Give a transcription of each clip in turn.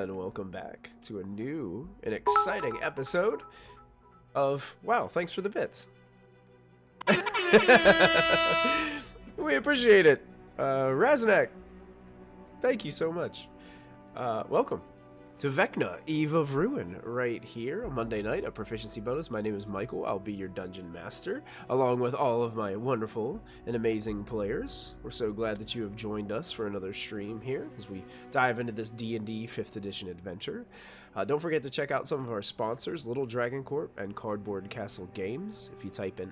and welcome back to a new and exciting episode of Wow, thanks for the bits. We appreciate it. Raznak, thank you so much. Welcome to Vecna, Eve of Ruin, right here on Monday night, a Proficiency bonus. My name is Michael. I'll be your Dungeon Master, along with all of my wonderful and amazing players. We're so glad that you have joined us for another stream here as we dive into this D&D 5th edition adventure. Don't forget to check out some of our sponsors, Little Dragon Corp and Cardboard Castle Games. If you type in !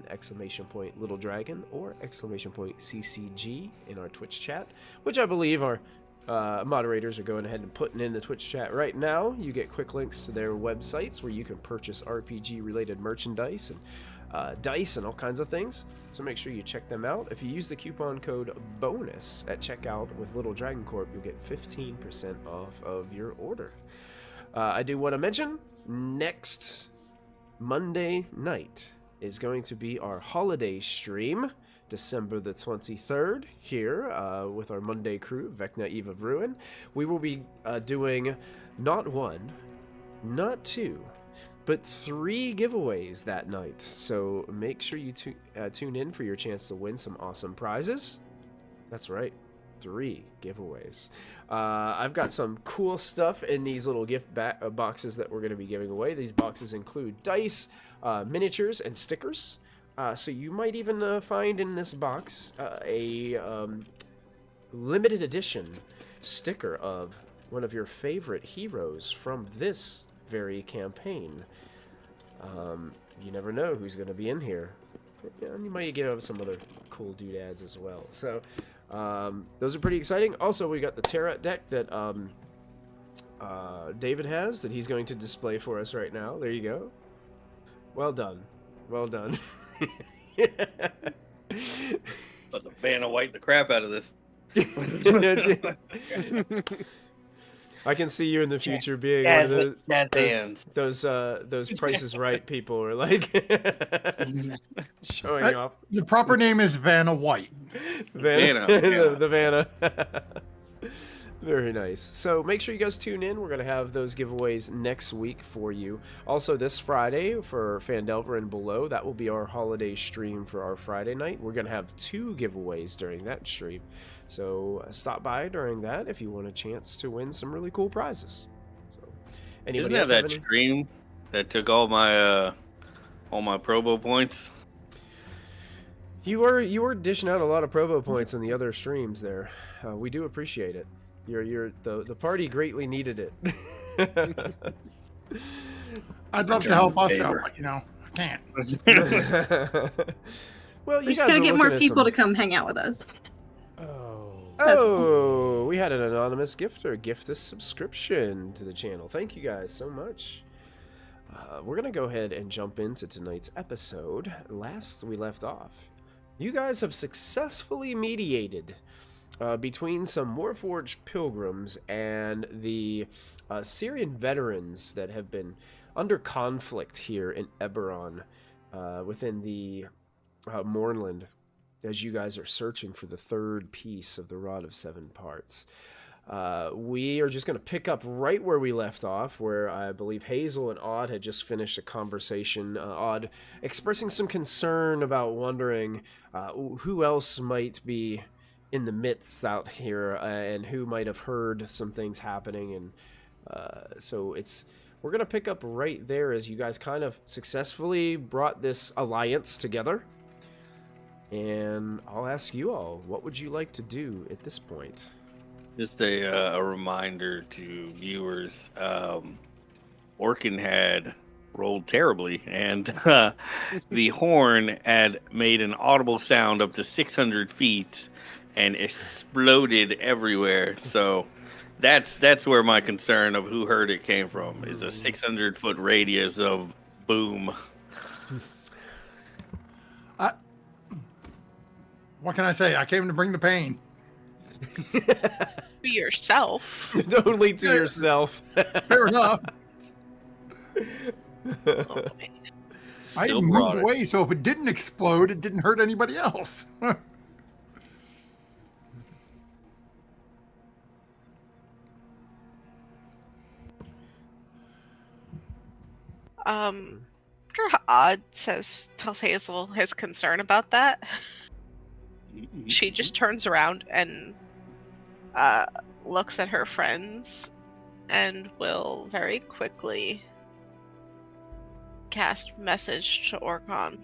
Little Dragon or ! CCG in our Twitch chat, which I believe our moderators are going ahead and putting in the Twitch chat right now. You get quick links to their websites where you can purchase RPG related merchandise and dice and all kinds of things, so make sure you check them out. If you use the coupon code BONUS at checkout with Little Dragon Corp, you'll get 15% off of your order. I do want to mention next Monday night is going to be our holiday stream, December the 23rd, here with our Monday crew, Vecna, Eve of Ruin. We will be doing not one, not two, but 3 giveaways that night. So make sure you tune in for your chance to win some awesome prizes. That's right, 3 giveaways. I've got some cool stuff in these little gift boxes that we're going to be giving away. These boxes include dice, miniatures, and stickers. So you might even find in this box a limited edition sticker of one of your favorite heroes from this very campaign. You never know who's going to be in here. And you might get some other cool doodads as well. So those are pretty exciting. Also, we got the Tarot deck that David has that he's going to display for us right now. There you go. Well done. Well done. But the Vanna white the crap out of this. I can see you in the future being one of those Price is Right people, or like showing off. The proper name is Vanna White. Vanna. The Vanna. Very nice. So make sure you guys tune in. We're going to have those giveaways next week for you. Also this Friday for Fandelver and Below, that will be our holiday stream for our Friday night. We're going to have 2 giveaways during that stream. So stop by during that if you want a chance to win some really cool prizes. So, anybody else have that stream that took all my Probo points? You were dishing out a lot of Probo points in the other streams there. We do appreciate it. The party greatly needed it. I'd love to help us out, but I can't. Well, we just gotta get more people to come hang out with us. Oh, we had an anonymous gifter gift a subscription to the channel. Thank you guys so much. We're gonna go ahead and jump into tonight's episode. Last we left off, you guys have successfully mediated between some Warforged pilgrims and the Syrian veterans that have been under conflict here in Eberron within the Mournland, as you guys are searching for the 3rd piece of the Rod of 7 Parts. We are just going to pick up right where we left off, where I believe Hazel and Odd had just finished a conversation. Odd expressing some concern about wondering who else might be in the midst out here and who might have heard some things happening. And so we're going to pick up right there as you guys kind of successfully brought this alliance together. And I'll ask you all, what would you like to do at this point? Just a reminder to viewers, Orkin had rolled terribly, and the horn had made an audible sound up to 600 feet and exploded everywhere. So that's where my concern of who heard it came from, is a 600-foot radius of boom. What can I say? I came to bring the pain. To yourself. Only to yourself. Fair enough. Oh, I moved away, so if it didn't explode, it didn't hurt anybody else. After Odd tells Hazel his concern about that, she just turns around and looks at her friends and will very quickly cast message to Orcon.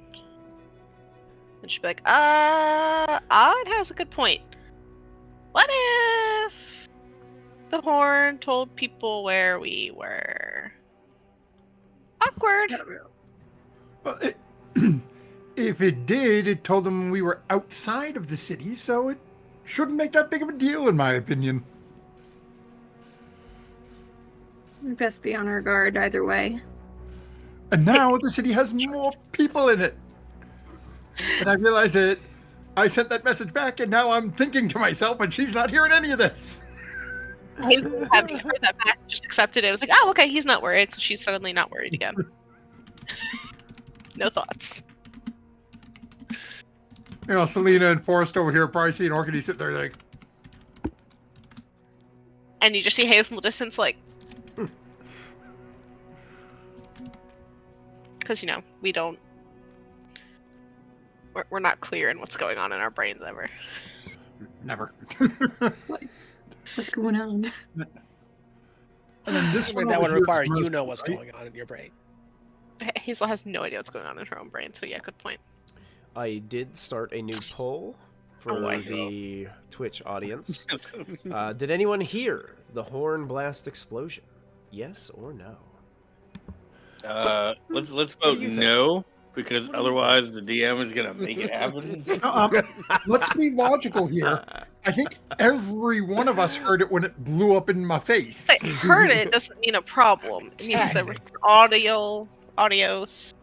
And she'll be like, Odd has a good point. What if the horn told people where we were? Awkward. Well, if it did, it told them we were outside of the city, so it shouldn't make that big of a deal, in my opinion. We best be on our guard either way. And now the city has more people in it. And I realize that I sent that message back, and now I'm thinking to myself, and she's not hearing any of this. Hazel, having heard that back, just accepted it. It was like, oh, okay, he's not worried, so she's suddenly not worried again. No thoughts. You know, Selena and Forrest over here probably seeing Orchid sit there like... And you just see Hazel in the distance like... Because, you know, we don't... We're not clear in what's going on in our brains ever. Never. It's like, what's going on? And then this one that would require is you know what's right? going on in your brain. Hazel has no idea what's going on in her own brain, so yeah, good point. I did start a new poll for the Twitch audience. Did anyone hear the horn blast explosion? Yes or no? Let's vote no, because otherwise the DM is gonna make it happen. Let's be logical here. I think every one of us heard it when it blew up in my face. I heard it doesn't mean a problem. It means there was audios.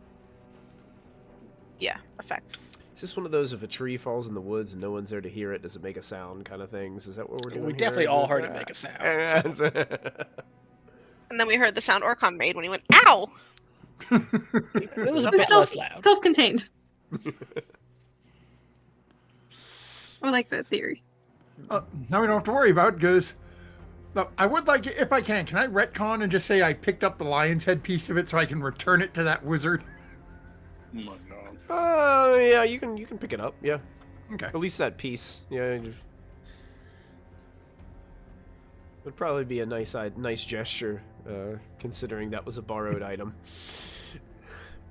Yeah, effect. Is this one of those if a tree falls in the woods and no one's there to hear it, does it make a sound kind of things? Is that what we're doing? We here? definitely Is all this heard it make a sound. And then we heard the sound Orcon made when he went, ow! It was a bit less loud. Self-contained. I like that theory. Now we don't have to worry about it, because I would like, if I can I retcon and just say I picked up the lion's head piece of it so I can return it to that wizard? Oh my god. Yeah, you can pick it up. Yeah. Okay. At least that piece. Yeah. Would probably be a nice gesture, considering that was a borrowed item.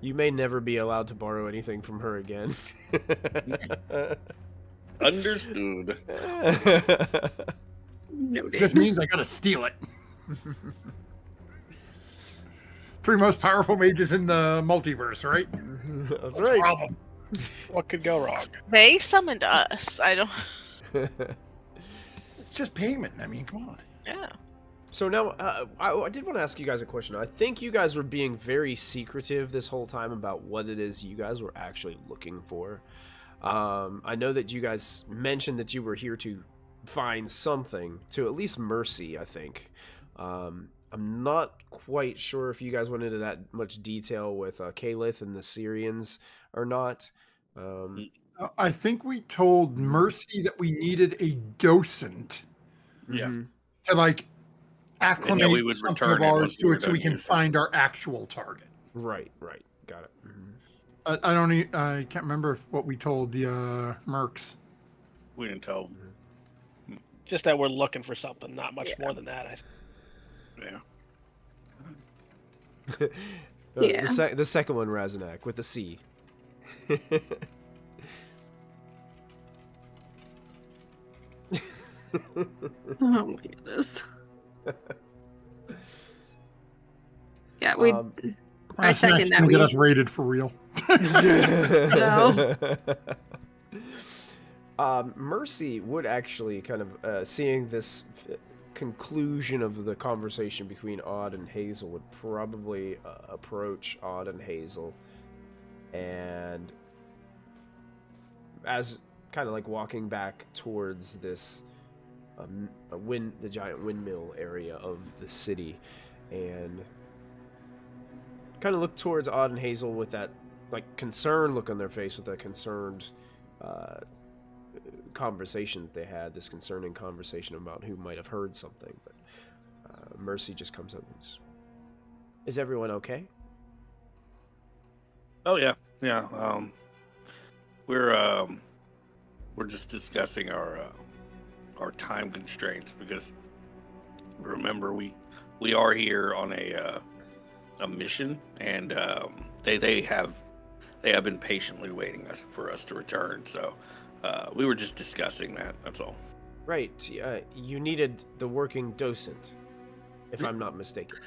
You may never be allowed to borrow anything from her again. Understood. Noted. Just means I gotta steal it. 3 most powerful mages in the multiverse, right? That's right. Problem. What could go wrong? They summoned us. I don't... It's just payment. I mean, come on. Yeah. So now, I did want to ask you guys a question. I think you guys were being very secretive this whole time about what it is you guys were actually looking for. I know that you guys mentioned that you were here to find something, to at least Mercy, I think. I'm not quite sure if you guys went into that much detail with Calith and the Syrians or not. I think we told Mercy that we needed a docent. Yeah. To, like, acclimate we would something return of it ours once we to were it so done we can using it. find our actual target. Right. Got it. Mm-hmm. I can't remember what we told the mercs. We didn't tell. Just that we're looking for something, not much more than that. Yeah. Yeah. The second one, Razanak, with the C. Oh my goodness. Yeah, we. I second that. Get us rated for real. No. Mercy would actually kind of, seeing this conclusion of the conversation between Odd and Hazel, would probably approach Odd and Hazel, and as kind of like walking back towards this the giant windmill area of the city, and kind of look towards Odd and Hazel with that like concerned look on their face, with that concerned conversation that they had, this concerning conversation about who might have heard something. But Mercy just comes up and says, "Is everyone okay?" Oh yeah, yeah. We're just discussing our time constraints because remember we are here on a mission, and they have been patiently waiting for us to return. So we were just discussing that. That's all. Right. You needed the working docent, if I'm not mistaken.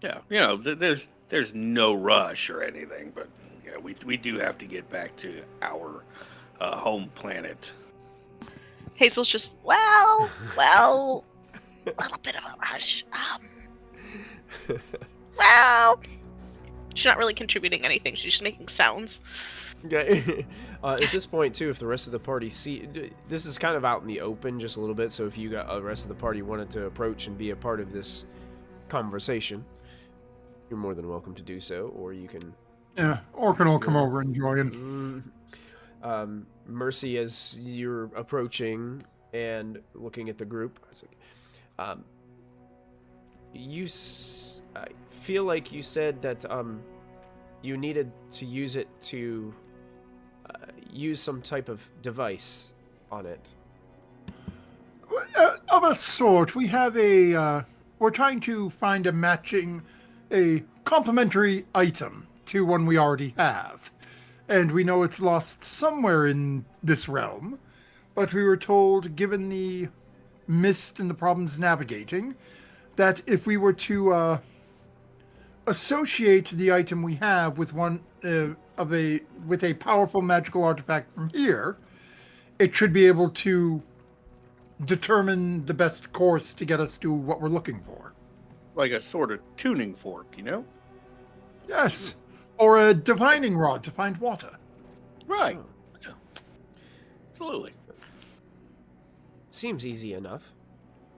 Yeah, there's no rush or anything, but yeah, we do have to get back to our home planet. Hazel's just, well, a little bit of a rush. Well, she's not really contributing anything. She's just making sounds. Okay. At this point, too, if the rest of the party this is kind of out in the open just a little bit, so if you got the rest of the party wanted to approach and be a part of this conversation, you're more than welcome to do so, or you can... Yeah, Orkin will come over and join. Mercy, as you're approaching and looking at the group, I feel like you said that you needed to use it to use some type of device on it. Of a sort. We have we're trying to find a complementary item to one we already have. And we know it's lost somewhere in this realm. But we were told, given the mist and the problems navigating, that if we were to associate the item we have with one with a powerful magical artifact from here, it should be able to determine the best course to get us to what we're looking for. Like a sort of tuning fork, Yes. Or a divining rod to find water. Right. Yeah. Absolutely. Seems easy enough.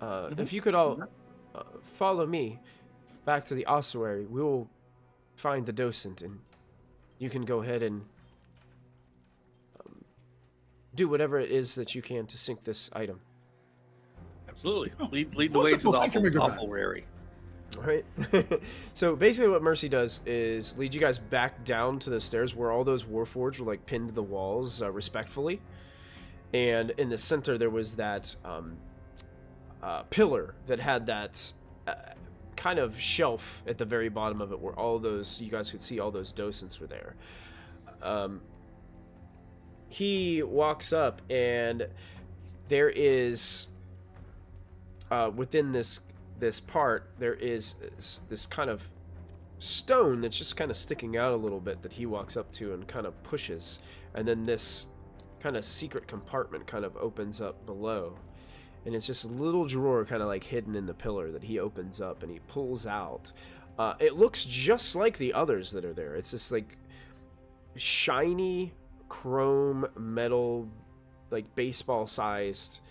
If you could all follow me back to the ossuary, we will find the docent, and you can go ahead and do whatever it is that you can to sink this item. Absolutely. Lead the way to the awful-rary. All right. So basically what Mercy does is lead you guys back down to the stairs where all those warforged were like pinned to the walls respectfully. And in the center there was that pillar that had that kind of shelf at the very bottom of it where all those, you guys could see all those docents were there. He walks up and there is within this part, there is this kind of stone that's just kind of sticking out a little bit that he walks up to and kind of pushes. And then this kind of secret compartment kind of opens up below. And it's just a little drawer kind of like hidden in the pillar that he opens up and he pulls out. It looks just like the others that are there. It's this like shiny chrome metal, like baseball-sized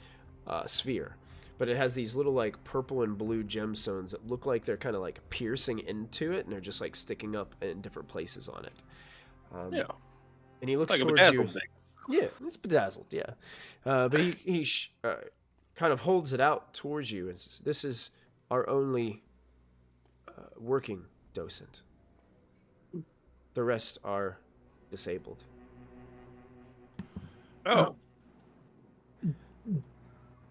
sphere. But it has these little like purple and blue gemstones that look like they're kind of like piercing into it, and they're just like sticking up in different places on it. Yeah. And he looks like towards a you. thing. Yeah, it's bedazzled. Yeah, but he kind of holds it out towards you and says, "This is our only working docent. The rest are disabled." Oh.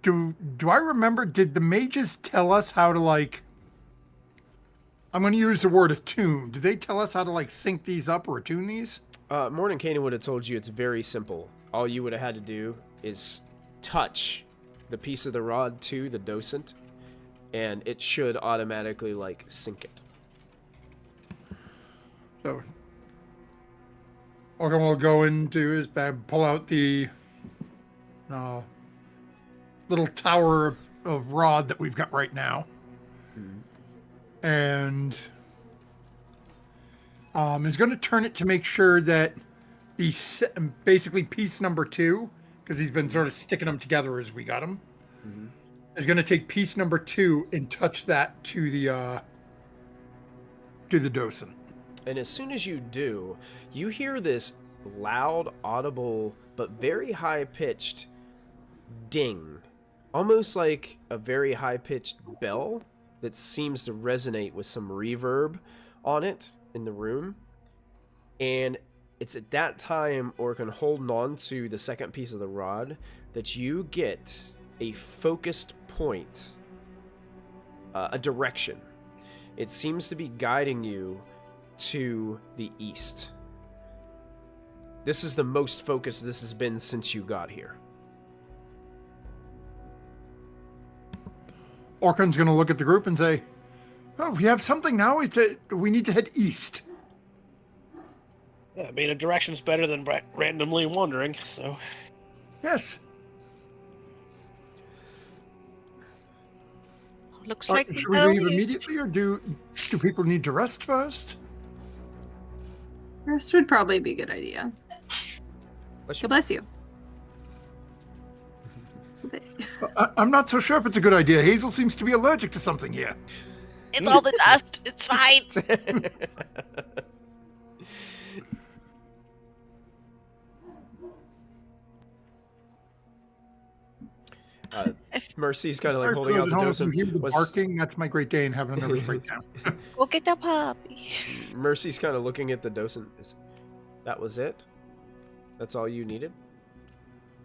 Do I remember, did the mages tell us how to, like, I'm going to use the word attune. Did they tell us how to, like, sync these up or attune these? Morning Kanan would have told you it's very simple. All you would have had to do is touch the piece of the rod to the docent, and it should automatically, like, sync it. So, Organ will go into his bag, pull out the little tower of rod that we've got right now. Mm-hmm. And is going to turn it to make sure that basically piece number 2, because he's been sort of sticking them together as we got them, is going to take piece number 2 and touch that to the docent. And as soon as you do, you hear this loud, audible, but very high-pitched ding. Almost like a very high-pitched bell that seems to resonate with some reverb on it in the room. And it's at that time, Orkan, holding on to the second piece of the rod, that you get a focused point, a direction. It seems to be guiding you to the east. This is the most focused this has been since you got here. Orkan's going to look at the group and say, "Oh, we have something now. We need to head east." Yeah, being a direction's better than randomly wandering, so. Yes. Looks like Should we leave immediately, or do people need to rest first? Rest would probably be a good idea. God bless you. I'm not so sure if it's a good idea. Hazel seems to be allergic to something here. It's all the dust. It's fine. Mercy's kind of like holding out the docent. Hear the barking? That's my Great Dane having a nervous breakdown. Go get the puppy. Mercy's kind of looking at the docent. That was it? That's all you needed?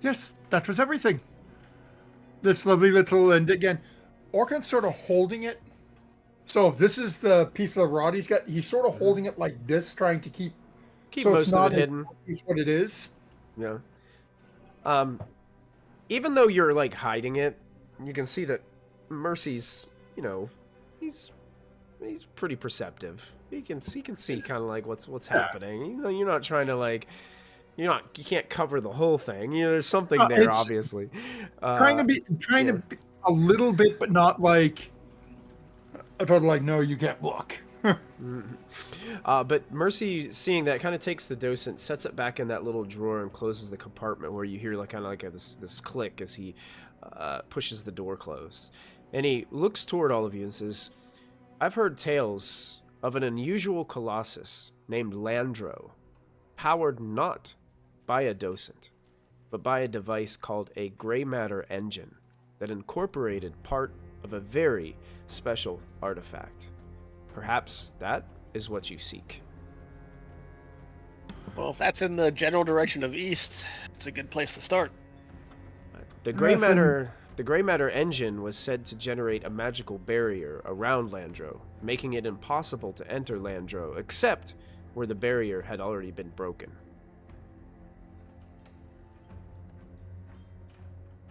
Yes, that was everything. This lovely little, and again, Orkan's sort of holding it. So this is the piece of the rod he's got. He's sort of holding it like this, trying to keep so most it's not of it hidden. It's what it is. Yeah. Even though you're like hiding it, you can see that Mercy's, he's pretty perceptive. He can see kind of like what's happening. You're not trying to you can't cover the whole thing. There's something there, obviously. Trying to be a little bit, but not like a total no, you can't look. But Mercy, seeing that, kind of takes the docent, sets it back in that little drawer, and closes the compartment where you hear this click as he pushes the door closed. And he looks toward all of you and says, "I've heard tales of an unusual Colossus named Landro, powered not by a docent, but by a device called a gray matter engine that incorporated part of a very special artifact. Perhaps that is what you seek." Well, if that's in the general direction of east, it's a good place to start. The gray matter engine was said to generate a magical barrier around Landro, making it impossible to enter Landro except where the barrier had already been broken.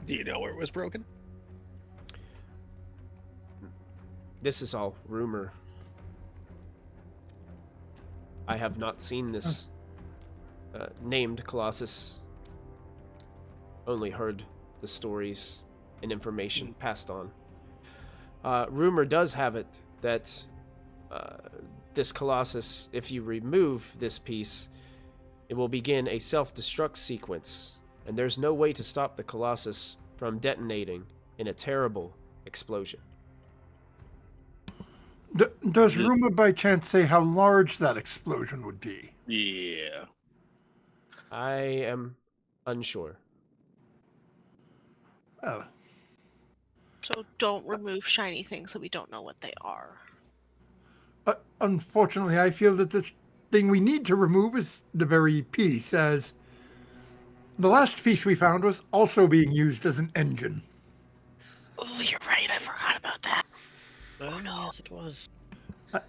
Do you know where it was broken? This is all rumor. I have not seen this named Colossus. Only heard the stories and information passed on. Rumor does have it that this Colossus, if you remove this piece, it will begin a self-destruct sequence, and there's no way to stop the Colossus from detonating in a terrible explosion. Does rumor by chance say how large that explosion would be? Yeah. I am unsure. Oh. So don't remove shiny things that we don't know what they are. Unfortunately, I feel that the thing we need to remove is the very piece, as the last piece we found was also being used as an engine. Oh, you're right. I forgot about that. Oh, no. Yes, it was.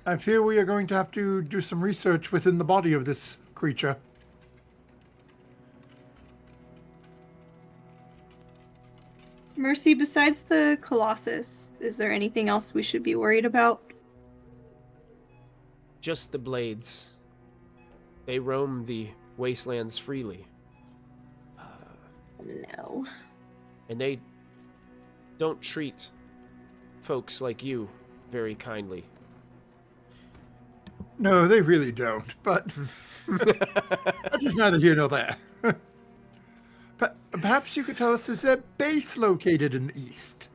I fear we are going to have to do some research within the body of this creature. Mercy, besides the Colossus, is there anything else we should be worried about? Just the blades. They roam the wastelands freely. No. And they don't treat folks like you very kindly. No, they really don't, but that is neither here nor there. Perhaps you could tell us, is there a base located in the east?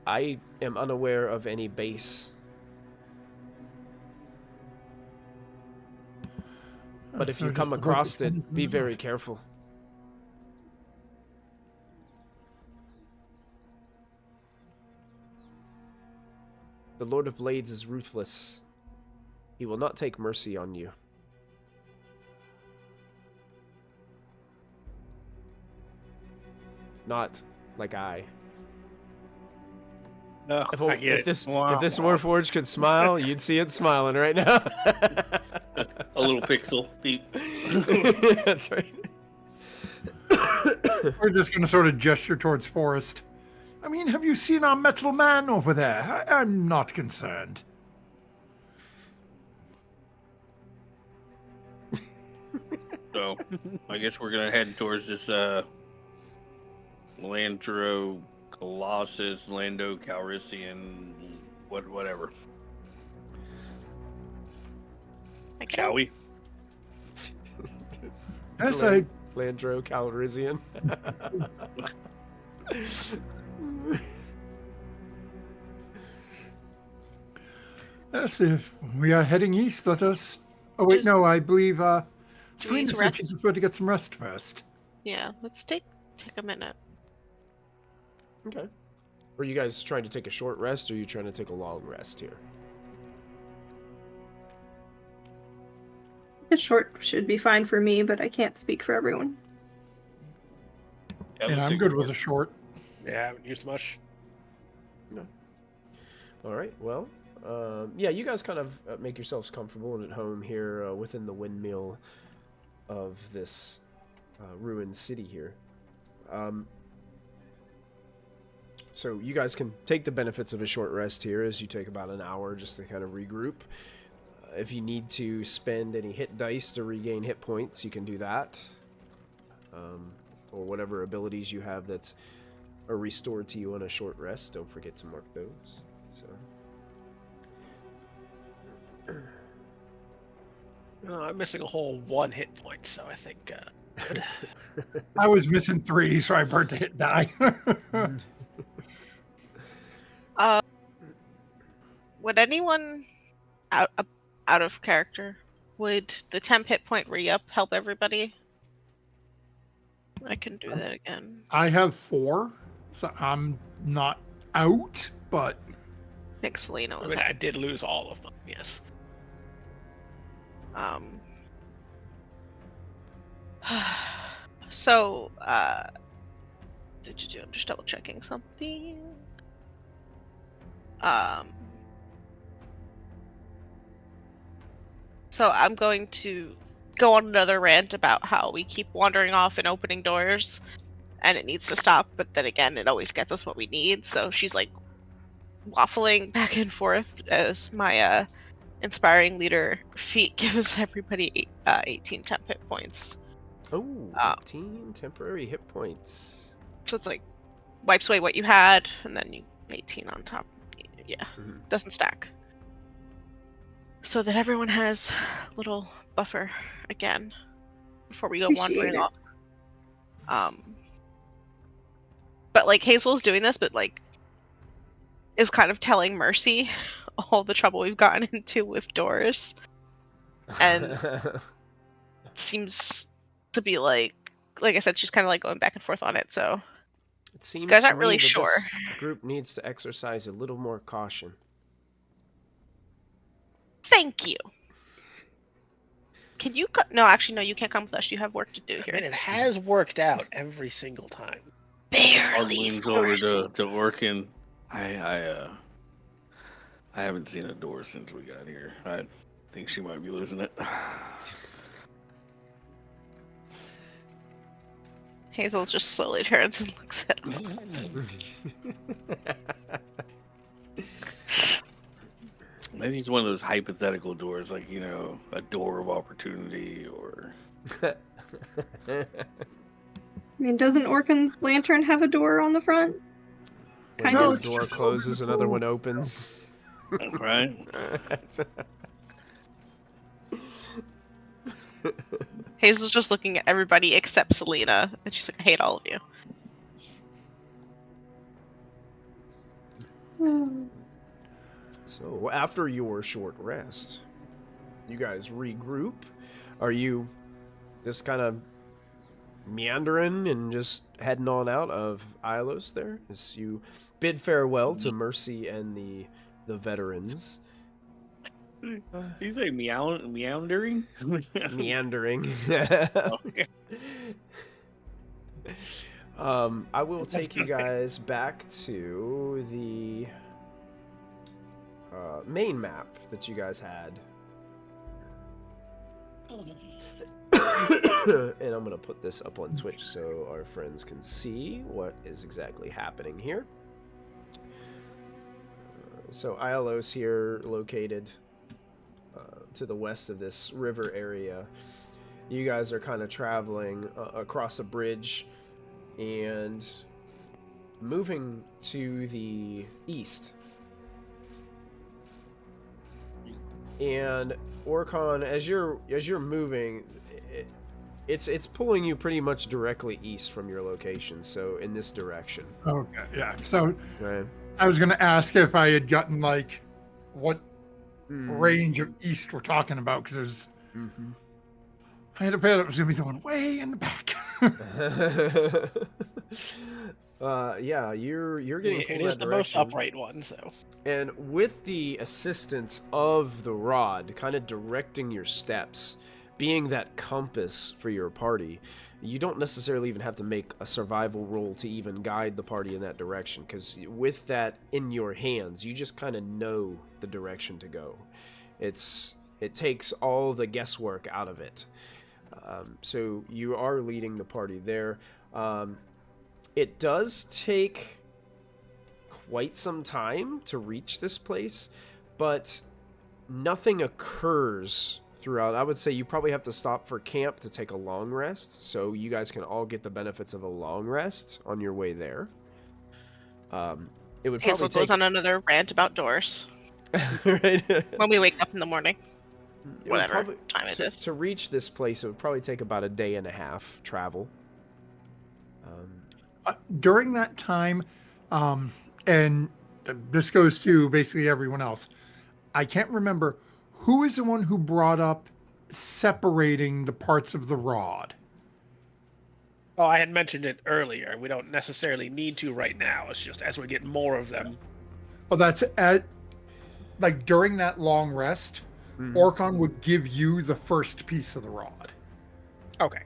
I am unaware of any base. But if you come across it, be very careful. The Lord of Blades is ruthless. He will not take mercy on you. Not like I. Oh, If, I get if this it. Wow. if this Warforged could smile, you'd see it smiling right now. A little pixel. Beep. That's right. We're just going to sort of gesture towards Forrest. I mean, have you seen our metal man over there? I'm not concerned. So, I guess we're gonna head towards this Landro, Colossus, Lando Calrissian, whatever. Shall we? Yes, Landro Calrissian. Yes, if we are heading east, let us... Oh, wait, Just- no, I believe, we Selena need to said rest? she preferred to get some rest first. Yeah, let's take a minute. Okay. Were you guys trying to take a short rest, or are you trying to take a long rest here? A short should be fine for me, but I can't speak for everyone. Yeah, And we'll I'm take good a with look. a short. Yeah, I haven't used much. All right. Well, yeah, you guys kind of make yourselves comfortable and at home here within the windmill of this ruined city here. So you guys can take the benefits of a short rest here as you take about an hour just to kind of regroup. If you need to spend any hit dice to regain hit points, you can do that. Or whatever abilities you have that are restored to you on a short rest, don't forget to mark those. So. I'm missing a whole 1 hit point, so I think. Good. I was missing 3, so I burnt a hit die. Would anyone out of character? Would the temp hit point re-up help everybody? I can do that again. I have 4, so I'm not out, but I think Selena I was mean, I did lose all of them. Yes. So, I'm just double checking something. So I'm going to go on another rant about how we keep wandering off and opening doors, and it needs to stop, but then again, it always gets us what we need, so she's like waffling back and forth as my inspiring leader feat gives everybody 18 temp hit points. Oh, 18 temporary hit points. So it's like wipes away what you had, and then you 18 on top. Yeah, doesn't stack. So that everyone has a little buffer again before we go wandering Appreciate off. But like Hazel's doing this, but like is kind of telling Mercy all the trouble we've gotten into with doors, and seems to be like I said, she's kind of like going back and forth on it. So It seems guys to aren't me really that sure. this group needs to exercise a little more caution. Thank you. Can you no, actually, no, you can't come with us. You have work to do I here. mean, it has worked out every single time. Art Barely. leans over to Orkin. I haven't seen a door since we got here. I think she might be losing it. Hazel just slowly turns and looks at him. Maybe it's one of those hypothetical doors, like, you know, a door of opportunity or... I mean, doesn't Orkin's lantern have a door on the front? When Kind No, one it's door just closes, open another door. one opens. Right? Hazel's just looking at everybody except Selena, and she's like, I hate all of you. So, after your short rest, you guys regroup. Are you just kind of meandering and just heading on out of Ilos there? As you bid farewell to Mercy and the veterans. You say meandering? Meandering. Okay. I will take you guys back to the main map that you guys had. And I'm going to put this up on Twitch so our friends can see what is exactly happening here. So Iolos here, located to the west of this river area. You guys are kind of traveling across a bridge and moving to the east. And Orcon, as you're moving, it's pulling you pretty much directly east from your location, so in this direction. Okay, yeah. So Right. I was going to ask if I had gotten like what range of east we're talking about, because there's. Mm-hmm. I had a feeling it was going to be the one way in the back. Yeah, you're getting It pulled is that the most direction. upright one, so. And with the assistance of the rod, kind of directing your steps, being that compass for your party, you don't necessarily even have to make a survival roll to even guide the party in that direction, because with that in your hands, you just kind of know the direction to go. It takes all the guesswork out of it. So you are leading the party there. It does take quite some time to reach this place, but nothing occurs throughout. I would say you probably have to stop for camp to take a long rest, so you guys can all get the benefits of a long rest on your way there. It would Hazel probably goes on another rant about doors right? when we wake up in the morning. It would Whatever probably- time it is. To reach this place, it would probably take about a day and a half travel. During that time, and this goes to basically everyone else, I can't remember who is the one who brought up separating the parts of the rod. Oh, I had mentioned it earlier. We don't necessarily need to right now. It's just as we get more of them. Well, that's at like during that long rest, Orcon would give you the first piece of the rod. Okay.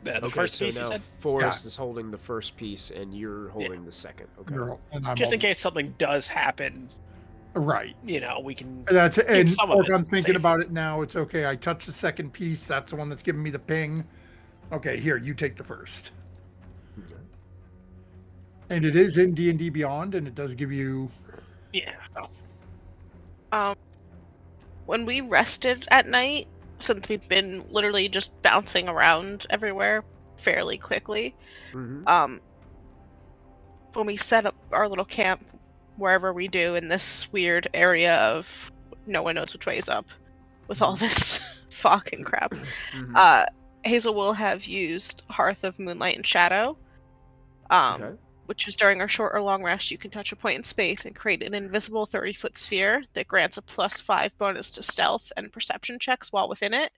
The Okay, first so piece you now said? Forrest is holding the first piece, and you're holding the second. Okay. And I'm Just in holding- case something does happen, Right. you know, we can. And that's and some of it Orcon thinking safe. about it now. It's okay. I touched the second piece. That's the one that's giving me the ping. Okay, here, you take the first. And it is in D&D Beyond, and it does give you Yeah. stuff. When we rested at night, since we've been literally just bouncing around everywhere fairly quickly, Mm-hmm. when we set up our little camp wherever we do in this weird area of no one knows which way is up with all this fog and crap, Hazel will have used Hearth of Moonlight and Shadow, Okay. which is during our short or long rest, you can touch a point in space and create an invisible 30-foot sphere that grants a +5 bonus to stealth and perception checks while within it,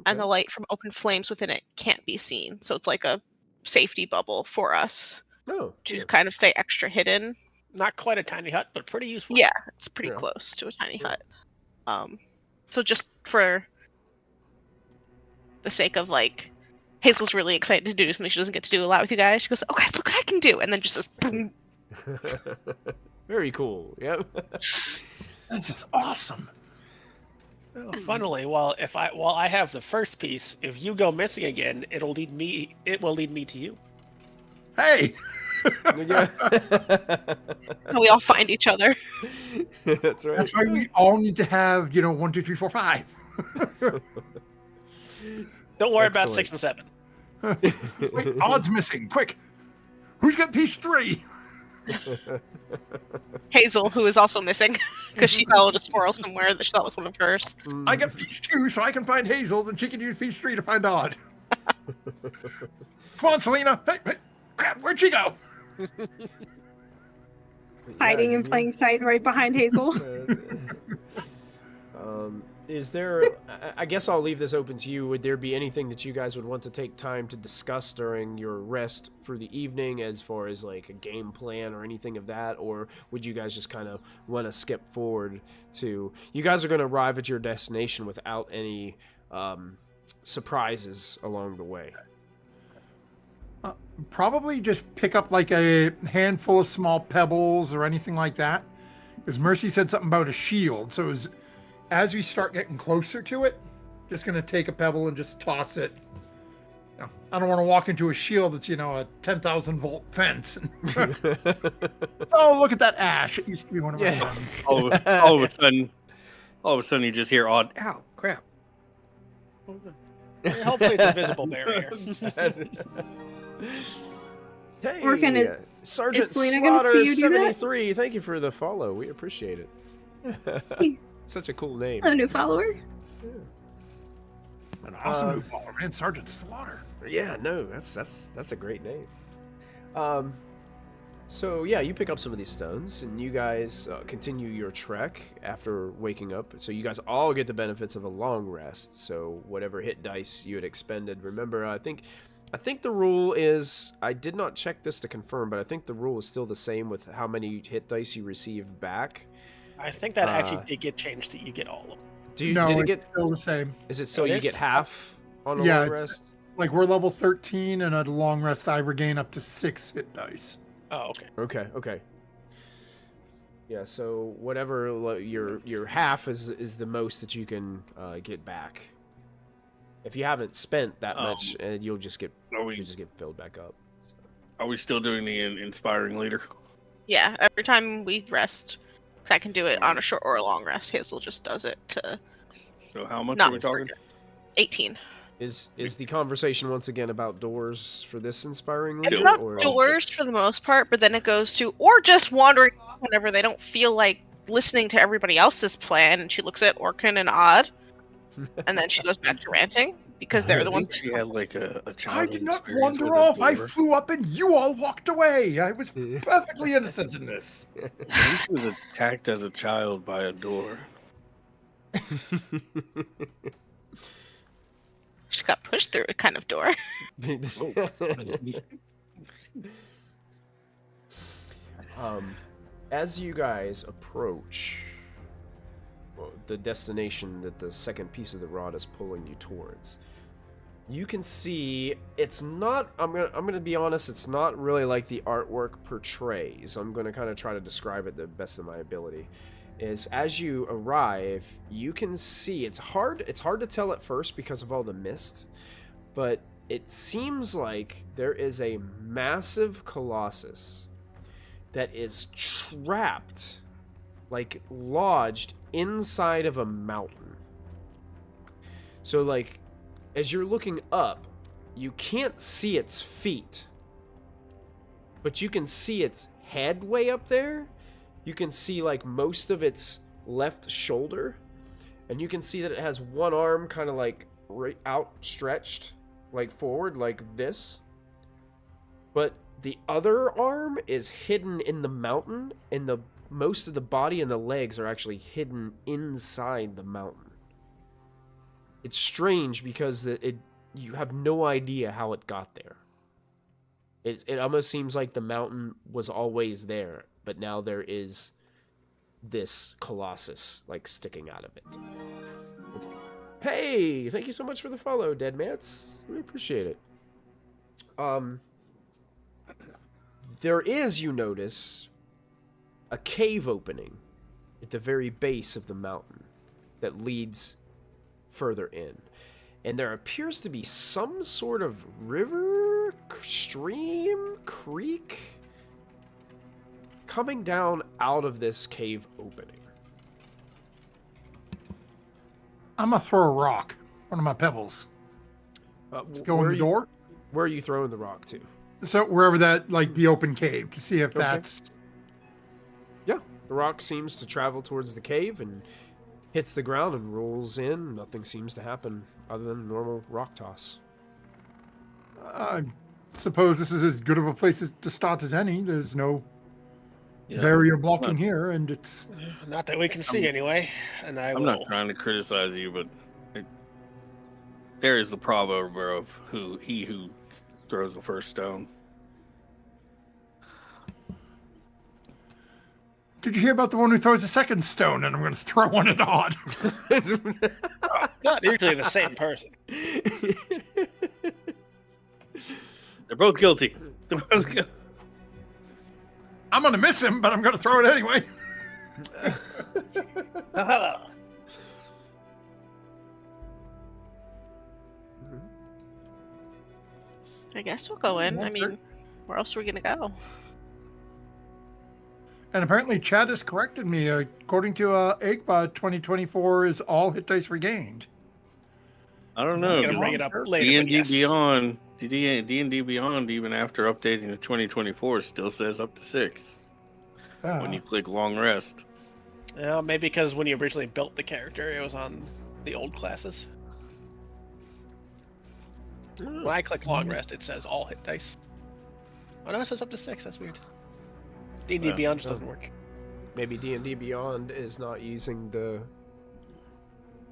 and the light from open flames within it can't be seen. So it's like a safety bubble for us to kind of stay extra hidden. Not quite a tiny hut, but pretty useful. Yeah, it's pretty Yeah. close to a tiny hut. So just for the sake of like, Hazel's really excited to do something she doesn't get to do a lot with you guys. She goes, "Oh guys, look what I can do!" And then just says, boom. Very cool. Yep. That's just awesome. Well, funnily, while I have the first piece, if you go missing again, it will lead me to you. Hey, Yeah. And we all find each other. That's right. that's why we all need to have 1, 2, 3, 4, 5. Don't worry about Excellent. 6 and 7. Wait, odds missing. Quick, who's got piece 3? Hazel, who is also missing because she followed a squirrel somewhere that she thought was one of hers. I got piece 2, so I can find Hazel. Then she can use piece 3 to find Odd. Come on, Selena. Hey, crap, where'd she go? Hiding in plain sight right behind Hazel. Is there? I guess I'll leave this open to you. Would there be anything that you guys would want to take time to discuss during your rest for the evening, as far as like a game plan or anything of that, or would you guys just kind of want to skip forward to? You guys are going to arrive at your destination without any surprises along the way. Probably just pick up like a handful of small pebbles or anything like that. Because Mercy said something about a shield. So as we start getting closer to it, just going to take a pebble and just toss it. You know, I don't want to walk into a shield that's, a 10,000 volt fence. Oh, look at that ash. It used to be one of my friends. all of a sudden you just hear odd, ow, crap. Hopefully it's a visible barrier. Hey, Orkin, is Sergeant Selena gonna Slaughter see you do that? 73. Thank you for the follow. We appreciate it. Such a cool name. A new follower? An awesome new follower, man. Sergeant Slaughter. Yeah, no, that's a great name. So yeah, you pick up some of these stones, and you guys continue your trek after waking up. So you guys all get the benefits of a long rest. So whatever hit dice you had expended, remember, I think the rule is, I did not check this to confirm, but I think the rule is still the same with how many hit dice you receive back. I think that actually did get changed that you get all of them. Did No, it get it's still the same. Is it still It you is? get half on a Yeah, long it's- rest? Like we're level 13, and at a long rest, I regain up to 6 hit dice. Oh, okay. Okay. Yeah, so whatever your half is the most that you can get back. If you haven't spent that much, you'll just get filled back up. Are we still doing the inspiring leader? Yeah, every time we rest, 'cause I can do it on a short or a long rest. Hazel just does it to So how much not are we talking? 18. Is the conversation once again about doors for this inspiring leader? It's about or... doors for the most part, but then it goes to, or just wandering off whenever they don't feel like listening to everybody else's plan, and she looks at Orkin and Odd, and then she goes back to ranting, because they're the I ones think she had like a I childhood did not experience wander with a off. I door. flew up, and you all walked away. I was perfectly innocent in this. I think she was attacked as a child by a door. She got pushed through a kind of door. As you guys approach the destination that the second piece of the rod is pulling you towards, you can see it's not. I'm gonna be honest. It's not really like the artwork portrays. I'm gonna kind of try to describe it the best of my ability. Is as you arrive, you can see it's hard to tell at first because of all the mist, but it seems like there is a massive Colossus that is trapped, like lodged inside of a mountain. So like as you're looking up, you can't see its feet, but you can see its head way up there. You can see like most of its left shoulder, and you can see that it has one arm kind of like right outstretched, like forward, like this. But the other arm is hidden in the mountain, and the most of the body and the legs are actually hidden inside the mountain. It's strange because you have no idea how it got there. It almost seems like the mountain was always there, but now there is this Colossus like sticking out of it. Hey, thank you so much for the follow, Dead Mats. We appreciate it. There is, you notice, a cave opening at the very base of the mountain that leads further in. And there appears to be some sort of river, stream, creek coming down out of this cave opening. I'm gonna throw a rock, one of my pebbles. Go in the door. Where are you throwing the rock to? So wherever that, like the open cave, to see if Okay. that's. Yeah, the rock seems to travel towards the cave and hits the ground and rolls in. Nothing seems to happen other than normal rock toss. I suppose this is as good of a place to start as any. There's no Yeah. barrier blocking here, and it's Not that we can see anyway. And I I'm will. not trying to criticize you, but there is the proverb of he who throws the first stone. Did you hear about the one who throws the second stone? And I'm going to throw one at Odd. Not usually the same person. They're both guilty. They're both guilty. I'm going to miss him, but I'm going to throw it anyway. I guess we'll go in. I Okay. mean, where else are we gonna go? And apparently Chad has corrected me. According to Eggbot, 2024 is all hit dice regained. I don't I'm know. gonna bring it up later. but D&D yes. Beyond, D&D Beyond, even after updating to 2024, still says up to 6 when you click long rest. Well, maybe because when you originally built the character, it was on the old classes. When I click long rest, it says all hit dice. Oh no, it says up to 6. That's weird. D&D Yeah. Beyond just doesn't work. Maybe D&D Beyond is not using the.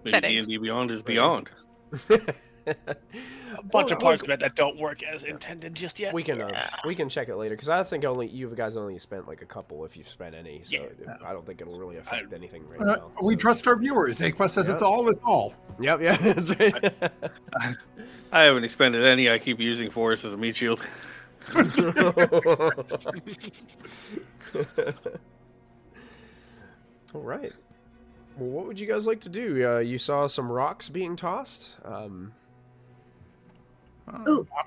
Maybe Settings. D&D Beyond is beyond. A bunch of parts of it that don't work as intended just yet. We can check it later because I think you guys only spent like a couple if you've spent any, so I don't think it'll really affect anything right now. We so. trust our viewers. Aquest says it's all. It's all. Yep, yeah, that's right. I haven't expended any. I keep using Forest as a meat shield. All right. Well, what would you guys like to do? You saw some rocks being tossed. I'm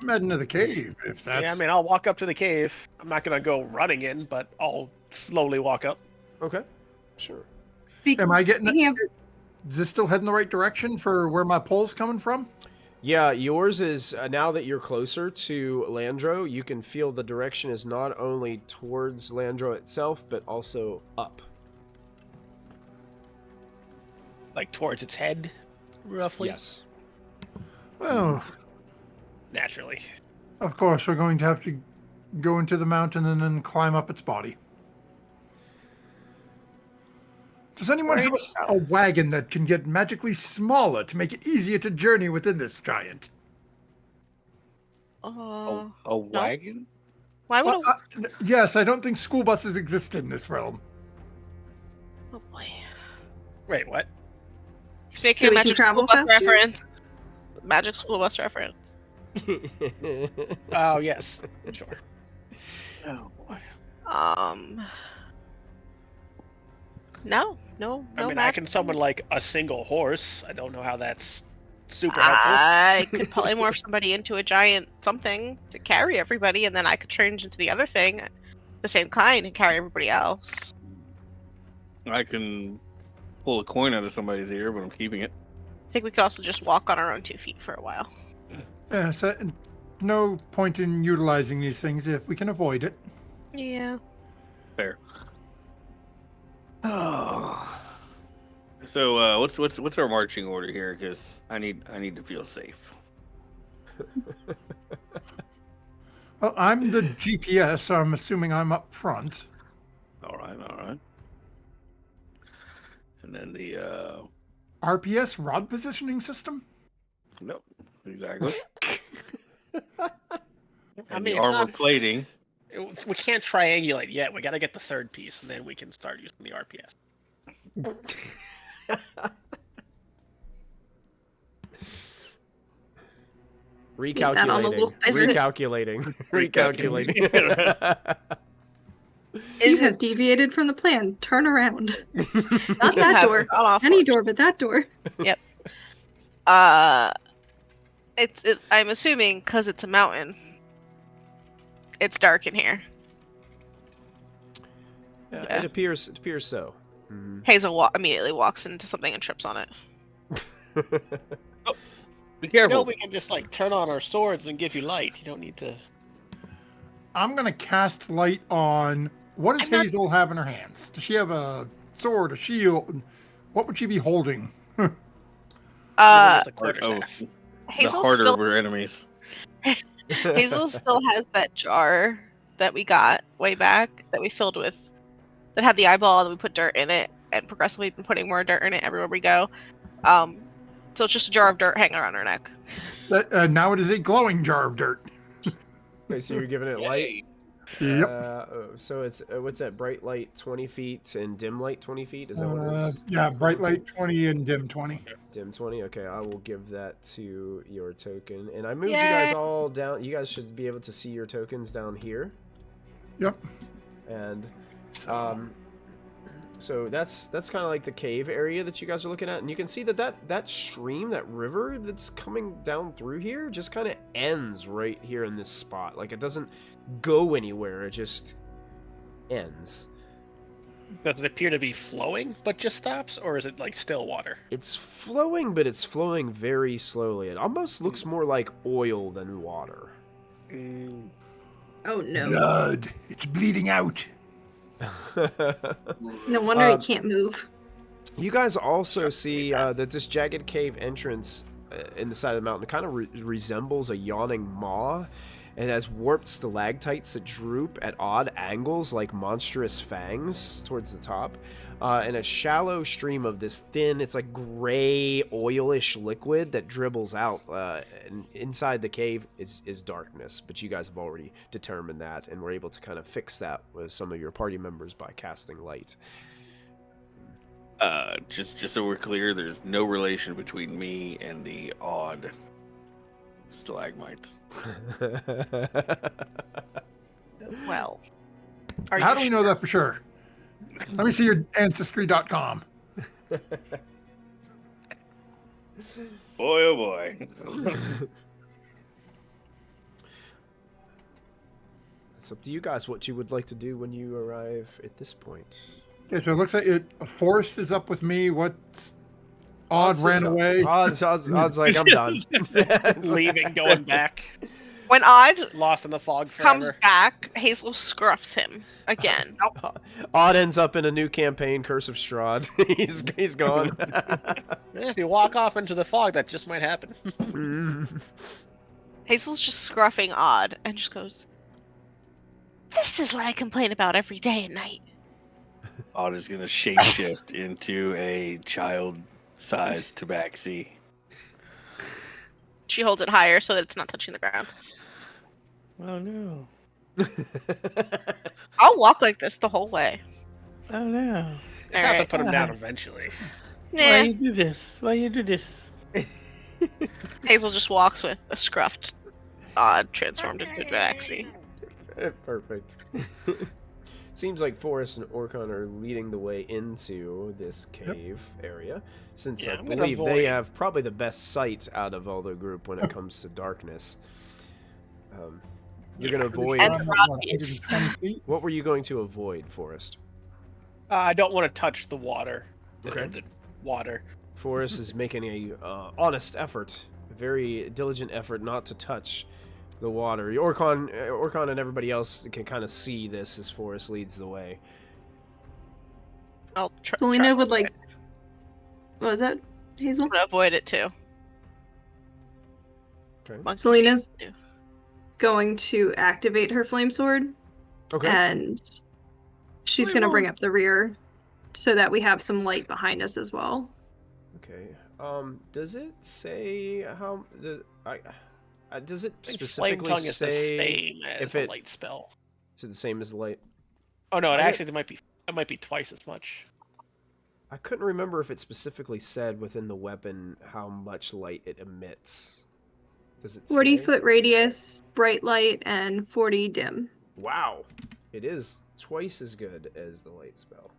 heading to the cave. If that's Yeah, I mean, I'll walk up to the cave. I'm not gonna go running in, but I'll slowly walk up. Okay, sure. Am I getting? Speaking of, Is this still heading the right direction for where my pull's coming from? Yeah, yours is now that you're closer to Landro, you can feel the direction is not only towards Landro itself, but also up. Like towards its head, roughly. Yes. Well, Naturally. of course, we're going to have to go into the mountain and then climb up its body. Does anyone have a wagon that can get magically smaller to make it easier to journey within this giant? A wagon? Why would? Well, yes, I don't think school buses exist in this realm. Oh boy. Wait, what? He's making So a we can magic school travel bus faster? reference. Magic school bus reference. Oh, yes. Sure. Oh boy. No. I mean, I magic can school. summon like a single horse. I don't know how that's super helpful. I could probably morph somebody into a giant something to carry everybody, and then I could change into the other thing, the same kind, and carry everybody else. I can pull a coin out of somebody's ear, but I'm keeping it. I think we could also just walk on our own 2 feet for a while. So, no point in utilizing these things if we can avoid it. Yeah. Fair. Oh. So what's our marching order here? Because I need to feel safe. Well, I'm the GPS, so I'm assuming I'm up front. All right. And then the RPS, rod positioning system? nope, exactly. I And mean, the it's armor not- plating. we can't triangulate yet. We gotta get the third piece, and then we can start using the RPS. that on the little Recalculating. Recalculating. you have deviated from the plan. Turn around. Not You that have door. gone off Any course. door but that door. It's I'm assuming because it's a mountain. It's dark in here. Yeah, it appears so. Mhm. Hazel immediately walks into something and trips on it. Be You careful. know, we can just like turn on our swords and give you light. You don't need to. I'm going to cast light on... What does I'm not- Hazel have in her hands? Does she have a sword, a shield? What would she be holding? With the Heart quarterstaff. of- the Hazel harder still of our enemies. Hazel still has that jar that we got way back that we filled with that had the eyeball, and we put dirt in it, and progressively been putting more dirt in it everywhere we go. So it's just a jar of dirt hanging around her neck. Now it is a glowing jar of dirt. Okay, so you're giving it light. Yep. So it's what's that? Bright light 20 feet and dim light 20 feet. Is that what it is? Yeah, bright light 20 and dim 20. Dim 20. Okay, I will give that to your token. And I moved you guys all down. You guys should be able to see your tokens down here. Yep. And so that's kind of like the cave area that you guys are looking at, and you can see that stream, that river that's coming down through here, just kind of ends right here in this spot. Like, it doesn't go anywhere; it just ends. Does it appear to be flowing, but just stops, or is it like still water? It's flowing, but it's flowing very slowly. It almost looks more like oil than water. Oh no. Blood. It's bleeding out. No wonder he can't move. You guys also see that this jagged cave entrance in the side of the mountain kind of resembles a yawning maw. It has warped stalactites that droop at odd angles like monstrous fangs towards the top. And a shallow stream of this thin, it's like gray, oilish liquid that dribbles out. And inside the cave is darkness, but you guys have already determined that, and were able to kind of fix that with some of your party members by casting light. Just so we're clear, there's no relation between me and the odd stalagmites. Well, How do we know that for sure? Let me see your ancestry.com. Boy, oh boy. It's up to you guys what you would like to do when you arrive at this point. Okay, so it looks like Forrest is up with me. What's Odd ran away? Odd's like, I'm done. Leaving, going back. When Odd Lost in the fog comes forever. back, Hazel scruffs him again. Odd ends up in a new campaign, Curse of Strahd. he's gone. If you walk off into the fog, that just might happen. Hazel's just scruffing Odd and just goes, "This is what I complain about every day and night." Odd is going to shapeshift into a child-sized tabaxi. She holds it higher so that it's not touching the ground. Oh no. I'll walk like this the whole way. Oh no. I have to Alright. put him down eventually. Why Nah. you do this? Why you do this? Hazel just walks with a scruffed Odd transformed into a Tabaxi. Perfect. Seems like Forrest and Orcon are leading the way into this cave area, since Yeah, I I'm gonna believe they avoid- have probably the best sight out of all the group when it comes to darkness. You're going to avoid... And I'm the at, Rockies. 120 feet. What were you going to avoid, Forrest? I don't want to touch the water. Okay. The water. Forrest is making a honest effort, a very diligent effort not to touch the water. Orcon and everybody else can kind of see this as Forrest leads the way. I'll Selena would like. What was that, Hazel? I'm gonna avoid it too. Okay. Monkey Selena's do. going to activate her flame sword, Okay. and she's going to bring up the rear so that we have some light behind us as well. Okay. Does it say how? Does it I think Flame specifically Tongue is the say same as if a it- light spell. is it the same as the light? Oh no, it I actually might be twice as much. I couldn't remember if it specifically said within the weapon how much light it emits. Does it 40 say? foot radius, bright light, and 40 dim. Wow. It is twice as good as the light spell.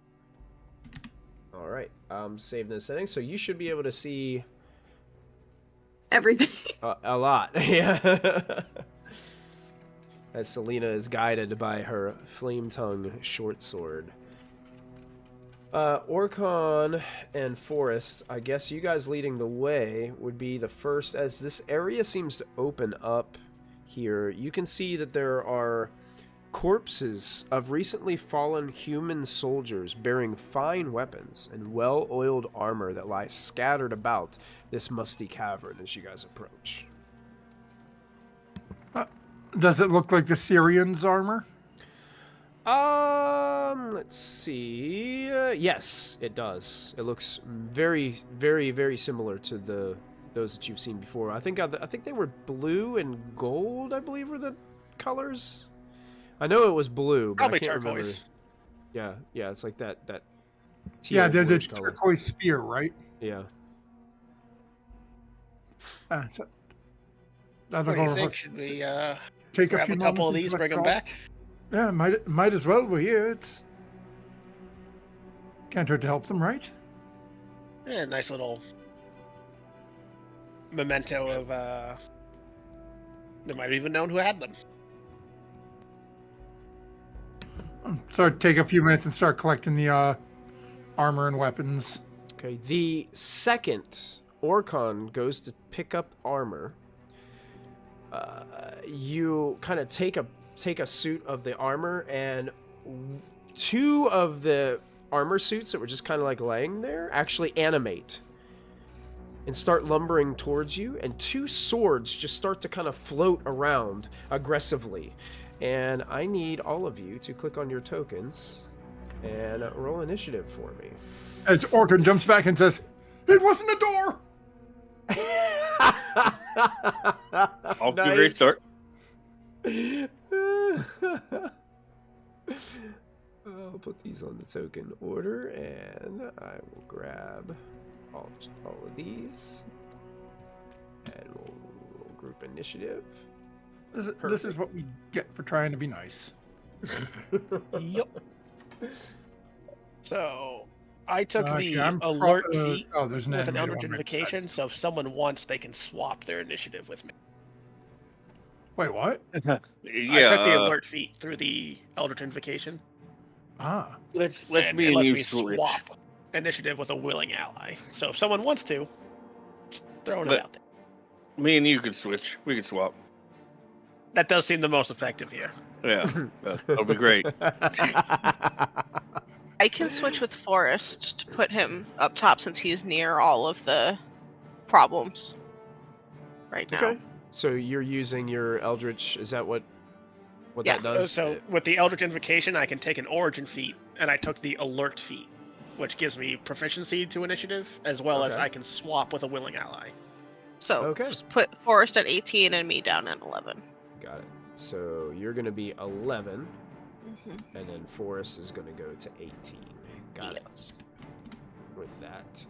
All right. Saving the settings, so you should be able to see Everything. a lot. Yeah. As Selena is guided by her flame tongue short sword. Orcon and Forrest, I guess you guys leading the way would be the first, as this area seems to open up here. You can see that there are corpses of recently fallen human soldiers bearing fine weapons and well-oiled armor that lie scattered about this musty cavern as you guys approach. Does it look like the Syrians' armor? Let's see. Yes, it does. It looks very, very, very similar to those that you've seen before. I think they were blue and gold, I believe, were the colors. I know it was blue, but Probably I can't turquoise. remember. Yeah, it's like that teal Yeah, there's a bluish color. turquoise spear, right? Yeah. So, What do you think? Should we take a grab few a couple moments of and these, select bring them all? back? Yeah, might as well. We're here. It's can't hurt to help them, right? Yeah, nice little memento of they might have even known who had them. So take a few minutes and start collecting the armor and weapons. Okay, the second Orcon goes to pick up armor, you kind of take a suit of the armor, and two of the armor suits that were just kind of like laying there actually animate and start lumbering towards you, and two swords just start to kind of float around aggressively. And I need all of you to click on your tokens and roll initiative for me. As Orkin jumps back and says, "It wasn't a door." Off to a great start. I'll put these on the token order, and I will grab all of these, and we'll group initiative. This is what we get for trying to be nice. Yep. So, I took Okay, the I'm alert feat Oh, there's an with an animated Eldritch one right beside Invocation, so if someone wants, they can swap their initiative with me. Wait, what? Yeah. I took the alert feat through the Eldritch Invocation. Ah, Let's and me it and lets you me switch. swap initiative with a willing ally. So if someone wants to, just throwing But- it out there. Me and you could switch. We could swap. That does seem the most effective here. Yeah, that'll be great. I can switch with Forrest to put him up top since he's near all of the problems right now. Okay. So you're using your Eldritch. Is that what Yeah. that does? So with the Eldritch Invocation, I can take an Origin feat, and I took the Alert feat, which gives me proficiency to initiative, as well as Okay. I can swap with a willing ally. So Okay. just put Forrest at 18 and me down at 11. Got it. So you're going to be 11, Mm-hmm. and then Forrest is going to go to 18. Got it. Yes. With that.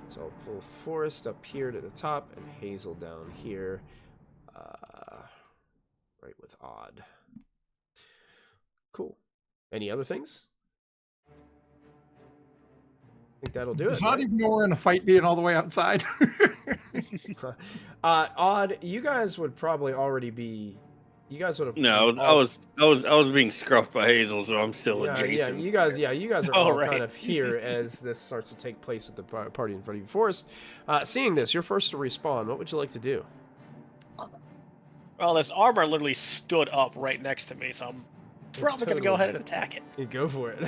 So I'll pull Forrest up here to the top and Hazel down here. Right with Odd. Cool. Any other things? I think that'll do does it. not Right? even know we're in a fight being all the way outside. Odd, you guys would probably already be. You guys would have. No, I was being scruffed by Hazel, so I'm still adjacent. You guys are Oh, all right. kind of here as this starts to take place at the party in front of you. Forrest, seeing this, you're first to respawn. What would you like to do? Well, this armor literally stood up right next to me, so I'm probably going to go ahead and attack it. You go for it.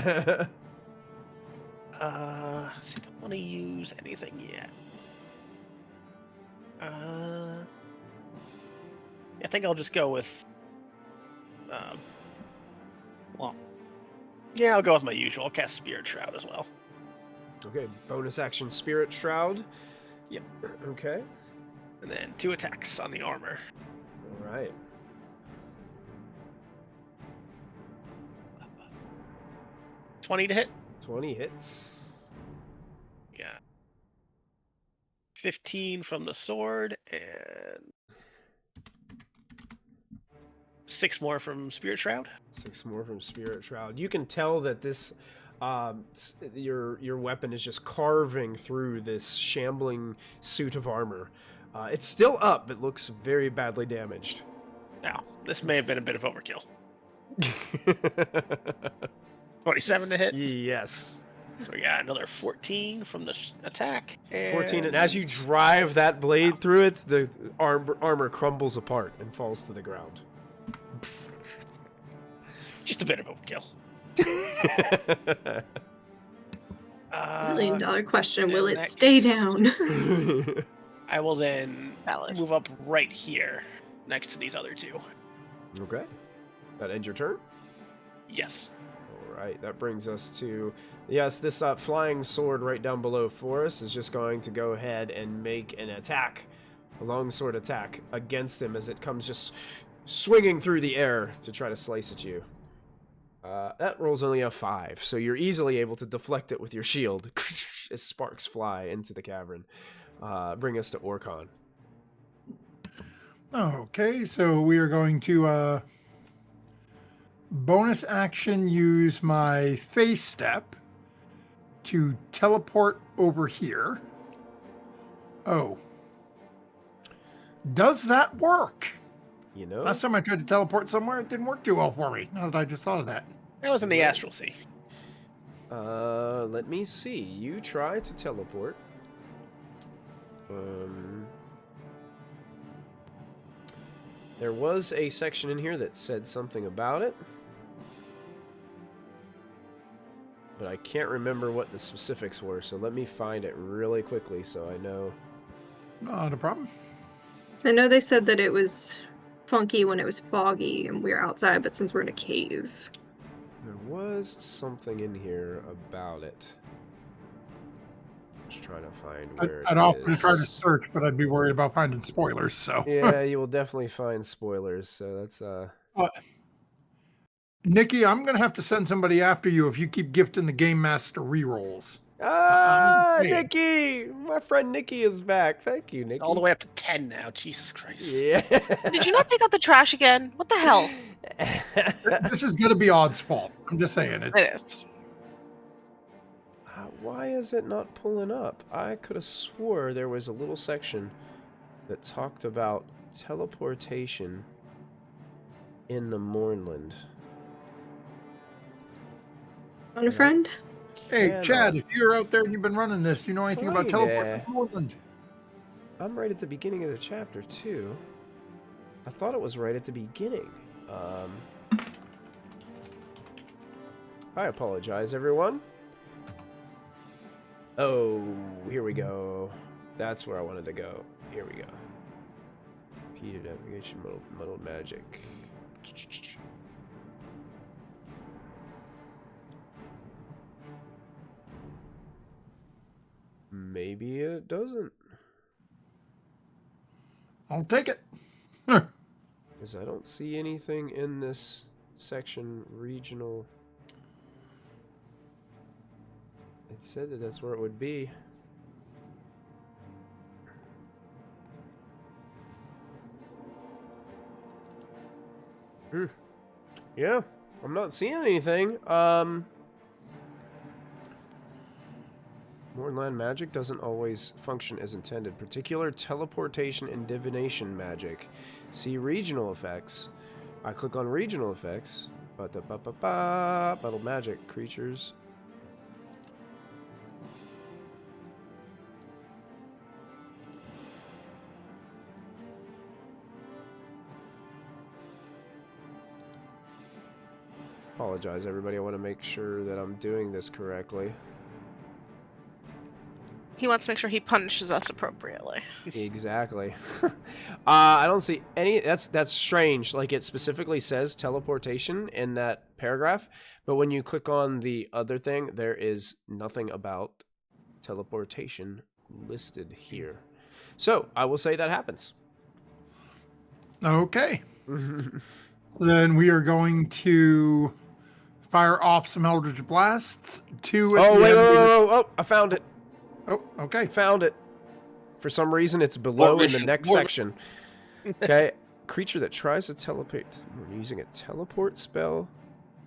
See, don't want to use anything yet. I think I'll just go with. Yeah, I'll go with my usual. I'll cast Spirit Shroud as well. Okay, bonus action Spirit Shroud. Yep. Okay. And then 2 attacks on the armor. All right. $20 to hit. 20 hits. Yeah. 15 from the sword and 6 more from Spirit Shroud. 6 more from Spirit Shroud. You can tell that this, your weapon is just carving through this shambling suit of armor. It's still up, but looks very badly damaged. Now, this may have been a bit of overkill. 27 to hit. Yes. So we got another 14 from the attack. And 14, and as you drive that blade through it, the armor crumbles apart and falls to the ground. Just a bit of overkill. $1 million question. Will in it that stay case- down? I will then Valid. move up right here next to these other 2. Okay. That ends your turn? Yes. right, that brings us to... Yes, this flying sword right down below Forrest is just going to go ahead and make an attack. A longsword attack against him as it comes just swinging through the air to try to slice at you. That rolls only a 5, so you're easily able to deflect it with your shield as sparks fly into the cavern. Bring us to Orcon. Okay, so we are going to bonus action use my face step to teleport over here. Oh. Does that work? You know? Last time I tried to teleport somewhere, it didn't work too well for me. Now that I just thought of that. That was in the Astral Sea. Let me see. You try to teleport. There was a section in here that said something about it. But I can't remember what the specifics were, so let me find it really quickly so I know. Not a problem. So I know they said that it was funky when it was foggy and we were outside, but since we're in a cave. There was something in here about it. Just trying to find where I'd it often is. try to search, but I'd be worried about finding spoilers, so. Yeah, you will definitely find spoilers, so that's Nikki, I'm going to have to send somebody after you if you keep gifting the Game Master rerolls. Hey. Nikki! My friend Nikki is back. Thank you, Nikki. All the way up to 10 now. Jesus Christ. Yeah. Did you not take out the trash again? What the hell? This is going to be Odd's fault. I'm just saying. It is. Why is it not pulling up? I could have swore there was a little section that talked about teleportation in the Mournland. On a friend? Hey, Chad, if you're out there and you've been running this, you know anything about Hey teleporting there. to Mournland? I'm right at the beginning of the chapter, too. I thought it was right at the beginning. I apologize, everyone. Oh, here we go. That's where I wanted to go. Here we go. Repeated navigation, muddled magic. Maybe it doesn't. I'll take it. Because I don't see anything in this section, regional. It said that that's where it would be. Yeah, I'm not seeing anything. Mournland magic doesn't always function as intended. Particular teleportation and divination magic. See regional effects. I click on regional effects. Battle magic creatures. Apologize, everybody. I want to make sure that I'm doing this correctly. He wants to make sure he punishes us appropriately. Exactly. I don't see any. That's strange. Like, it specifically says teleportation in that paragraph, but when you click on the other thing, there is nothing about teleportation listed here. So I will say that happens. Okay. Then we are going to fire off some Eldritch Blasts. Oh, I found it. Oh, okay. Found it. For some reason, it's below in the next section. Okay. Creature that tries to teleport when using a teleport spell,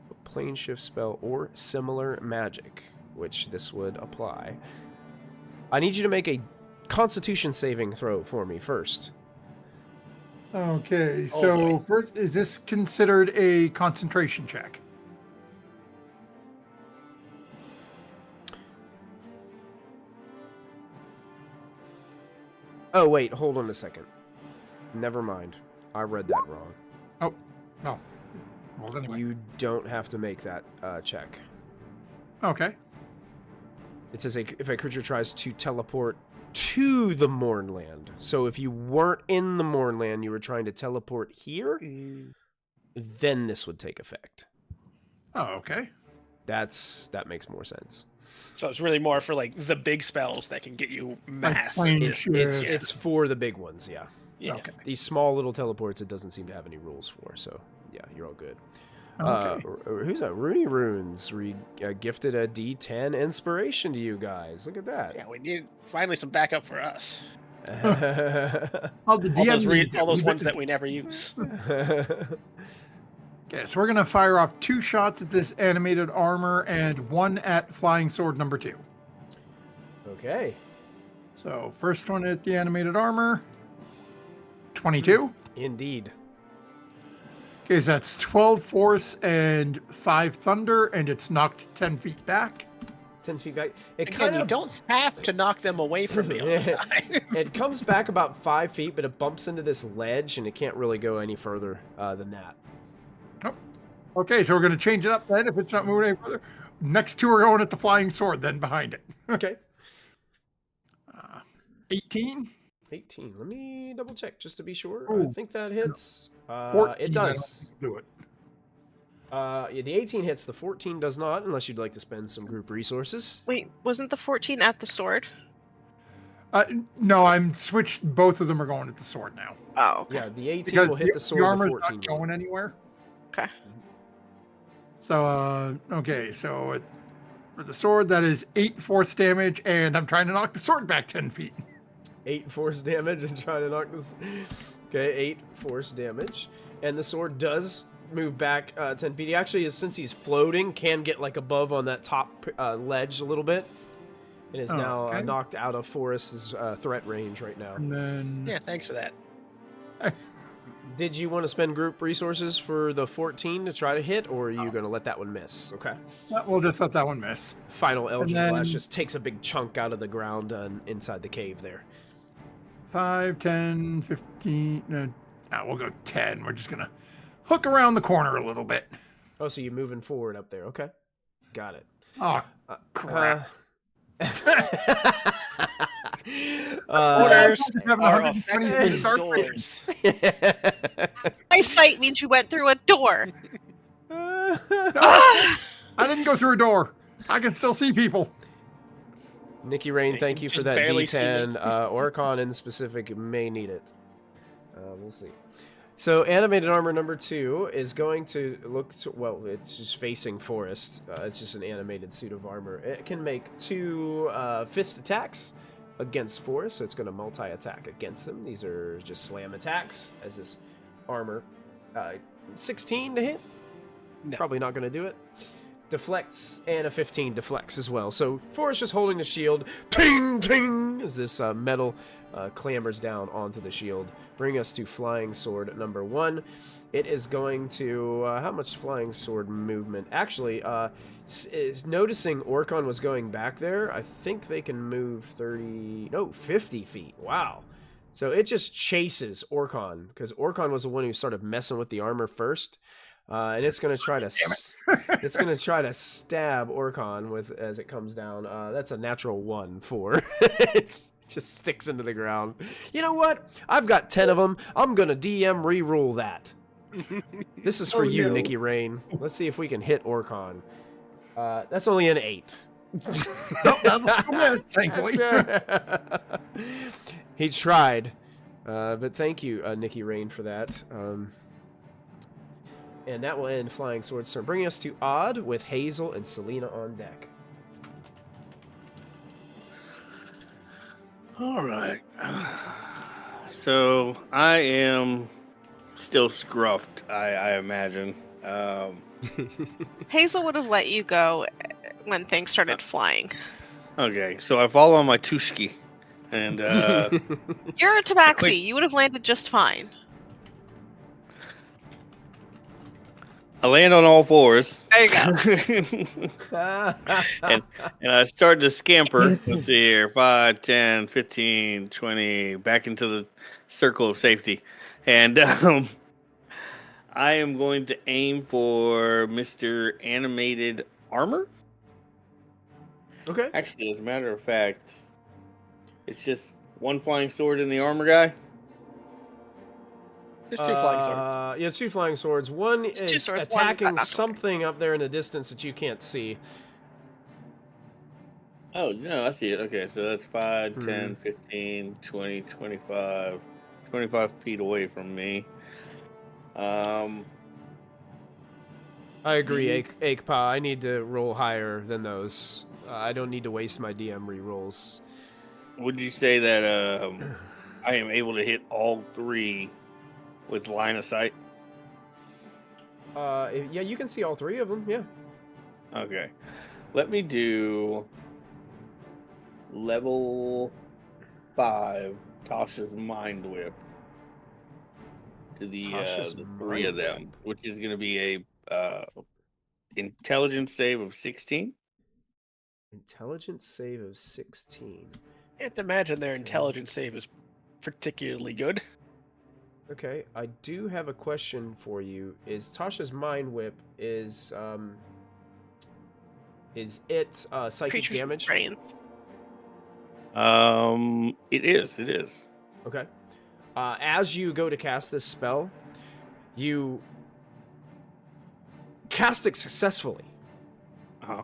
a plane shift spell, or similar magic, which this would apply. I need you to make a Constitution saving throw for me first. Okay, Oh, so boy. first, is this considered a concentration check? Oh, wait, hold on a second. Never mind. I read that wrong. Oh, no. Well, anyway. You don't have to make that check. Okay. It says if a creature tries to teleport to the Mournland. So if you weren't in the Mournland, you were trying to teleport here, then this would take effect. Oh, okay. That makes more sense. So it's really more for like the big spells that can get you mass. plain It's Yeah. it's for the big ones, yeah. Yeah. Okay. These small little teleports, it doesn't seem to have any rules for. So yeah, you're all good. Okay. Who's that? Rooney Runes gifted a D10 inspiration to you guys. Look at that. Yeah, we need finally some backup for us. Oh, the DM needs All it. those ones that we never use. Okay, so we're gonna fire off 2 shots at this animated armor and 1 at flying sword number 2. Okay. So first one at the animated armor, 22. Indeed. Okay, so that's 12 force and 5 thunder, and it's knocked 10 feet back. 10 feet back. It Again, kind you of don't have to knock them away from me all the time. it comes back about 5 feet, but it bumps into this ledge, and it can't really go any further than that. Okay, so we're gonna change it up then if it's not moving any further. Next 2 are going at the flying sword, then behind it. Okay. 18. 18. Let me double check just to be sure. I Ooh. think that hits. 14, It I don't does. do it. Yeah, the 18 hits. The 14 does not, unless you'd like to spend some group resources. Wait, wasn't the 14 at the sword? No, I'm switched. Both of them are going at the sword now. Oh, okay. Yeah, the 18 Because will hit the sword. the The armor's 14 not will. going anywhere. Okay. So, okay, so for the sword, that is 8 force damage, and I'm trying to knock the sword back 10 feet. 8 force damage and trying to knock this. Okay, 8 force damage. And the sword does move back 10 feet. He actually, since he's floating, can get like above on that top ledge a little bit. And is now Okay. knocked out of Forrest's threat range right now. And then Yeah, thanks for that. Did you want to spend group resources for the 14 to try to hit, or are you going to let that one miss? Okay. we'll just let that one miss. Final Eldritch then- Blast just takes a big chunk out of the ground inside the cave there. 5, 10, 15. We'll go 10. We're just going to hook around the corner a little bit. Oh, so you're moving forward up there. Okay. Got it. Oh, crap. Orders having are 120 effective dark doors. Eyesight means you went through a door. I Ah! didn't go through a door. I can still see people. Nikki Rain, You thank can you for just that barely see D10. Orcon in specific may need it. We'll see. So animated armor number 2 is going to look to, well, it's just facing Forest. It's just an animated suit of armor. It can make 2 fist attacks against Forest, so it's going to multi-attack against him. These are just slam attacks as this armor. 16 to hit? No. Probably not going to do it. Deflects, and a 15 deflects as well. So Forrest just holding the shield. Ping, ping, as this metal clambers down onto the shield. Bring us to flying sword number 1. It is going to... how much flying sword movement? Actually, is noticing Orcon was going back there, I think they can move 50 feet. Wow. So it just chases Orcon, because Orcon was the one who started messing with the armor first. And it's gonna try to it's gonna try to stab Orcon with as it comes down. That's a natural 1 for it just sticks into the ground. You know what? I've got 10 of them. I'm gonna DM rerule that. This is for you, no. Nikki Rain. Let's see if we can hit Orcon. That's only an 8. Nope, that'll still miss, thankfully. He tried, but thank you, Nikki Rain, for that. And that will end Flying Sword's turn, bringing us to Odd with Hazel and Selena on deck. All right. So I am still scruffed, I imagine. Hazel would have let you go when things started flying. Okay, so I fall on my tushki, and You're a tabaxi. You would have landed just fine. I land on all fours. There you go. and I start to scamper. Let's see here. 5, 10, 15, 20, back into the circle of safety. And I am going to aim for Mr. Animated Armor. Okay. Actually, as a matter of fact, it's just one flying sword in the armor guy. There's two flying swords. Yeah, two flying swords. One There's two is swords, one attacking got knocked away. something up there in the distance that you can't see. Oh, no, I see it. Okay, so that's 5, Hmm. 10, 15, 20, 25. 25 feet away from me. I agree, Akpa. I need to roll higher than those. I don't need to waste my DM rerolls. Would you say that I am able to hit all 3 with line of sight? Yeah, you can see all 3 of them. Yeah. Okay. Let me do level 5 Tasha's Mind Whip to the Tasha's 3 of Mind them, Whip. which is going to be a intelligence save of 16. Intelligence save of 16. Can't imagine their intelligence save is particularly good. Okay, I do have a question for you. Is Tasha's Mind Whip is it psychic Creatures with damage? brains. It is. Okay. As you go to cast this spell, you cast it successfully. Uh-huh.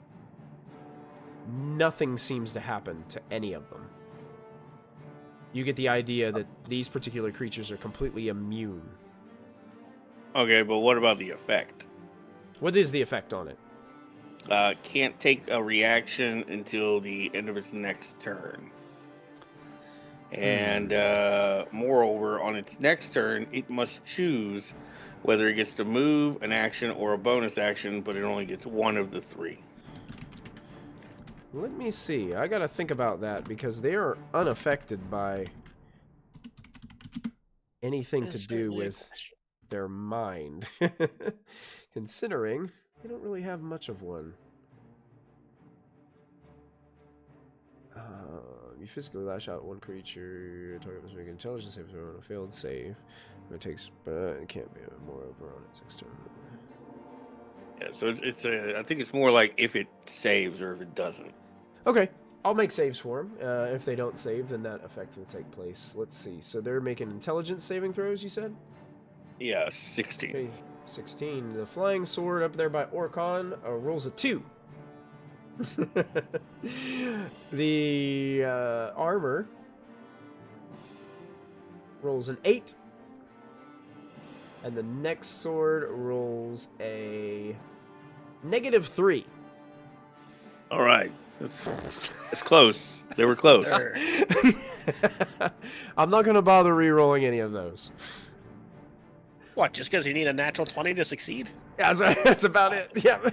Nothing seems to happen to any of them. You get the idea that these particular creatures are completely immune. Okay, but what about the effect? What is the effect on it? Can't take a reaction until the end of its next turn. And moreover, on its next turn, it must choose whether it gets to move, an action, or a bonus action, but it only gets one of the 3. Let me see. I gotta think about that because they are unaffected by anything to That's do certainly a with question. their mind. Considering they don't really have much of one. You physically lash out one creature. Target must make an intelligence save throw on a failed save. It takes, it can't be more over on its next turn. Yeah, so I think it's more like if it saves or if it doesn't. Okay, I'll make saves for them. If they don't save, then that effect will take place. Let's see. So they're making intelligence saving throws, you said? Yeah, 16. Okay, 16. The flying sword up there by Orcon rolls a 2. The armor rolls an 8. And the next sword rolls a -3. All right. It's close. They were close. There. I'm not going to bother re-rolling any of those. What, just because you need a natural 20 to succeed? Yeah, that's about it. Yeah.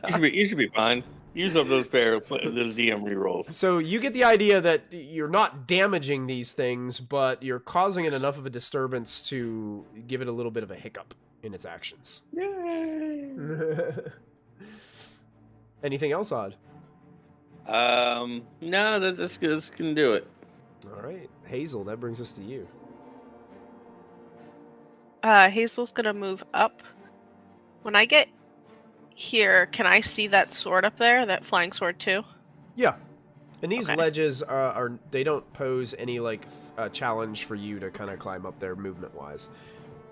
You should be fine. Use up those those DM rerolls. So you get the idea that you're not damaging these things, but you're causing it enough of a disturbance to give it a little bit of a hiccup in its actions. Yay. Anything else odd? No, that's good. This can do it. All right, Hazel, that brings us to you. Hazel's gonna move up. When I get here, can I see that sword up there? That flying sword too? Yeah. And these Okay. ledges are they don't pose any like challenge for you to kind of climb up there movement wise.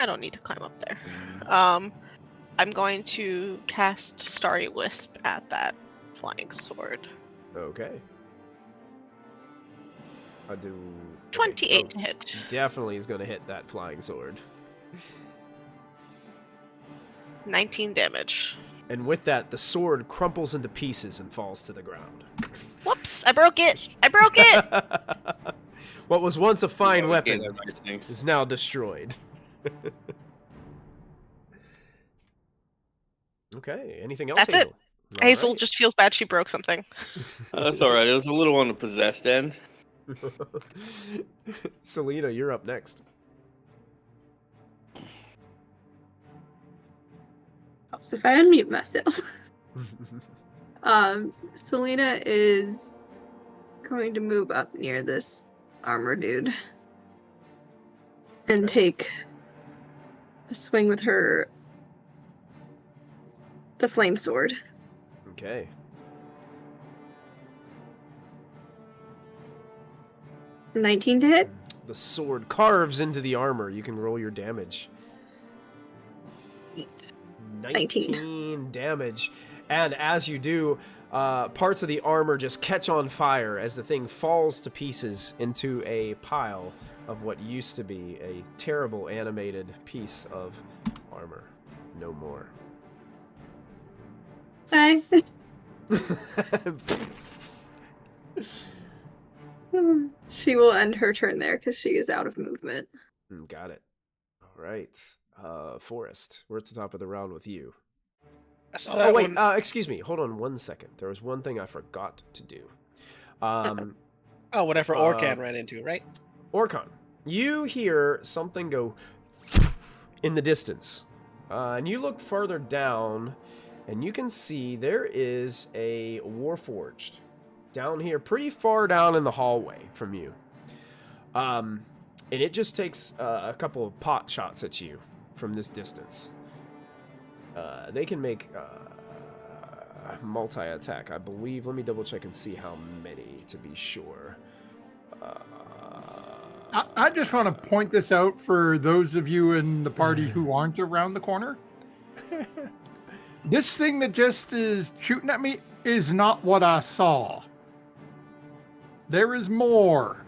I don't need to climb up there. I'm going to cast Starry Wisp at that flying sword. Okay. I do 28 to hit. Definitely is going to hit that flying sword. 19 damage. And with that, the sword crumples into pieces and falls to the ground. Whoops! I broke it! I broke it! What was once a fine Yeah, weapon that nice things. is now destroyed. Okay, anything else? That's it. Hazel? All Hazel right. just feels bad she broke something. That's all right. It was a little on the possessed end. Selena, you're up next. Helps if I unmute myself. Selena is going to move up near this armor dude and take a swing with the flame sword. Okay. $19 to hit. The sword carves into the armor. You can roll your damage. 19 damage. And as you do, parts of the armor just catch on fire as the thing falls to pieces into a pile of what used to be a terrible animated piece of armor. No more. Bye. She will end her turn there because she is out of movement. Got it. All right. Forrest, we're at the top of the round with you. I saw that wait, one. excuse me. Hold on 1 second. There was one thing I forgot to do. Whatever Orcan ran into, right? Orcon, you hear something go in the distance. And you look further down, and you can see there is a Warforged down here, pretty far down in the hallway from you. And it just takes a couple of pot shots at you from this distance. They can make multi-attack, I believe. Let me double check and see how many to be sure. I just want to point this out for those of you in the party who aren't around the corner. This thing that just is shooting at me is not what I saw. There is more.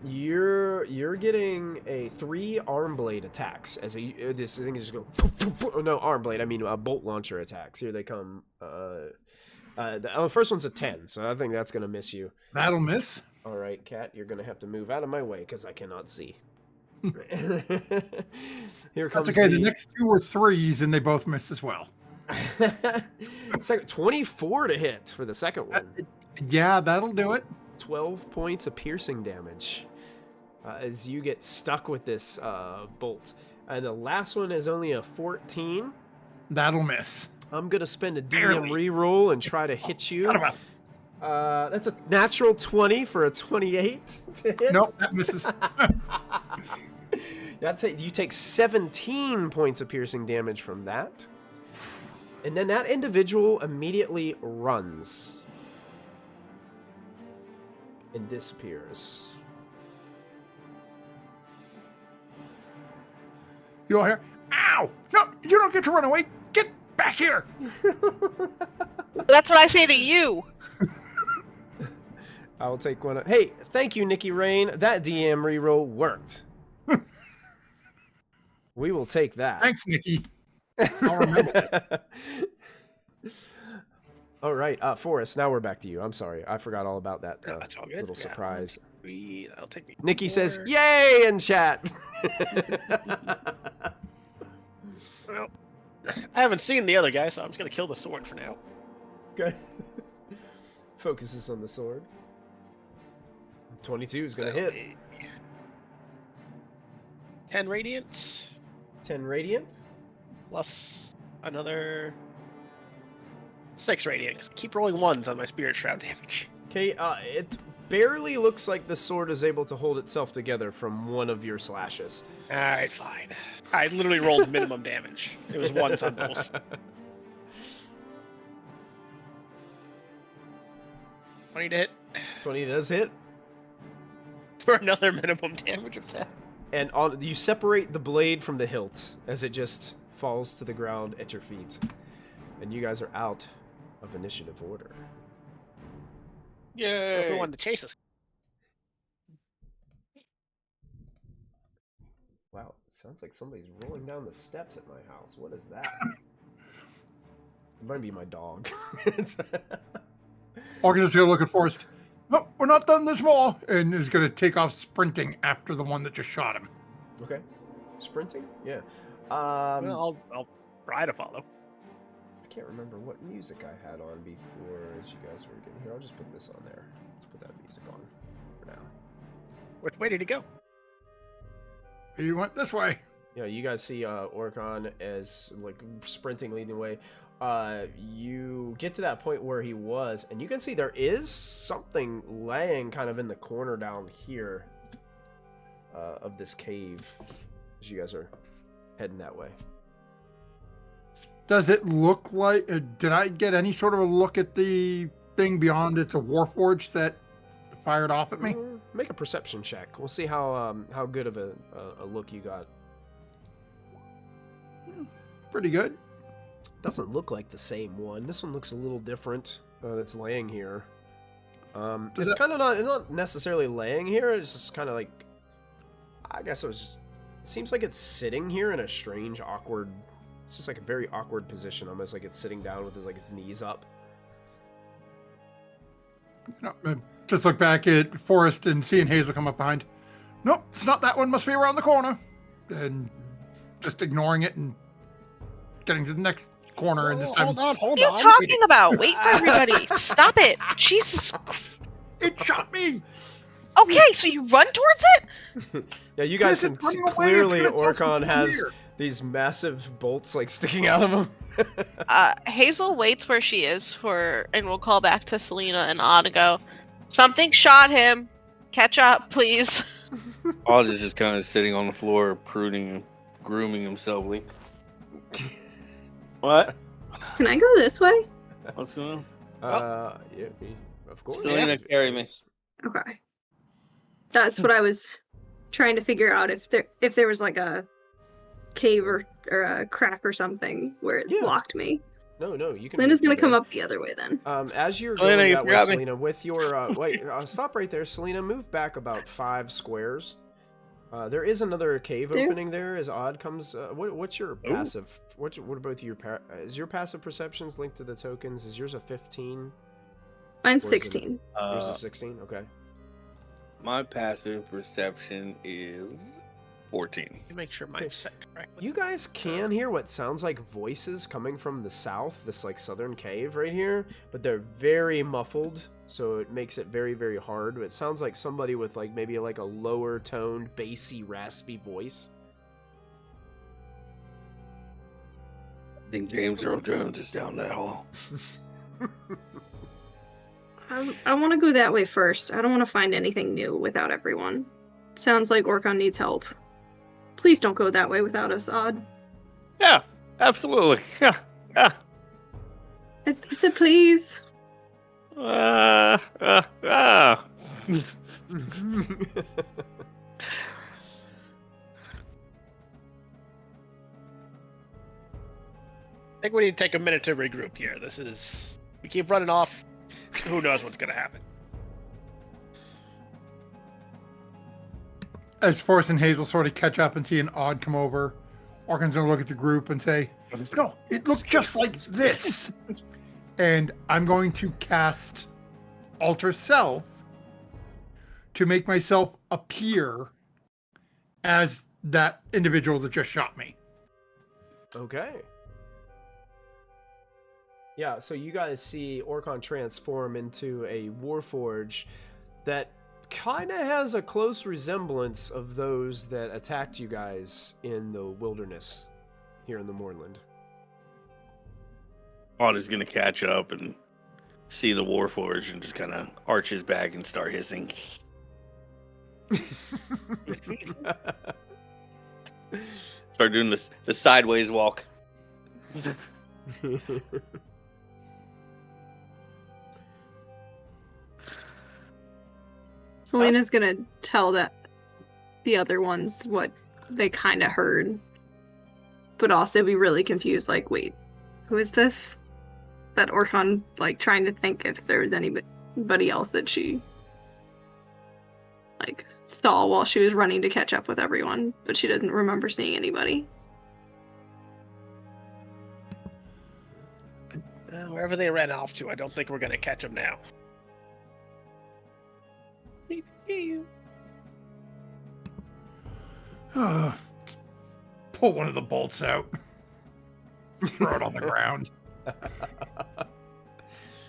You're getting a 3 arm blade attacks as this thing is just going. No, arm blade. I mean bolt launcher attacks. Here they come. The first one's a 10, so I think that's gonna miss you. That'll miss. All right, Cat, you're gonna have to move out of my way because I cannot see. Here comes. That's okay. The next 2 were 3s, and they both miss as well. It's like 24 to hit for the second one. Yeah, that'll do it. 12 points of piercing damage as you get stuck with this bolt. And the last one is only a 14. That'll miss. I'm going to spend a DM Barely. reroll and try to hit you. That's a natural 20 for a 28 to hit. Nope, that misses. You take 17 points of piercing damage from that. And then that individual immediately runs and disappears. You all hear? Ow! No, you don't get to run away. Get back here. That's what I say to you. I'll take one. Hey, thank you, Nikki Rain. That DM reroll worked. We will take that. Thanks, Nikki. I'll remember that. All right, Forrest, now we're back to you. I'm sorry. I forgot all about that That's all good. little Yeah. surprise. I'll take me. Nikki says, 4. yay, in chat. Well, I haven't seen the other guy, so I'm just going to kill the sword for now. Okay. Focuses on the sword. 22 is going to hit. 10 radiant 10 radiant. plus another 6 radiant. Keep rolling 1s on my spirit shroud damage. Okay, it barely looks like the sword is able to hold itself together from one of your slashes. Alright, fine. I literally rolled minimum damage. It was 1s on both. 20 to hit 20 does hit. for another minimum damage of 10. And you separate the blade from the hilt as it just falls to the ground at your feet. And you guys are out of initiative order. Yay! If we wanted to chase us. Wow, it sounds like somebody's rolling down the steps at my house. What is that? It might be my dog. Organ is going to look at Forrest. No, we're not done this more. And is going to take off sprinting after the one that just shot him. Okay. Sprinting? Yeah. Well, I'll try to follow. I can't remember what music I had on before as you guys were getting here. I'll just put this on there. Let's put that music on for now. Which way did he go? He went this way. Yeah, you guys see Orcon as like sprinting, leading the way. You get to that point where he was, and you can see there is something laying kind of in the corner down here of this cave as you guys are heading that way. Does it look like... did I get any sort of a look at the thing beyond it's a Warforged that fired off at me? Make a perception check. We'll see how good of a look you got. pretty good. Doesn't look like the same one. This one looks a little different. That's laying here. It's kind of not necessarily laying here. It's just kind of like, I guess it was just. It seems like it's sitting here in a strange, awkward. It's just like a very awkward position, almost like it's sitting down with its knees up. No, just look back at Forrest and seeing Hazel come up behind. Nope, it's not that one. Must be around the corner. And just ignoring it and getting to the next corner. And this time, Hold on. What are you talking about? Wait for everybody. Stop it. Jesus. it shot me. Okay, so you run towards it? Yeah, you guys This can is running away, clearly it's gonna test Orcon me has here. these massive bolts like sticking out of him. Hazel waits where she is and we'll call back to Selena and Odd and go, something shot him. Catch up, please. Odd is just kind of sitting on the floor, pruning, grooming himself. What? Can I go this way? What's going on? Yeah, of course. Selena, carry me. Okay. That's what I was trying to figure out, if there was like a cave or a crack or something where it Yeah. blocked me. No, you can. Selena's move gonna through come there. up the other way then. As you're Selena, going you that way, forgot me. Selena, with your wait, stop right there, Selena. Move back about 5 squares. There is another cave There? opening there. As Odd comes, what's your passive? What are both of your is your passive perceptions linked to the tokens? Is yours a 15? Mine's Or is it- 16. Yours is 16. Okay. My passive perception is 14. Make sure mine's set correctly. You guys can hear what sounds like voices coming from the south, this like southern cave right here, but they're very muffled, so it makes it very, very hard. It sounds like somebody with like maybe like a lower toned, bassy, raspy voice. I think James Earl Jones is down that hall. I want to go that way first. I don't want to find anything new without everyone. Sounds like Orcon needs help. Please don't go that way without us, Odd. Yeah, absolutely. Yeah. I said please. Ah. I think we need to take a minute to regroup here. We keep running off. Who knows what's gonna happen? As Forrest and Hazel sort of catch up and see an Odd come over, Orcon's gonna look at the group and say, "No, it looks just like this." And I'm going to cast Alter Self to make myself appear as that individual that just shot me. Okay. Yeah, so you guys see Orcon transform into a Warforge that kind of has a close resemblance of those that attacked you guys in the wilderness here in the Moorland. Odd is gonna catch up and see the Warforge and just kind of arch his back and start hissing. Start doing the sideways walk. Selena's gonna tell the other ones what they kind of heard, but also be really confused. Like, wait, who is this? That Orcon, like, trying to think if there was anybody else that she like saw while she was running to catch up with everyone, but she didn't remember seeing anybody. Wherever they ran off to, I don't think we're gonna catch them now. Pull one of the bolts out. Throw it on the ground.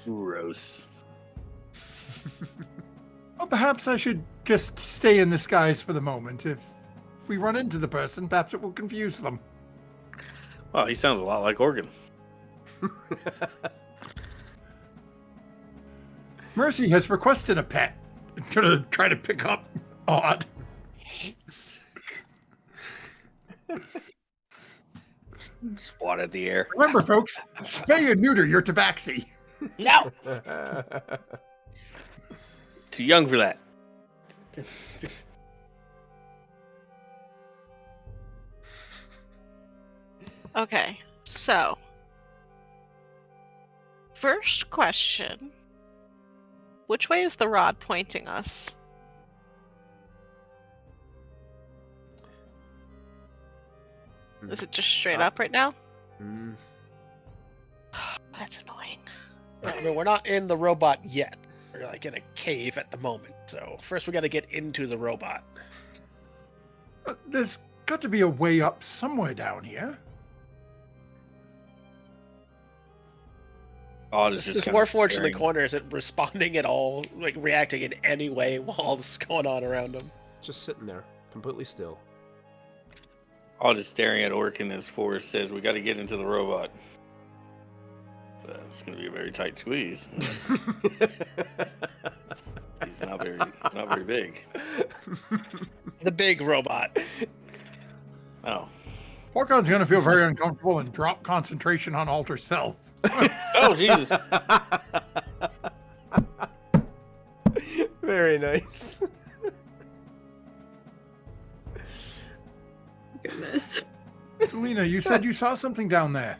Gross. Well, perhaps I should just stay in this guise for the moment. If we run into the person, perhaps it will confuse them. Well, he sounds a lot like Organ. Mercy has requested a pet. I'm gonna try to pick up Odd. Swat at the air. Remember, folks, spay and neuter your tabaxi. No! Too young for that. Okay, So, first question. Which way is the rod pointing us? Is it just straight up right now? Mm. That's annoying. I mean, we're not in the robot yet. We're like in a cave at the moment. So first we got to get into the robot. There's got to be a way up somewhere down here. Odd is This just Warforged in the staring. corner isn't responding at all, like reacting in any way while all this is going on around him. Just sitting there, completely still. Odd is staring at Orc and his force says, "We got to get into the robot." It's going to be a very tight squeeze. He's not very big. The big robot. Oh. Orcon's going to feel very uncomfortable and drop concentration on alter self. Oh, Jesus. Very nice. Goodness. Selena, you said you saw something down there.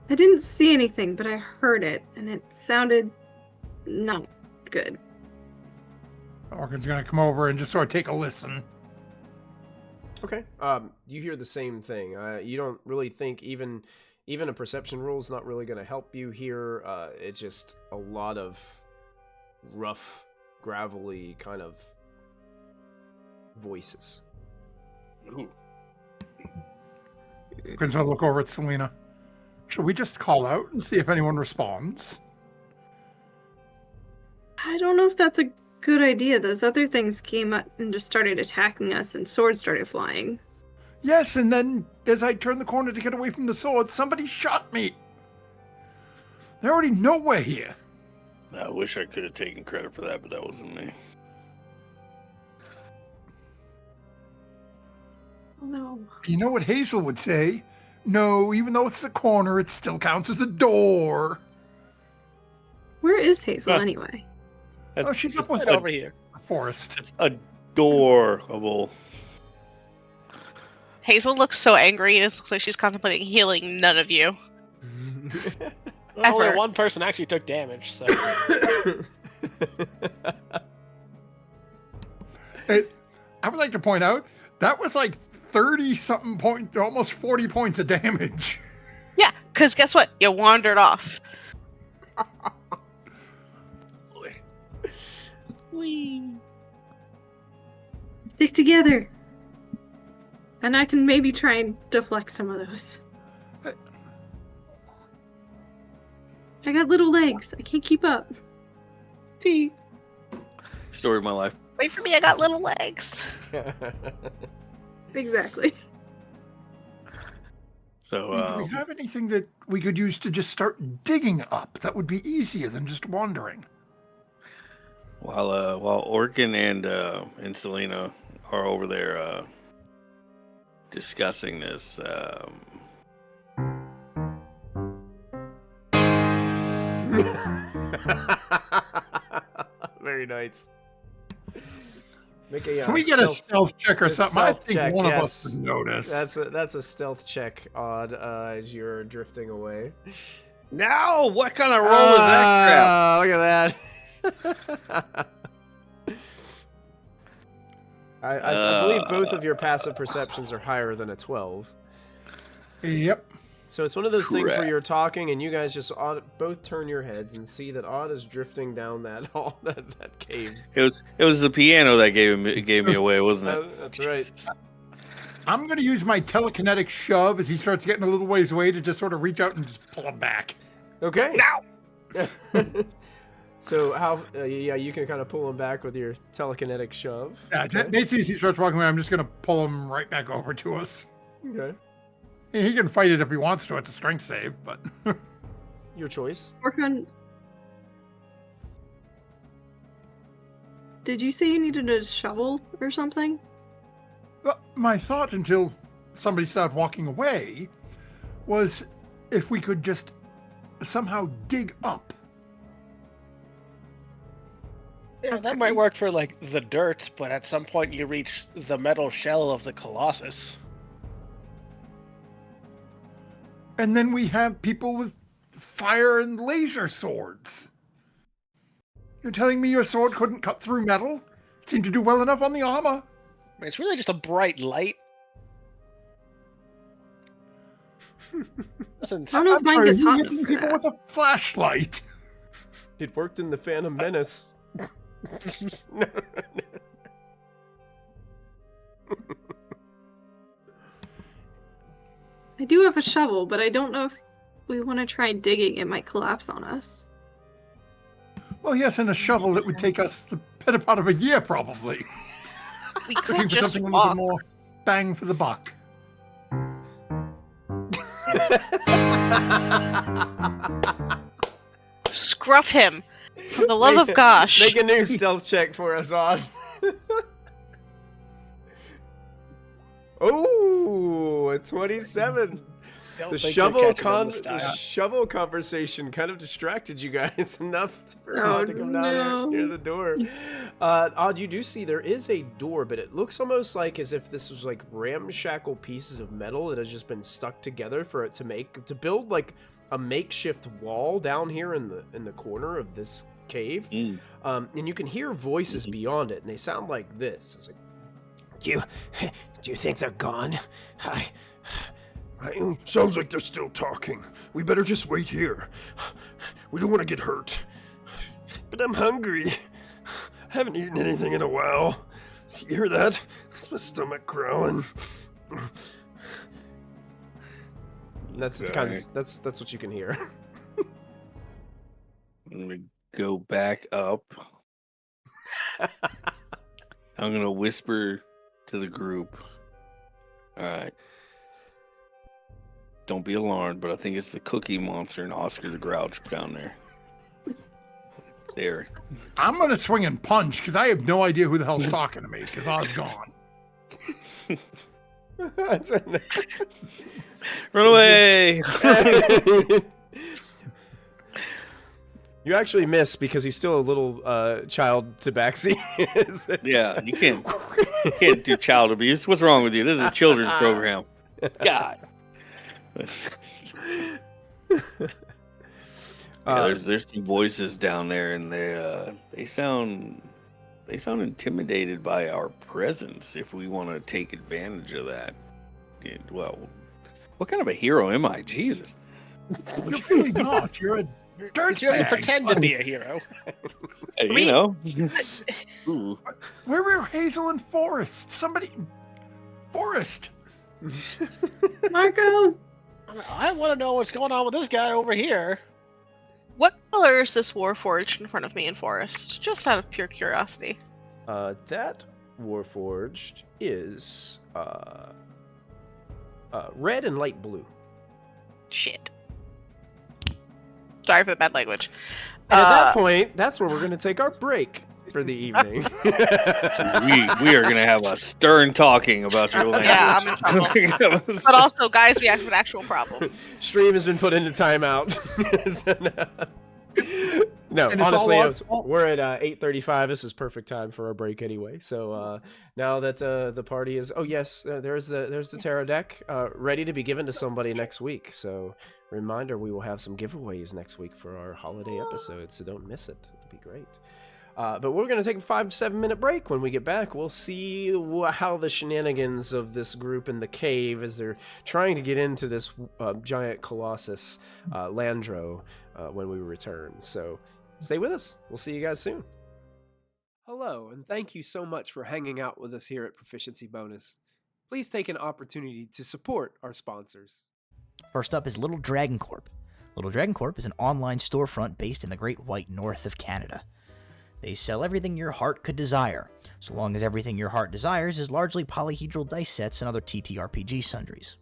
I didn't see anything, but I heard it, and it sounded not good. Orcon's going to come over and just sort of take a listen. Okay. You hear the same thing. You don't really think even a perception rule is not really going to help you here. It's just a lot of rough, gravelly kind of voices. Ooh. Orcon's going to look over at Selena. Should we just call out and see if anyone responds? I don't know if that's a good idea. Those other things came up and just started attacking us, and swords started flying. Yes, and then as I turned the corner to get away from the sword, somebody shot me. There already nowhere here. I wish I could have taken credit for that, but that wasn't me. Oh no. You know what Hazel would say? No, even though it's the corner, it still counts as a door. Where is Hazel Huh. anyway? Oh, she's up with Right over here. the forest. It's adorable. Hazel looks so angry, and it looks like she's contemplating healing none of you. Well, only Ever. one person actually took damage, so I would like to point out, that was like 30-something point, almost 40 points of damage. Yeah, because guess what? You wandered off. Stick together. And I can maybe try and deflect some of those. I got little legs. I can't keep up. Story of my life. Wait for me, I got little legs. Exactly. So, Do we have anything that we could use to just start digging up? That would be easier than just wandering. while Orkin and Selena are over there discussing this, Very nice. Make a, Can we get a stealth check or a something? I stealth think check, one of yes. us would notice. That's a stealth check, Odd, as you're drifting away. no, what kind of roll is that Look at that. I believe both of your passive perceptions are higher than a 12. Yep. So it's one of those things where Correct. you're talking and you guys just both turn your heads and see that Odd is drifting down that hall, that cave. crap? It was the piano that gave me away, wasn't it? That's right. I'm going to use my telekinetic shove as he starts getting a little ways away to just sort of reach out and just pull him back. Okay. Now. So how? Yeah, you can kind of pull him back with your telekinetic shove. Yeah, Okay. basically, as he starts walking away, I'm just going to pull him right back over to us. Okay. He can fight it if he wants to. It's a strength save, but Your choice. Orkhan, did you say you needed a shovel or something? Well, my thought until somebody started walking away was if we could just somehow dig up. yeah, that might work for like the dirt, but at some point you reach the metal shell of the Colossus. And then we have people with fire and laser swords. You're telling me your sword couldn't cut through metal? It seemed to do well enough on the armor. It's really just a bright light. Listen, I don't know if mine gets hot hitting for people that. with a flashlight. It worked in the Phantom Menace. I do have a shovel, but I don't know if we want to try digging. It might collapse on us. Well, yes, and a shovel, it would take us the better part of a year, probably. We Looking could for just something with a walk. more bang for the buck. Scruff him. For the love of gosh. Make a new stealth check for us, Odd. Oh, a 27. don't The think shovel, they're catching on this the time. shovel conversation kind of distracted you guys enough for Oh, Odd to come down no. here near the door. Odd, you do see there is a door, but it looks almost like as if this was like ramshackle pieces of metal that has just been stuck together for it to build like a makeshift wall down here in the corner of this cave. And you can hear voices beyond it, and they sound like this. It's like, do you think they're gone? Sounds like they're still talking. We better just wait here. We don't want to get hurt. But I'm hungry. I haven't eaten anything in a while. You hear that? That's my stomach growling. That's the kind of, that's what you can hear. I'm gonna go back up. I'm gonna whisper to the group. All right. Don't be alarmed, but I think it's the Cookie Monster and Oscar the Grouch down there. There. I'm going to swing and punch because I have no idea who the hell's talking to me because I was gone. Run away! You actually miss because he's still a little child tabaxi. Yeah, you can't do child abuse. What's wrong with you? This is a children's program. God. There's some voices down there, and they sound intimidated by our presence. If we want to take advantage of that, well, what kind of a hero am I? Jesus, You're really not. You're a You dirtbag. pretend to be a hero. Hey, We- you know. Ooh. Where were Hazel and Forrest? Forrest. Marco! I want to know what's going on with this guy over here. What color is this Warforged in front of me in Forest? Just out of pure curiosity. That Warforged is red and light blue. Shit. Sorry for the bad language. And at that point, that's where we're going to take our break for the evening. we are gonna have a stern talking about your language. Yeah, I'm in trouble. But also, guys, we have an actual problem. Stream has been put into timeout. No, And it's honestly, all our fault. we're at 8:35. This is perfect time for our break anyway. So now that the party is, there's the tarot deck ready to be given to somebody next week. So reminder, we will have some giveaways next week for our holiday episode. So don't miss it. It'll be great. But we're going to take a 5-7 minute break. When we get back, we'll see how the shenanigans of this group in the cave as they're trying to get into this giant Colossus Landro when we return. So stay with us. We'll see you guys soon. Hello, and thank you so much for hanging out with us here at Proficiency Bonus. Please take an opportunity to support our sponsors. First up is Little Dragon Corp. Little Dragon Corp is an online storefront based in the Great White North of Canada. They sell everything your heart could desire, so long as everything your heart desires is largely polyhedral dice sets and other TTRPG sundries.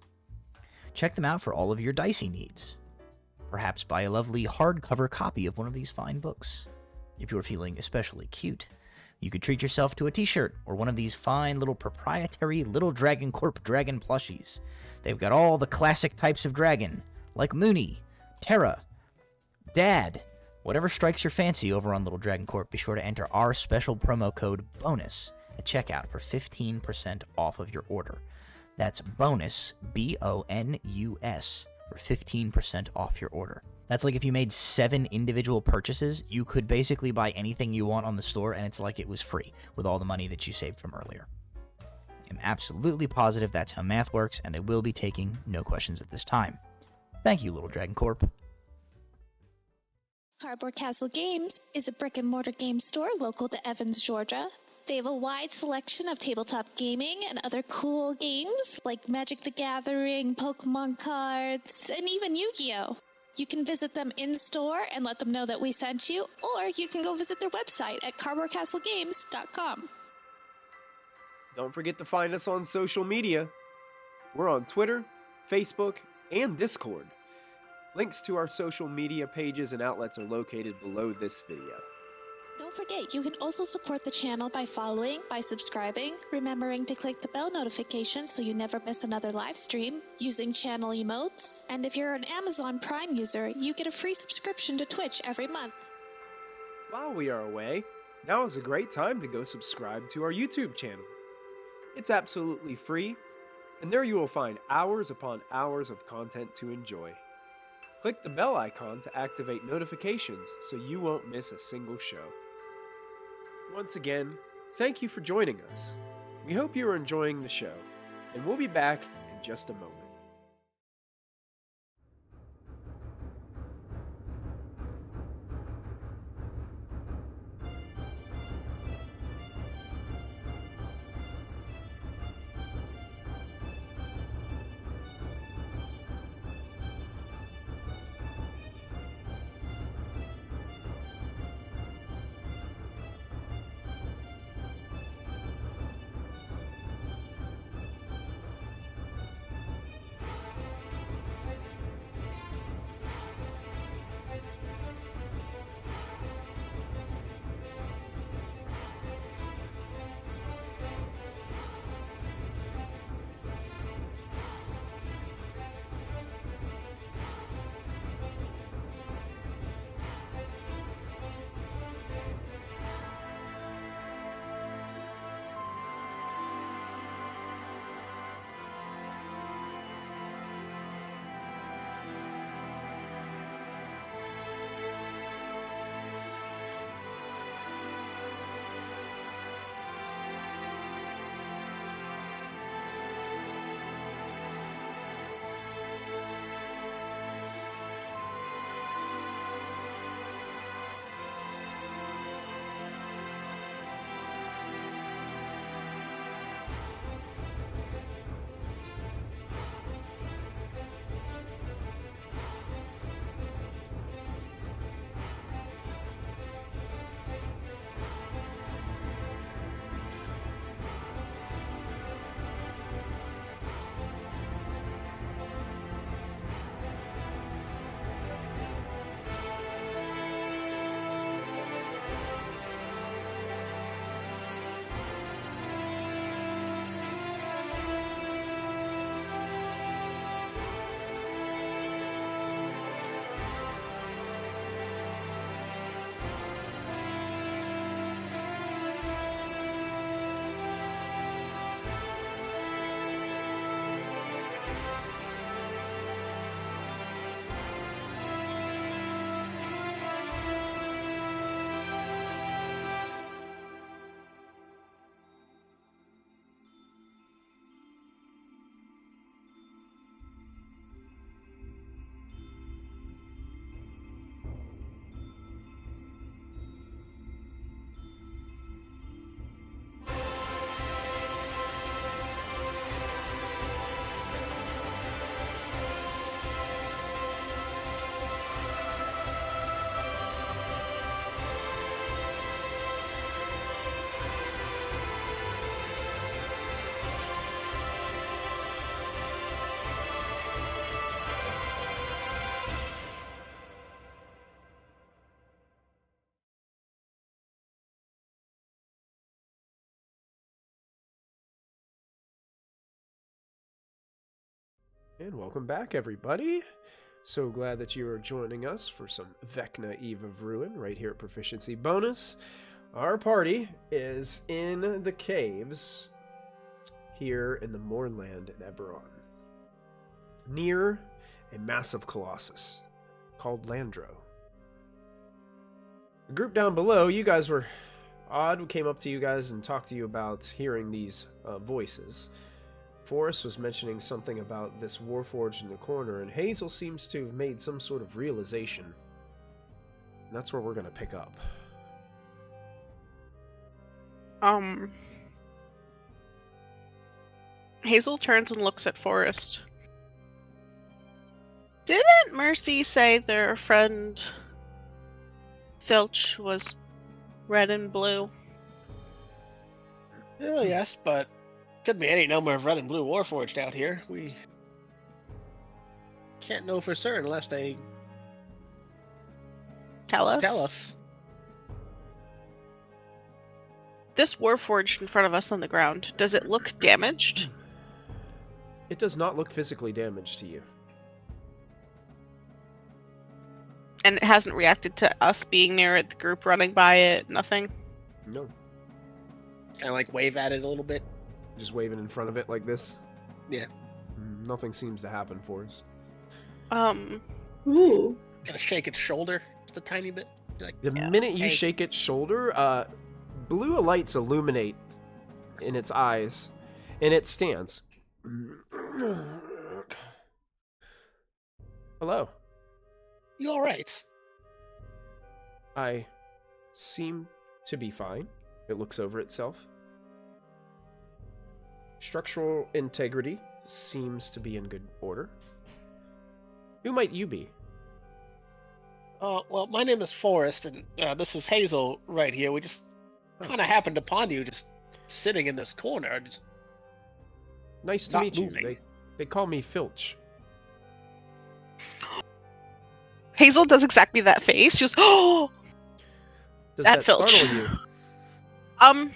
Check them out for all of your dicey needs. Perhaps buy a lovely hardcover copy of one of these fine books. If you're feeling especially cute, you could treat yourself to a t-shirt or one of these fine little proprietary Little Dragon Corp dragon plushies. They've got all the classic types of dragon, like Mooney, Terra, Dad. Whatever strikes your fancy over on Little Dragon Corp, be sure to enter our special promo code BONUS at checkout for 15% off of your order. That's BONUS, BONUS, for 15% off your order. That's like if you made 7 individual purchases, you could basically buy anything you want on the store, and it's like it was free with all the money that you saved from earlier. I'm absolutely positive that's how math works, and I will be taking no questions at this time. Thank you, Little Dragon Corp. Cardboard Castle Games is a brick-and-mortar game store local to Evans, Georgia. They have a wide selection of tabletop gaming and other cool games like Magic the Gathering, Pokemon cards, and even Yu-Gi-Oh! You can visit them in-store and let them know that we sent you, or you can go visit their website at cardboardcastlegames.com. Don't forget to find us on social media. We're on Twitter, Facebook, and Discord. Links to our social media pages and outlets are located below this video. Don't forget, you can also support the channel by following, by subscribing, remembering to click the bell notification so you never miss another live stream, using channel emotes, and if you're an Amazon Prime user, you get a free subscription to Twitch every month. While we are away, now is a great time to go subscribe to our YouTube channel. It's absolutely free, and there you will find hours upon hours of content to enjoy. Click the bell icon to activate notifications so you won't miss a single show. Once again, thank you for joining us. We hope you are enjoying the show, and we'll be back in just a moment. And welcome back, everybody. So glad that you are joining us for some Vecna Eve of Ruin right here at Proficiency Bonus. Our party is in the caves here in the Mournland in Eberron, near a massive colossus called Landro. The group down below, you guys were odd. We came up to you guys and talked to you about hearing these voices. Forrest was mentioning something about this Warforged in the corner, and Hazel seems to have made some sort of realization. And that's where we're going to pick up. Hazel turns and looks at Forrest. Didn't Mercy say their friend Filch was red and blue? Well, yes, but could be any number of red and blue Warforged out here. We can't know for certain unless they Tell us. tell us. This Warforged in front of us on the ground, does it look damaged? It does not look physically damaged to you. And it hasn't reacted to us being near it, the group running by it, nothing? No. Kind of like wave at it a little bit. Just waving in front of it like this? Yeah. Nothing seems to happen, Forrest. Ooh. Kind of shake its shoulder just a tiny bit. Like, The Yeah. minute you Hey. shake its shoulder, blue lights illuminate in its eyes, and it stands. Hello. you all right? I seem to be fine. It looks over itself. Structural integrity seems to be in good order. Who might you be? Well, my name is Forrest, and this is Hazel right here. We just kind of happened upon you just sitting in this corner. Just Nice to Not meet you. moving. They call me Filch. Hazel does exactly that face. She goes, oh! Does That that Filch. startle you?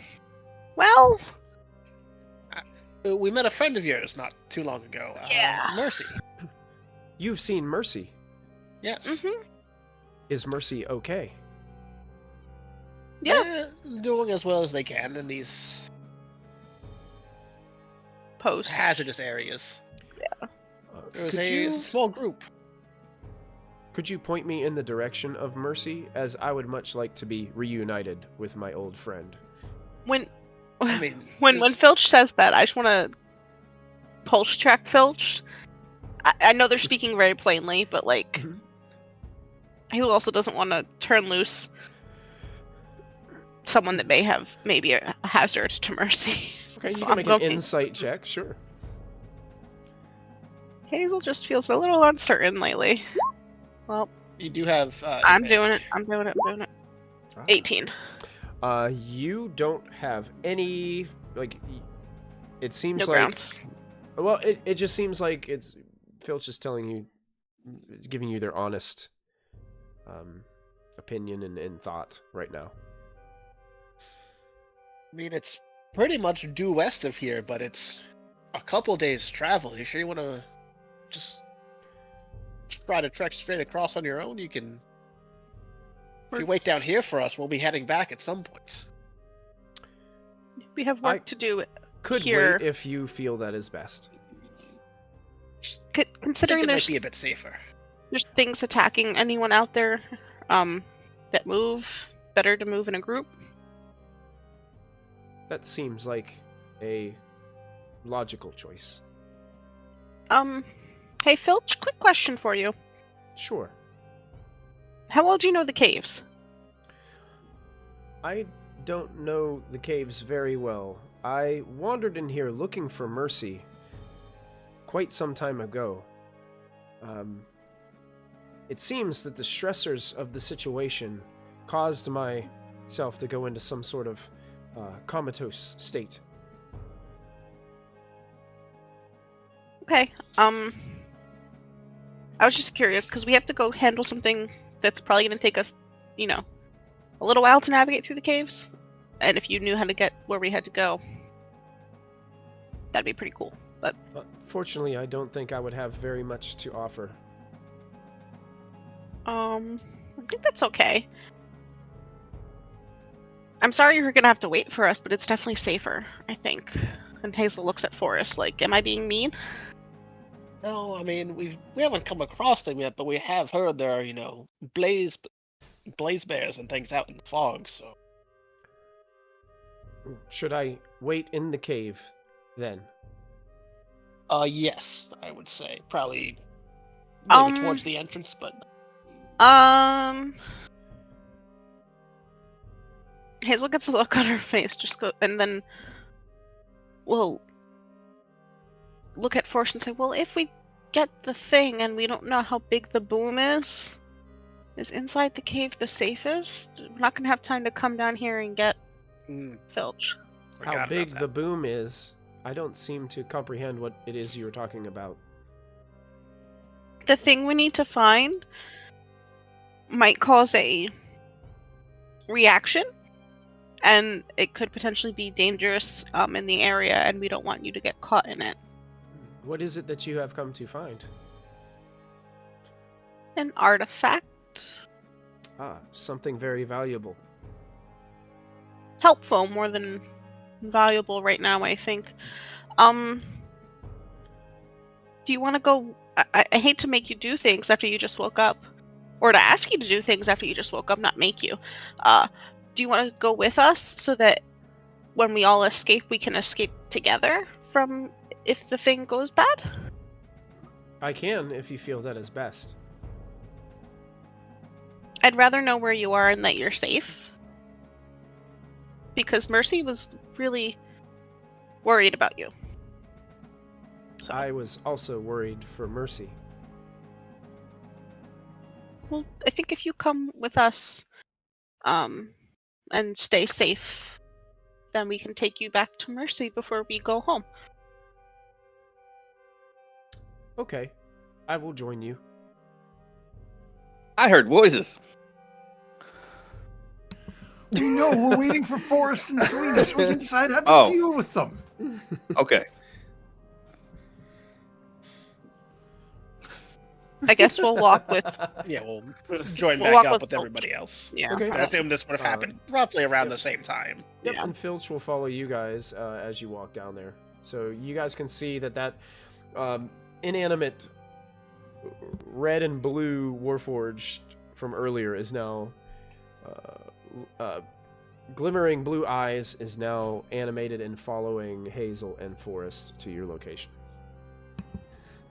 Well, we met a friend of yours not too long ago. Yeah. Mercy. You've seen Mercy. Yes. mm-hmm. Is Mercy okay? Yeah. Doing as well as they can in these Post. hazardous areas. There was a small group. Could you point me in the direction of Mercy, as I would much like to be reunited with my old friend? When I mean, when it's- Filch says that, I just want to pulse check Filch. I know they're speaking very plainly, but like, Mhm. Hazel also doesn't want to turn loose someone that may have maybe a hazard to Mercy. Okay, So you can I'm make going- an insight check, sure. Hazel just feels a little uncertain lately. Well, you do have. I'm doing it. advantage. I'm doing it. I'm doing it. Ah. 18. You don't have any, like, it seems No like... grounds. Well, it just seems like it's Filch just telling you, it's giving you their honest opinion and thought right now. I mean, it's pretty much due west of here, but it's a couple days' travel. You sure you want to just try to trek straight across on your own? You can. If you wait down here for us, we'll be heading back at some point. We have work I to do. Could Here. wait if you feel that is best. I Considering think it there's might be a bit safer. things attacking anyone out there that move, better to move in a group. That seems like a logical choice. Hey Filch, quick question for you. Sure. How well do you know the caves? I don't know the caves very well. I wandered in here looking for Mercy quite some time ago. It seems that the stressors of the situation caused myself to go into some sort of comatose state. Okay. I was just curious because we have to go handle something that's probably going to take us, a little while to navigate through the caves. And if you knew how to get where we had to go, that'd be pretty cool. But Fortunately, I don't think I would have very much to offer. I think that's okay. I'm sorry you're gonna have to wait for us, but it's definitely safer, I think. And Hazel looks at Forrest like, am I being mean? No, I mean we haven't come across them yet, but we have heard there are blaze bears and things out in the fog. So Should I wait in the cave then? yes, I would say probably maybe towards the entrance, but Hazel gets a look on her face, and then we'll look at Force and say, well, if we get the thing and we don't know how big the boom is inside the cave the safest? We're not gonna have time to come down here and get Filch. How big the boom is, I don't seem to comprehend what it is you're talking about. The thing we need to find might cause a reaction, and it could potentially be dangerous in the area, and we don't want you to get caught in it. What is it that you have come to find? An artifact. Something very valuable. Helpful more than valuable right now, I think. Do you want to go? I hate to make you do things after you just woke up, or to ask you to do things after you just woke up, not make you. Do you want to go with us so that when we all escape, we can escape together from if the thing goes bad? I can, if you feel that is best. I'd rather know where you are and that you're safe. Because Mercy was really worried about you. So. I was also worried for Mercy. Well, I think if you come with us, and stay safe, then we can take you back to Mercy before we go home. Okay, I will join you. I heard voices. We know we're waiting for Forrest and Selena so we can decide how to deal with them. Okay. I guess we'll walk with... Yeah, we'll join We'll back walk up with with Filch. everybody else. Yeah. Okay. I assume this would have happened roughly around the same time. Yep, Yeah. and Filch will follow you guys as you walk down there. So you guys can see that inanimate red and blue Warforged from earlier is now... glimmering blue eyes is now animated and following Hazel and Forrest to your location.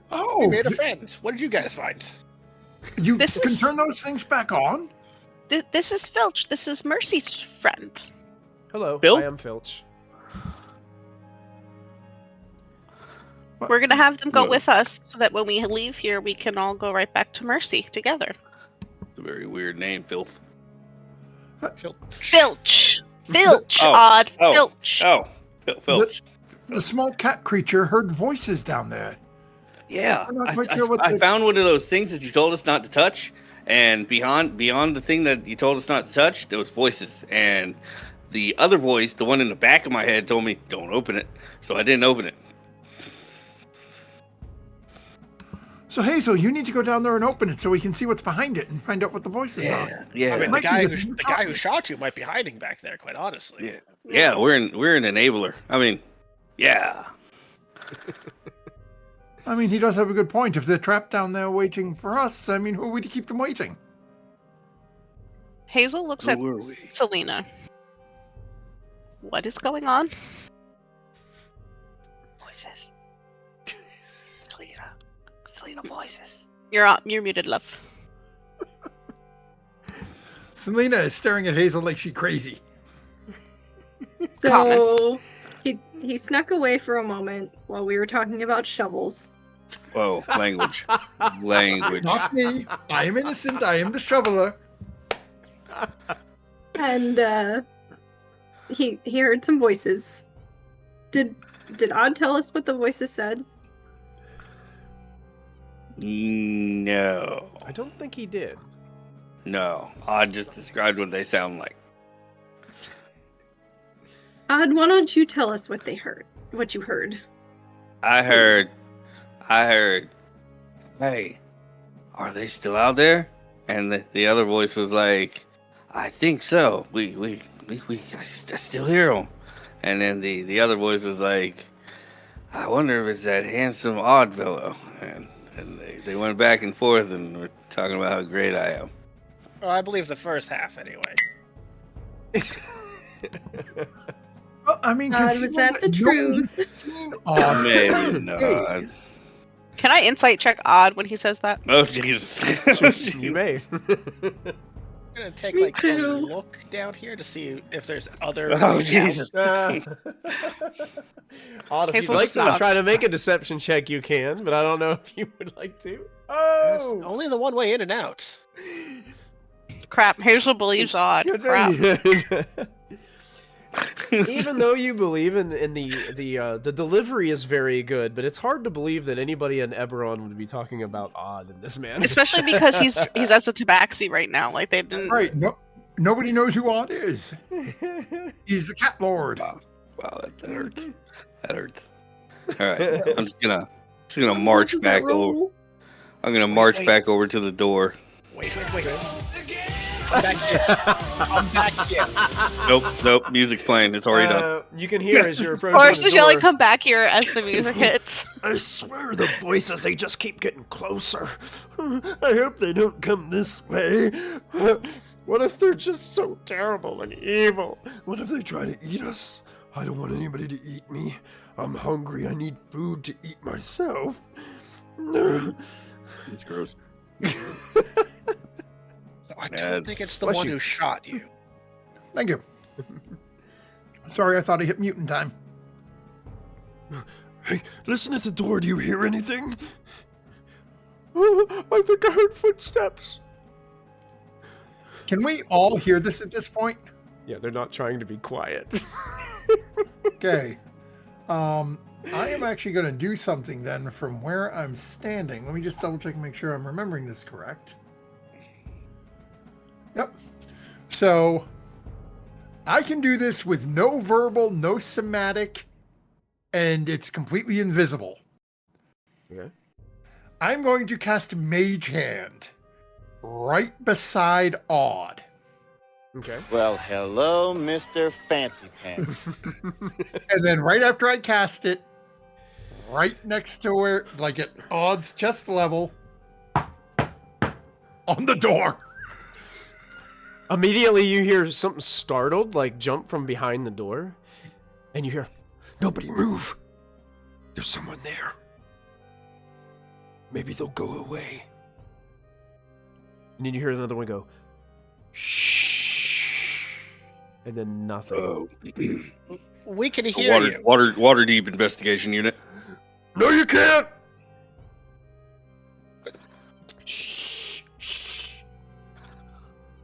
Oh, We made a friend. What did you guys find? you This can is- turn those things back on? This is Filch. This is Mercy's friend. Hello, Bill? I am Filch. We're gonna have them go Whoa. with us so that when we leave here, we can all go right back to Mercy together. It's a very weird name, Filth. Filch! Filch! Oh, Odd oh, Filch! Oh, Filch. The small cat creature heard voices down there. Yeah, I'm not I, quite I- sure what I the- found one of those things that you told us not to touch, and beyond the thing that you told us not to touch, there was voices, and the other voice, the one in the back of my head, told me don't open it, so I didn't open it. So Hazel, you need to go down there and open it so we can see what's behind it and find out what the voices are. Yeah, I mean, might the be guy the who thing the that guy shot who you. shot you might be hiding back there. Quite honestly. yeah. We're an enabler. I mean, yeah. I mean, he does have a good point. If they're trapped down there waiting for us, I mean, who are we to keep them waiting? Hazel looks at Who were we? Selena. What is going on? Voices. Selena voices. You're muted, love. Selena is staring at Hazel like she's crazy. So he snuck away for a moment while we were talking about shovels. Whoa, language. Language. Not me. I am innocent. I am the shoveler. And he heard some voices. Did Odd tell us what the voices said? No. I don't think he did. No. I just described what they sound like. Odd, why don't you tell us what they heard? What you heard? I heard, hey, are they still out there? And the other voice was like, I think so. I still hear them. And then the other voice was like, I wonder if it's that handsome odd fellow. And they went back and forth and were talking about how great I am. Well, I believe the first half anyway. Well, I mean, God, was that the truth? Maybe not. Can I insight check Odd when he says that? Oh, Jesus. You may. I'm gonna take Me like a too. look down here to see if there's other. Oh, Jesus. Odd, if you'd Hazel, like just to stop. try to make a deception check, you can, but I don't know if you would like to. That's Oh! only the one way in and out. Crap, Hazel believes Odd. Crap. Even though you believe in the delivery is very good, but it's hard to believe that anybody in Eberron would be talking about Odd in this manner. Especially because he's as a tabaxi right now. Like they didn't. Right. No, nobody knows who Odd is. He's the cat lord. Wow, that hurts. That hurts. All right, I'm just gonna march back over. I'm gonna march back over to the door. Wait. I'm back here. I'm back here. Nope. Music's playing. It's already done. You can hear as you're approaching Forrest the is yelling, door. "Come back here!" as the music hits. I swear the voices, they just keep getting closer. I hope they don't come this way. What if they're just so terrible and evil? What if they try to eat us? I don't want anybody to eat me. I'm hungry. I need food to eat myself. It's gross. I don't think it's the Bless one you. who shot you. Thank you. Sorry, I thought I hit mutant time. Hey, listen at the door. Do you hear anything? Oh, I think I heard footsteps. Can we all hear this at this point? Yeah, they're not trying to be quiet. Okay. I am actually going to do something then from where I'm standing. Let me just double check and make sure I'm remembering this correct. Yep. So I can do this with no verbal, no somatic, and it's completely invisible. Okay. I'm going to cast Mage Hand right beside Odd. Okay. Well, hello, Mr. Fancy Pants. And then right after I cast it, right next to where, like at Odd's chest level, on the door. Immediately you hear something startled, like jump from behind the door, and you hear, Nobody move. There's someone there. Maybe they'll go away. and then you hear another one go, shh, and then nothing. Oh. We can hear you. Water deep investigation unit. No, you can't.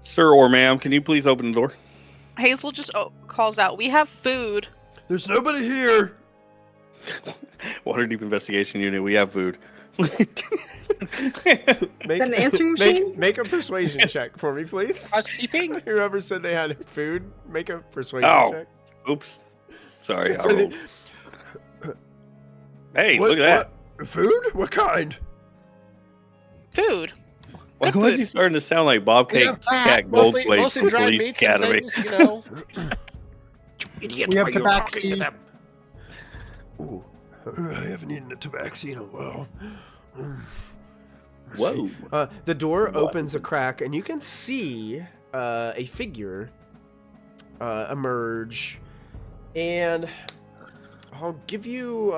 Sir or ma'am, can you please open the door? Hazel just calls out, "We have food." There's nobody here. Water deep investigation unit, we have food. Make, an answering machine? make a persuasion check for me, please. Housekeeping? Whoever said they had food, make a persuasion Oh. check. Oops. Sorry. I So they- rolled. Hey, What- look at that. what? Food? What kind? Food. Why What is he food? starting to sound like Bobcat Cat mostly Goldthwait dried Police meats Academy? and things, you know. Idiot, We have why are you tobacco. talking to them? Ooh, I haven't eaten a tobacco in a while. Whoa. The door opens a crack, and you can see a figure emerge. And I'll give you...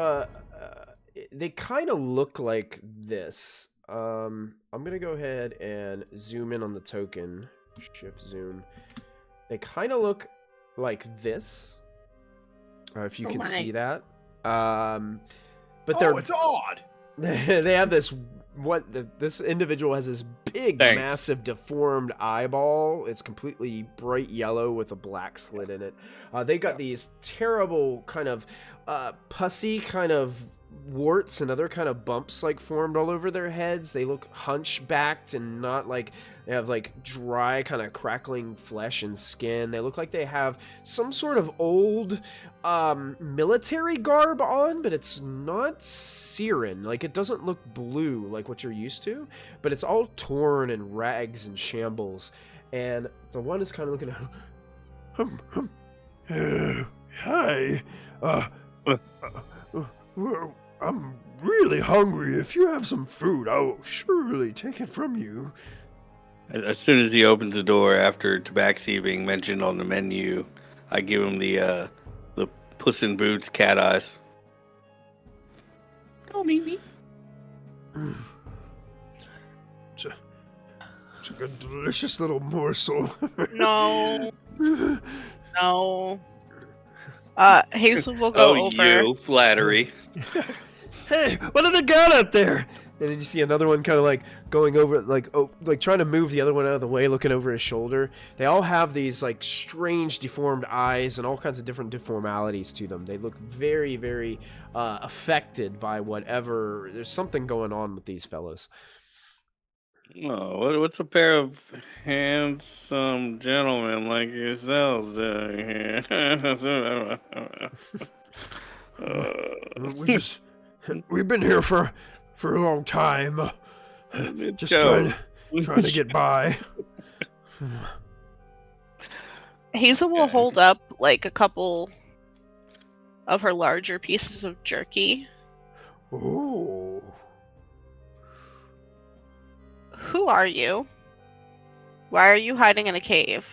they kind of look like this. I'm going to go ahead and zoom in on the token. Shift zoom. They kind of look like this. If you Oh can my. see that. But they're... Oh, it's Odd. They have this this individual has this big Thanks. massive deformed eyeball. It's completely bright yellow with a black slit in it. They got these terrible kind of pussy kind of warts and other kind of bumps like formed all over their heads. They look hunchbacked and not like they have like dry kind of crackling flesh and skin. They look like they have some sort of old military garb on, but it's not Siren. Like it doesn't look blue like what you're used to, but it's all torn and rags and shambles. And the one is kind of looking Hi. I'm really hungry. If you have some food, I will surely take it from you. As soon as he opens the door after tabaxi being mentioned on the menu, I give him the Puss in Boots cat eyes. Don't eat me. It's a delicious little morsel. No. No. Hazel will go over. You flattery. Hey, what did they got up there? And then you see another one kind of like going over, like trying to move the other one out of the way, looking over his shoulder. They all have these like strange deformed eyes and all kinds of different deformalities to them. They look very, very affected by whatever. There's something going on with these fellows. Oh, what's a pair of handsome gentlemen like yourselves doing here? We've been here for a long time. Just trying to get by. Hazel will hold up like a couple of her larger pieces of jerky. Ooh. Who are you? Why are you hiding in a cave?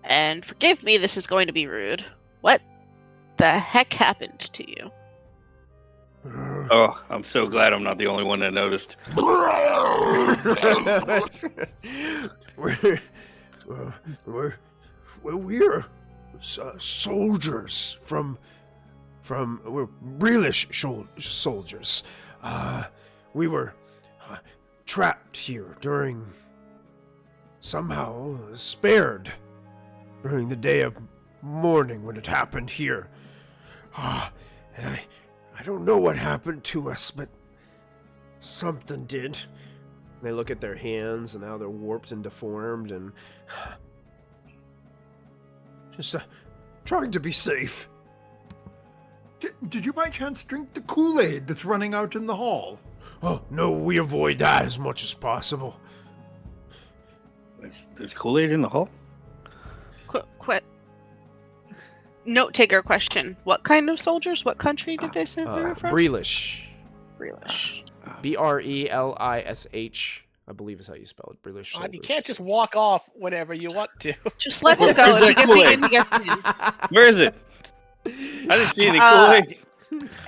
And forgive me, this is going to be rude. What the heck happened to you? Oh, I'm so glad I'm not the only one that noticed. We're soldiers we're Breelish soldiers. We were trapped here somehow spared during the day of mourning when it happened here. And I don't know what happened to us, but something did. And they look at their hands and how they're warped and deformed and just trying to be safe. Did you by chance drink the Kool-Aid that's running out in the hall? Oh, no, we avoid that as much as possible. There's Kool-Aid in the hall? Quit. Note taker question. What kind of soldiers? What country did they say they were from? Breelish. Breelish. Brelish, I believe is how you spell it. Breelish You soldiers. can't just walk off whenever you want to. Just let him go. If he gets Kool-Aid? in, he gets in. Where is it? I didn't see any Kool-Aid.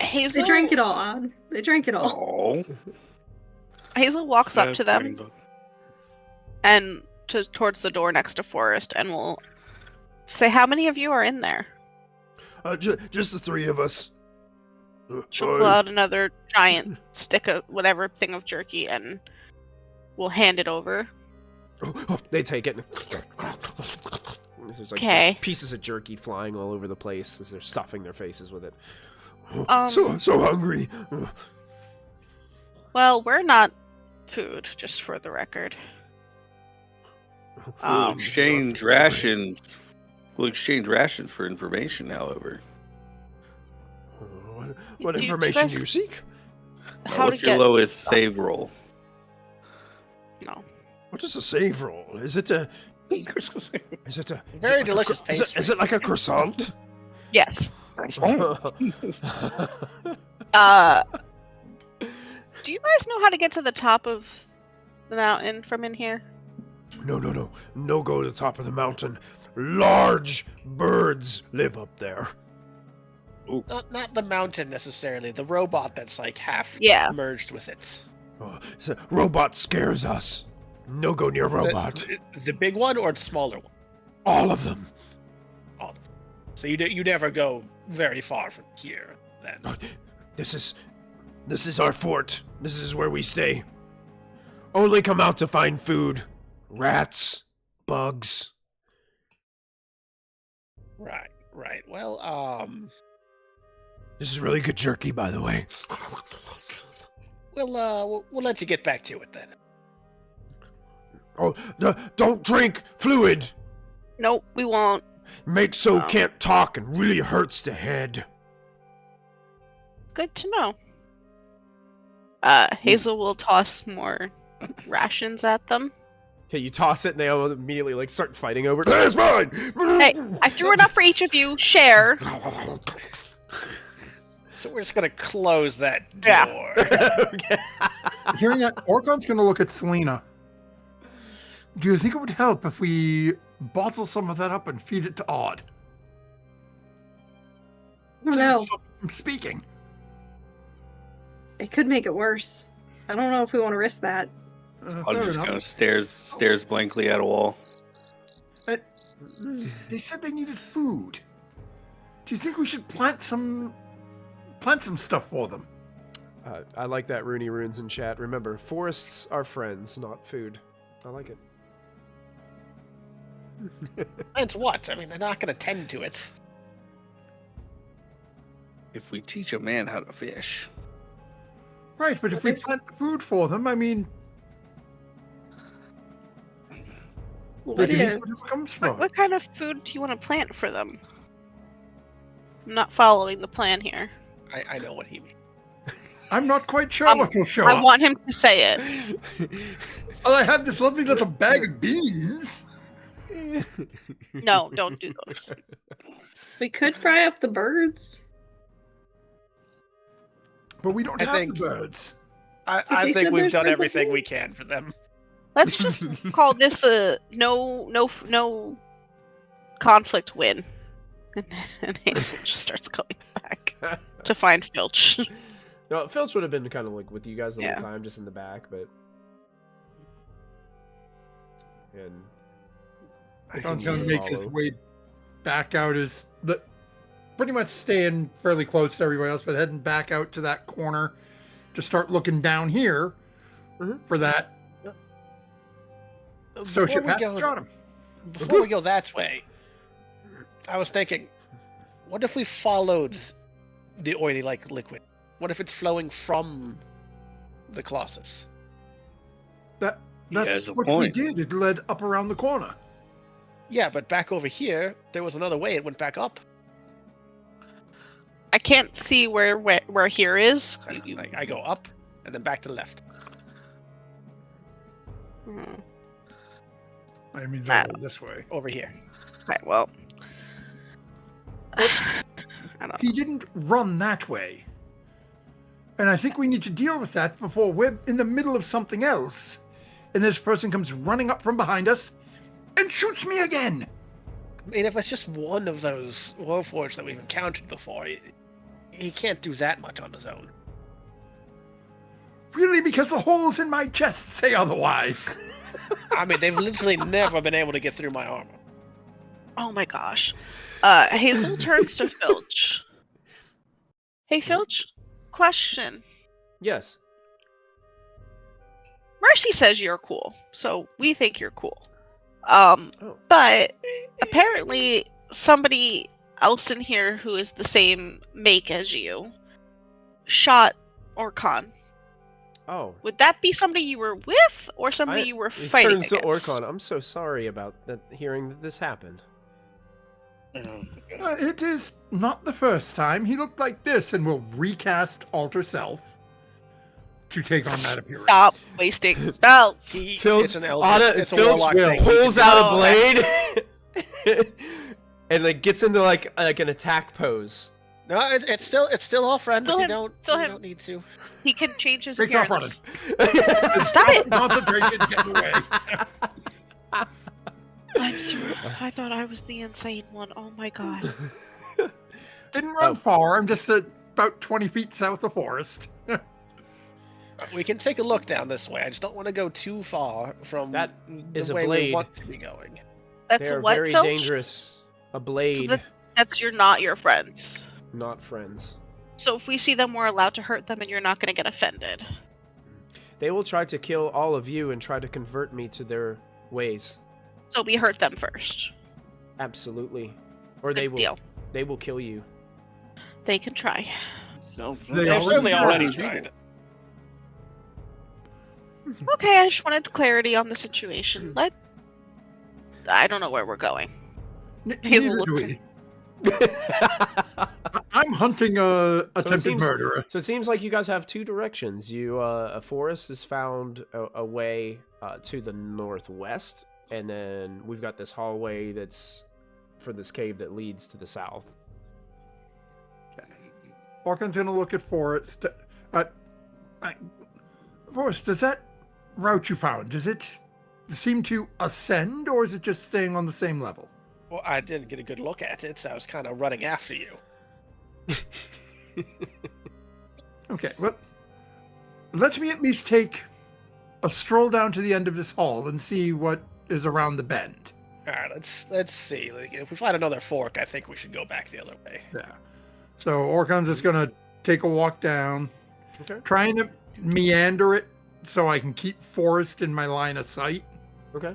Hazel, They drank it all, Odd. They drank it all. Oh. Hazel walks up to them and towards the door next to Forrest and will say, how many of you are in there? Just the three of us. She'll pull out another giant stick of whatever thing of jerky and will hand it over. They take it. There's like just pieces of jerky flying all over the place as they're stuffing their faces with it. So hungry. Well, we're not food, just for the record. We'll exchange rations. We'll exchange rations for information, however. What Do you information guys- do you seek? How What's to your get... lowest save roll? No. What is a save roll? Is it a Very delicious Is pastry. it like a croissant? Yes. Oh. Do you guys know how to get to the top of the mountain from in here? No. No go to the top of the mountain. Large birds live up there. Not the mountain necessarily. The robot that's like half merged with it. So robot scares us. No go near robot. The big one or the smaller one? All of them. All of them. So you never go very far from here then. This is our fort. This is where we stay. Only come out to find food. Rats, bugs. Right. Well, This is really good jerky, by the way. we'll let you get back to it then. Oh, don't drink fluid. Nope, we won't. Makes can't talk and really hurts the head. Good to know. Hazel will toss more rations at them. Okay, you toss it and they all immediately like start fighting over it. That's mine. Hey, I threw enough for each of you. Share. So we're just gonna close that Yeah. door. Okay. Hearing that, Orkon's going to look at Selena. Do you think it would help if we bottle some of that up and feed it to Odd? I don't See if it know. stops him from speaking. It could make it worse. I don't know if we want to risk that. I'm Fair just enough. kind of stares blankly at a wall. They said they needed food. Do you think we should plant some stuff for them? I like that Rooney Runes in chat. Remember, forests are friends, not food. I like it. And what? I mean, they're not gonna tend to it. If we teach a man how to fish, Right, but if we plant the food for them, I mean, they What can eat if? whatever comes from What it. kind of food do you want to plant for them? I'm not following the plan here. I know what he means. I'm not quite sure what will show I up. want him to say it. Well, I have this lovely little bag of beans. No, don't do those. We could fry up the birds. But we don't I have think- the birds. I they think said we've there's done birds up everything here? we can for them. Let's just call this a no conflict win. And Hazel just starts going back to find Filch. No, Filch would have been kind of like with you guys the Yeah. whole time, just in the back, but. And. John's continues going to to make his follow. way back out pretty much staying fairly close to everybody else, but heading back out to that corner to start looking down here Mhm. for that Before associate we path go- that shot him. Before we go that way, I was thinking, what if we followed the oily like liquid? What if it's flowing from the Colossus? He That's has a what point. we did. It led up around the corner. Yeah, but back over here, there was another way. It went back up. I can't see where here is. I go up and then back to the left. Hmm. I mean, Ah. this way. Over here. Right, well. I don't know. He didn't run that way. And I think we need to deal with that before we're in the middle of something else. And this person comes running up from behind us and shoots me again. I mean, if it's just one of those Warforged that we've encountered before, he can't do that much on his own. Really, because the holes in my chest say otherwise. I mean, they've literally never been able to get through my armor. Oh my gosh. Hazel turns to Filch. Hey Filch, question. Yes. Mercy says you're cool, so we think you're cool. Oh. But apparently somebody else in here who is the same make as you shot Orkon. Oh. Would that be somebody you were with or somebody you were He fighting turns to against? Orkon. I'm so sorry about that. Hearing that this happened. It is not the first time. He looked like this and will recast Alter Self to take on that appearance. Stop wasting spells. Filch, It's an elder. Anna, It's a Filch warlock thing. pulls We can out do a blade and like gets into like an attack pose. No, it's still all friends. Still You him, don't, still you him. don't need to. He can change his Takes off appearance. running. Stop it! Concentration, get away. I'm sorry. I thought I was the insane one. Oh my god. Didn't run Oh. far. I'm just about 20 feet south of forest. We can take a look down this way. I just don't want to go too far from That the is a way blade. we want to be going. That's They a are what, very Filch? dangerous. A blade, So that's not your friends. not friends. So if we see them, we're allowed to hurt them, and you're not going to get offended. They will try to kill all of you and try to convert me to their ways. So we hurt them first. Absolutely. Or Good they will deal. they will kill you. They can try. Sounds They They've already certainly tried. already tried. Okay, I just wanted clarity on the situation. I don't know where we're going. Hazel Neither do looks- we. I'm hunting a attempted seems- murderer. So it seems like you guys have two directions. You a forest is found a way to the northwest, and then we've got this hallway that's for this cave that leads to the south. Orkan's gonna look at Forrest. Forrest, does that route you found, does it seem to ascend, or is it just staying on the same level? Well, I didn't get a good look at it, so I was kind of running after you. Okay, well, let me at least take a stroll down to the end of this hall and see what is around the bend. All right, let's see. Like, if we find another fork, I think we should go back the other way. Yeah. So Orkan's just gonna take a walk down, trying to meander it so I can keep Forrest in my line of sight. Okay.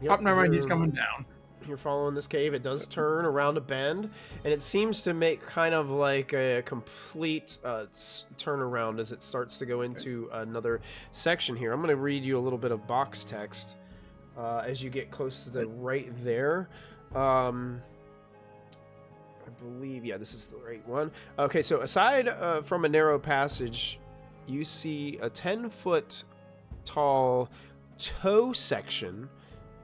Up, never mind, he's coming down. You're following this cave. It does turn around a bend, and it seems to make kind of like a complete turnaround as it starts to go into another section here. I'm going to read you a little bit of box text as you get close to the right there. I believe, yeah, this is the right one. Okay, so aside from a narrow passage, you see a 10-foot tall toe section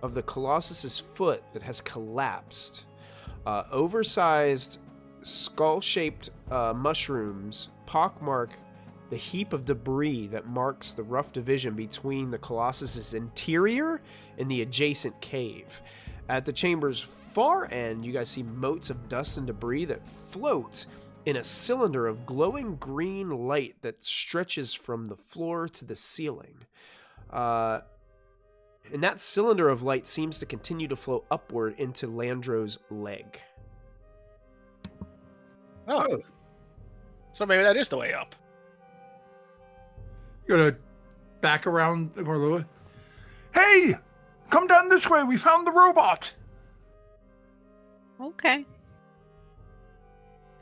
of the Colossus's foot that has collapsed. Oversized, skull-shaped mushrooms pockmark the heap of debris that marks the rough division between the Colossus's interior and the adjacent cave. At the chamber's far end, you guys see motes of dust and debris that float in a cylinder of glowing green light that stretches from the floor to the ceiling. And that cylinder of light seems to continue to flow upward into Landro's leg. Oh. So maybe that is the way up. You're gonna back around the corner. Hey! Come down this way, we found the robot! Okay.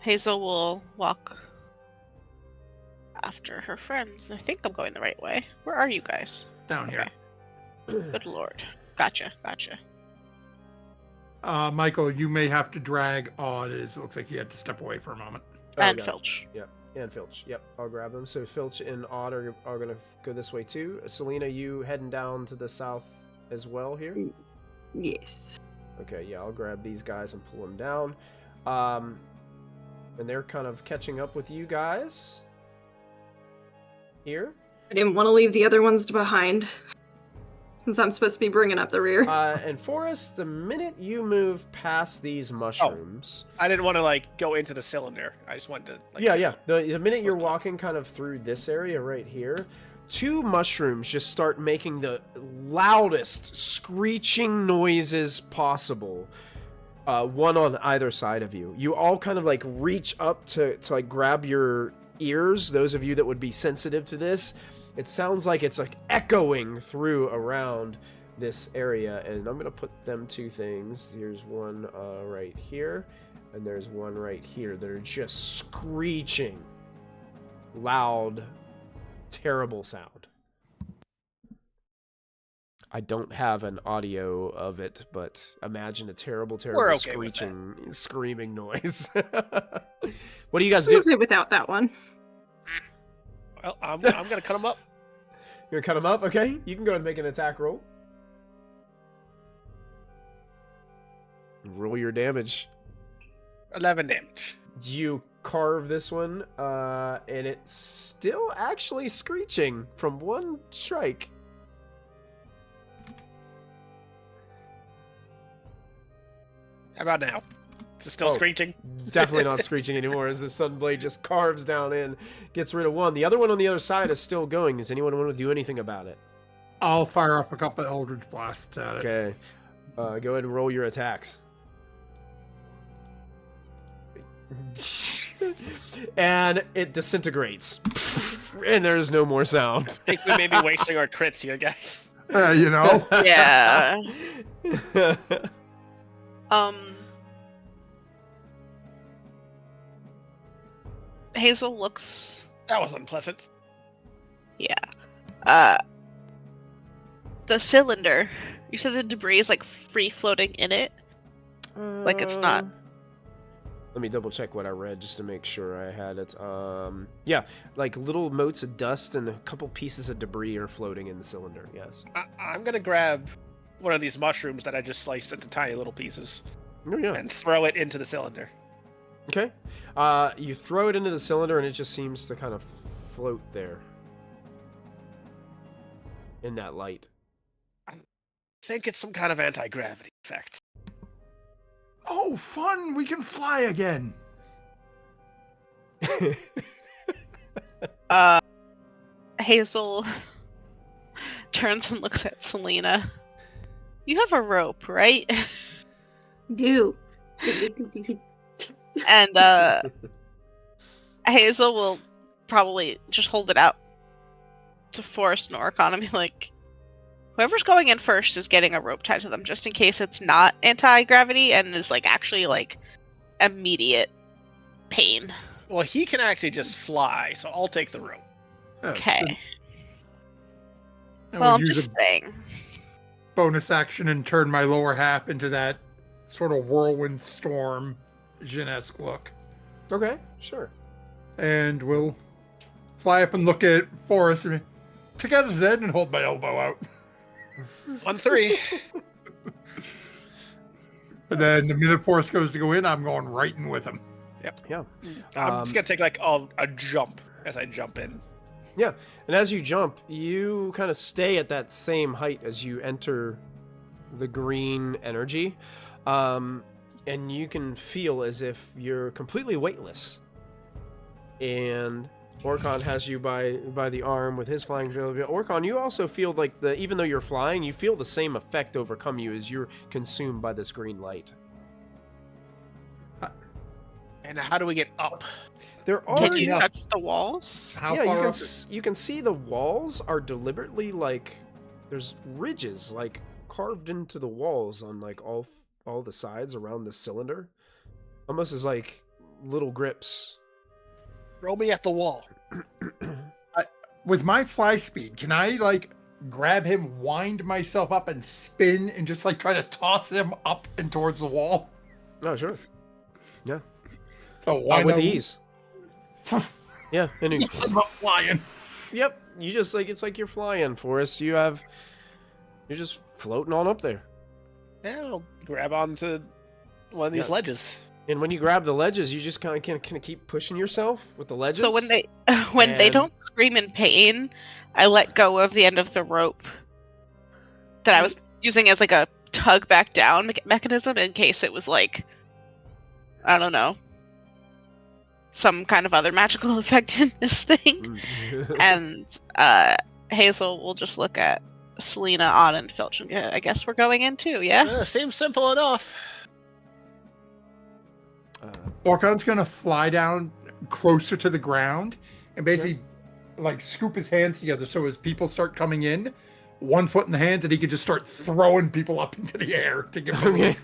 Hazel will walk after her friends. I think I'm going the right way. Where are you guys? Down here. Good lord. Gotcha. Michael, you may have to drag Odd. It looks like he had to step away for a moment. And Filch. Yep, and Filch. Yep, I'll grab them. So Filch and Odd are going to go this way too. Selena, you heading down to the south as well here? Yes. Okay, yeah, I'll grab these guys and pull them down. And they're kind of catching up with you guys here. I didn't want to leave the other ones behind, since I'm supposed to be bringing up the rear. And Forrest, the minute you move past these mushrooms... I didn't want to, like, go into the cylinder. I just wanted to... Like, yeah. The minute you're walking kind of through this area right here, two mushrooms just start making the loudest screeching noises possible. One on either side of you. You all kind of, like, reach up to like, grab your ears, those of you that would be sensitive to this. It sounds like it's like echoing through around this area, and I'm gonna put them two things. Here's one right here, and there's one right here that are just screeching, loud, terrible sound. I don't have an audio of it, but imagine a terrible, okay, screeching, screaming noise. What do you guys do? Okay without that one. Well, I'm gonna cut them up. You're gonna cut them up? Okay, you can go ahead and make an attack roll. Roll your damage. 11 damage. You carve this one, and it's still actually screeching from one strike. How about now? Is it still screeching? Definitely not screeching anymore as the Sunblade just carves down in, gets rid of one. The other one on the other side is still going. Does anyone want to do anything about it? I'll fire off a couple of Eldritch Blasts at it. Okay. Go ahead and roll your attacks. And it disintegrates. And there's no more sound. I think we may be wasting our crits here, guys. You know? Yeah. Hazel looks... That was unpleasant. Yeah. The cylinder. You said the debris is like free floating in it? Like it's not... Let me double check what I read just to make sure I had it. Yeah, like little motes of dust and a couple pieces of debris are floating in the cylinder, yes. I'm gonna grab one of these mushrooms that I just sliced into tiny little pieces. Oh, yeah. And throw it into the cylinder. Okay. You throw it into the cylinder, and it just seems to kind of float there in that light. I think it's some kind of anti-gravity effect. Oh, fun! We can fly again. Hazel turns and looks at Selena. You have a rope, right? Do. And Hazel will probably just hold it out to Forrest and Orcon and be like, whoever's going in first is getting a rope tied to them, just in case it's not anti-gravity and is like actually like immediate pain. Well, he can actually just fly, so I'll take the rope. Yes, Okay. and Well, we'll I'm use just a saying. bonus action and turn my lower half into that sort of whirlwind storm Jean-esque look. Okay, sure. And we'll fly up and look at Forrest and together then and hold my elbow out. 1-3. And then the minute Forrest goes to go in, I'm going right in with him. Yeah. I'm just gonna take like a jump as I jump in. Yeah, and as you jump, you kind of stay at that same height as you enter the green energy, and you can feel as if you're completely weightless. And Orcon has you by the arm with his flying ability. Orcon, you also feel like even though you're flying, you feel the same effect overcome you as you're consumed by this green light. And how do we get up? There are Can you touch the walls? How yeah, far up? you can see the walls are deliberately like there's ridges like carved into the walls on like all the sides around the cylinder, almost as like little grips. Throw me at the wall. With my fly speed, can I like grab him, wind myself up, and spin and just like try to toss him up and towards the wall? Oh, sure. Yeah. So why With not? ease. Yeah. And Just about flying. yep. You just like it's like you're flying, Forrest. You're just floating on up there. Yeah, I'll grab onto one of these Yeah. ledges. And when you grab the ledges, you just kind of can keep pushing yourself with the ledges. So when they And- don't scream in pain, I let go of the end of the rope that I was using as like a tug back down mechanism in case it was like, I don't know, some kind of other magical effect in this thing. And Hazel will just look at Selena, Odd, and Filch and go, I guess we're going in too, yeah? Seems simple enough. Orcon's gonna fly down closer to the ground and basically like scoop his hands together so as people start coming in, 1 foot in the hands, and he can just start throwing people up into the air to give them Okay.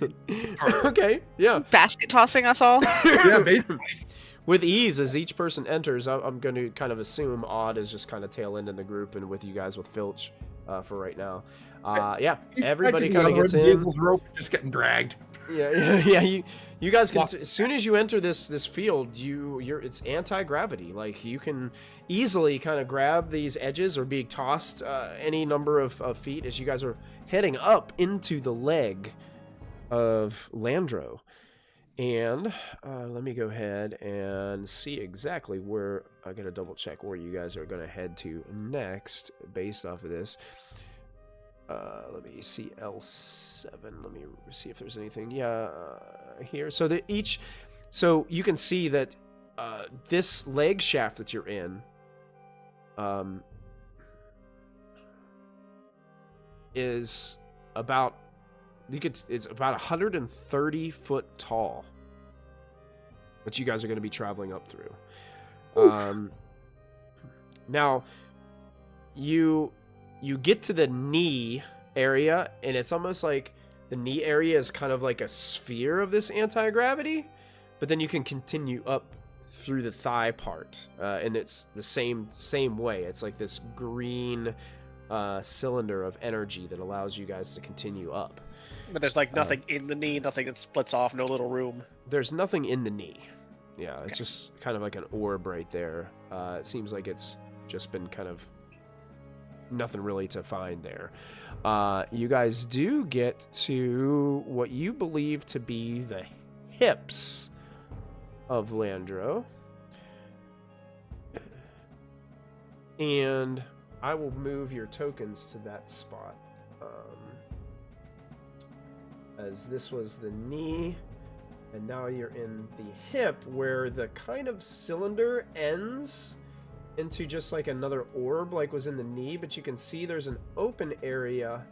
Okay. Yeah. Basket tossing us all? Yeah, basically. With ease, as each person enters, I'm going to kind of assume Odd is just kind of tail end in the group and with you guys with Filch for right now. Yeah, He's everybody practically kind of on gets the in. Hazel's rope, just getting dragged. Yeah. You guys can. As soon as you enter this field, it's anti-gravity. Like you can easily kind of grab these edges or be tossed any number of feet as you guys are heading up into the leg of Landro. And let me go ahead and see exactly where I gotta double check where you guys are gonna head to next based off of this. Let me see L7. Let me see if there's anything. Yeah, here. So so you can see that this leg shaft that you're in, is about it's about 130 foot tall. That you guys are going to be traveling up through. Now, you get to the knee area, and it's almost like the knee area is kind of like a sphere of this anti-gravity, but then you can continue up through the thigh part, and it's the same way. It's like this green cylinder of energy that allows you guys to continue up. But there's like nothing in the knee, nothing that splits off, no little room. There's nothing in the knee. Yeah, it's just kind of like an orb right there. It seems like it's just been kind of nothing really to find there. You guys do get to what you believe to be the hips of Landro. And I will move your tokens to that spot. As this was the knee, and now you're in the hip, where the kind of cylinder ends into just like another orb like was in the knee, but you can see there's an open area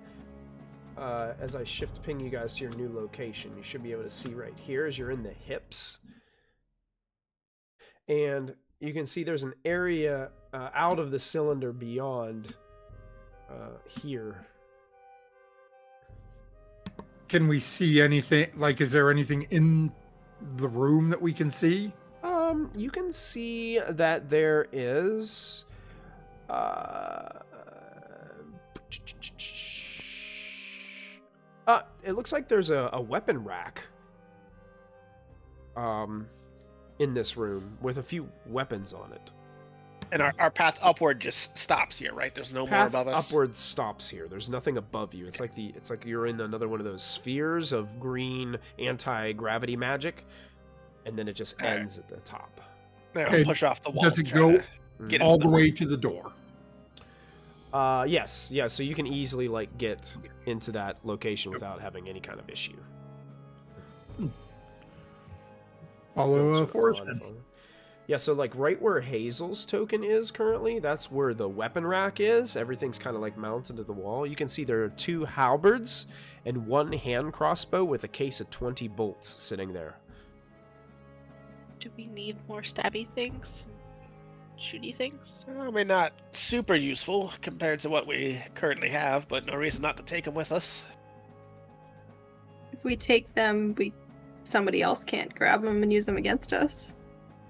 as I shift ping you guys to your new location. You should be able to see right here as you're in the hips. And you can see there's an area out of the cylinder beyond here. Can we see anything? Like, is there anything in the room that we can see? You can see that there is it looks like there's a weapon rack in this room with a few weapons on it. And our path upward just stops here, right? There's no more above us. Upward stops here. There's nothing above you. It's like you're in another one of those spheres of green anti-gravity magic, and then it just ends at the top. There, I'll push off the wall. Does it go get all the way to the door? Yes. Yeah, so you can easily like get into that location without having any kind of issue. Follow Forrest. Yeah, so like right where Hazel's token is currently, that's where the weapon rack is. Everything's kind of like mounted to the wall. You can see there are 2 halberds and 1 hand crossbow with a case of 20 bolts sitting there. Do we need more stabby things? Shooty things? I mean, not super useful compared to what we currently have, but no reason not to take them with us. If we take them, somebody else can't grab them and use them against us.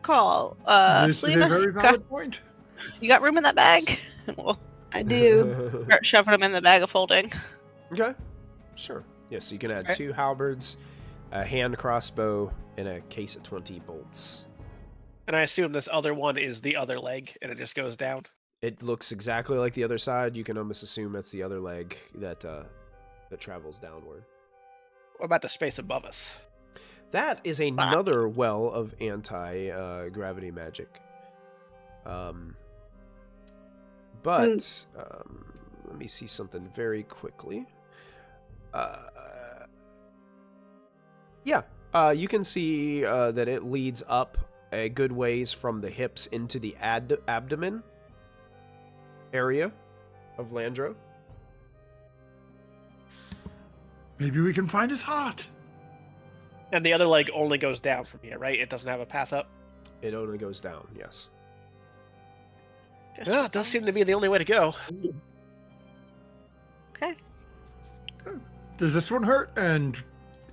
Call, This is a Selena, very valid point. you got room in that bag? We'll I do. start shoving them in the bag of folding. Okay, sure. Yeah, so you can add 2 halberds, a hand crossbow, and a case of 20 bolts. And I assume this other one is the other leg, and it just goes down. It looks exactly like the other side. You can almost assume that's the other leg that travels downward. What about the space above us? That is another well of anti-gravity magic. But let me see something very quickly. You can see that it leads up a good ways from the hips into the abdomen area of Landro. Maybe we can find his heart. And the other leg only goes down from here, right? It doesn't have a path up? It only goes down, yes. Yeah, it does seem to be the only way to go. Okay. Does this one hurt? And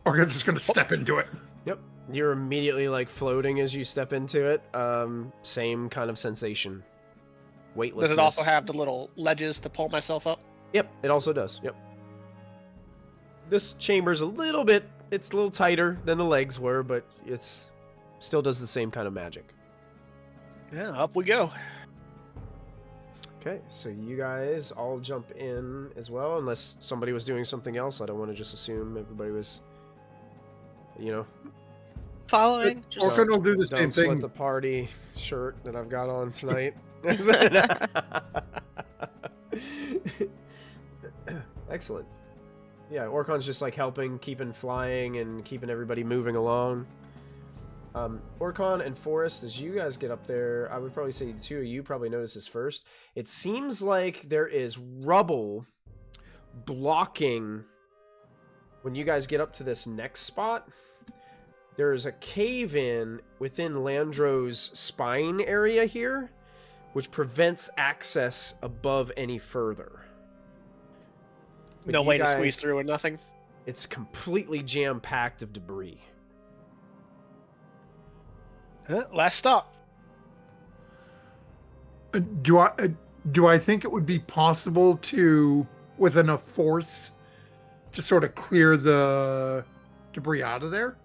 Organ's just going to step into it. Yep. You're immediately like floating as you step into it. Same kind of sensation. Weightlessness. Does it also have the little ledges to pull myself up? Yep, it also does. Yep. This chamber's a little bit, it's a little tighter than the legs were, but it's still does the same kind of magic. Yeah, up we go. Okay, so you guys all jump in as well, unless somebody was doing something else. I don't want to just assume everybody was, Following. Organ will do the same don't split thing. the party shirt that I've got on tonight. Excellent. Yeah, Orcon's just like helping, keeping flying and keeping everybody moving along. Orcon and Forrest, as you guys get up there, I would probably say the 2 of you probably notice this first. It seems like there is rubble blocking when you guys get up to this next spot. There is a cave-in within Landro's spine area here, which prevents access above any further. But No you way to guys- squeeze through or nothing? It's completely jam-packed of debris. Last stop. Do I think it would be possible to, with enough force, to sort of clear the debris out of there?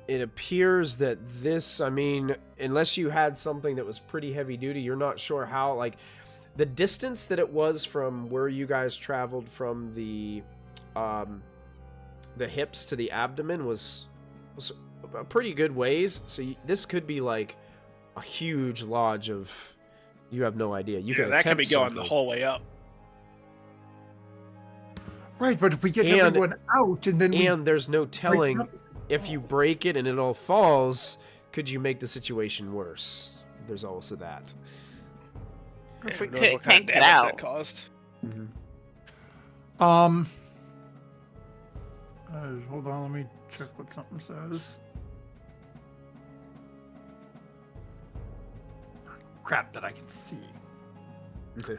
It appears that this, unless you had something that was pretty heavy duty, you're not sure how, like, the distance that it was from where you guys traveled from the hips to the abdomen was a pretty good ways. So this could be like a huge lodge of. You have no idea. You could that attempt could be going something. the whole way up. Right, but if we get everyone out and then there's no telling if you break it and it all falls, could you make the situation worse? There's also that. If we Who knows can't what kind of get damage out. that caused. Hold on, let me check what something says. Crap that I can see. The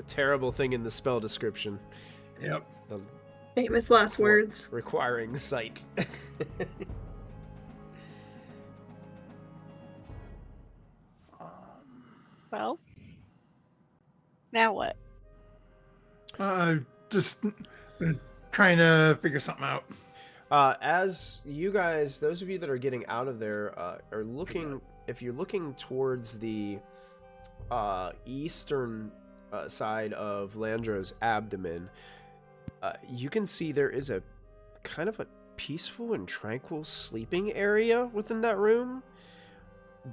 terrible thing in the spell description. Yep. The Famous last words. requiring sight. Well, now what? Just trying to figure something out. As you guys, those of you that are getting out of there, are looking, if you're looking towards the eastern side of Landro's abdomen, you can see there is a kind of a peaceful and tranquil sleeping area within that room.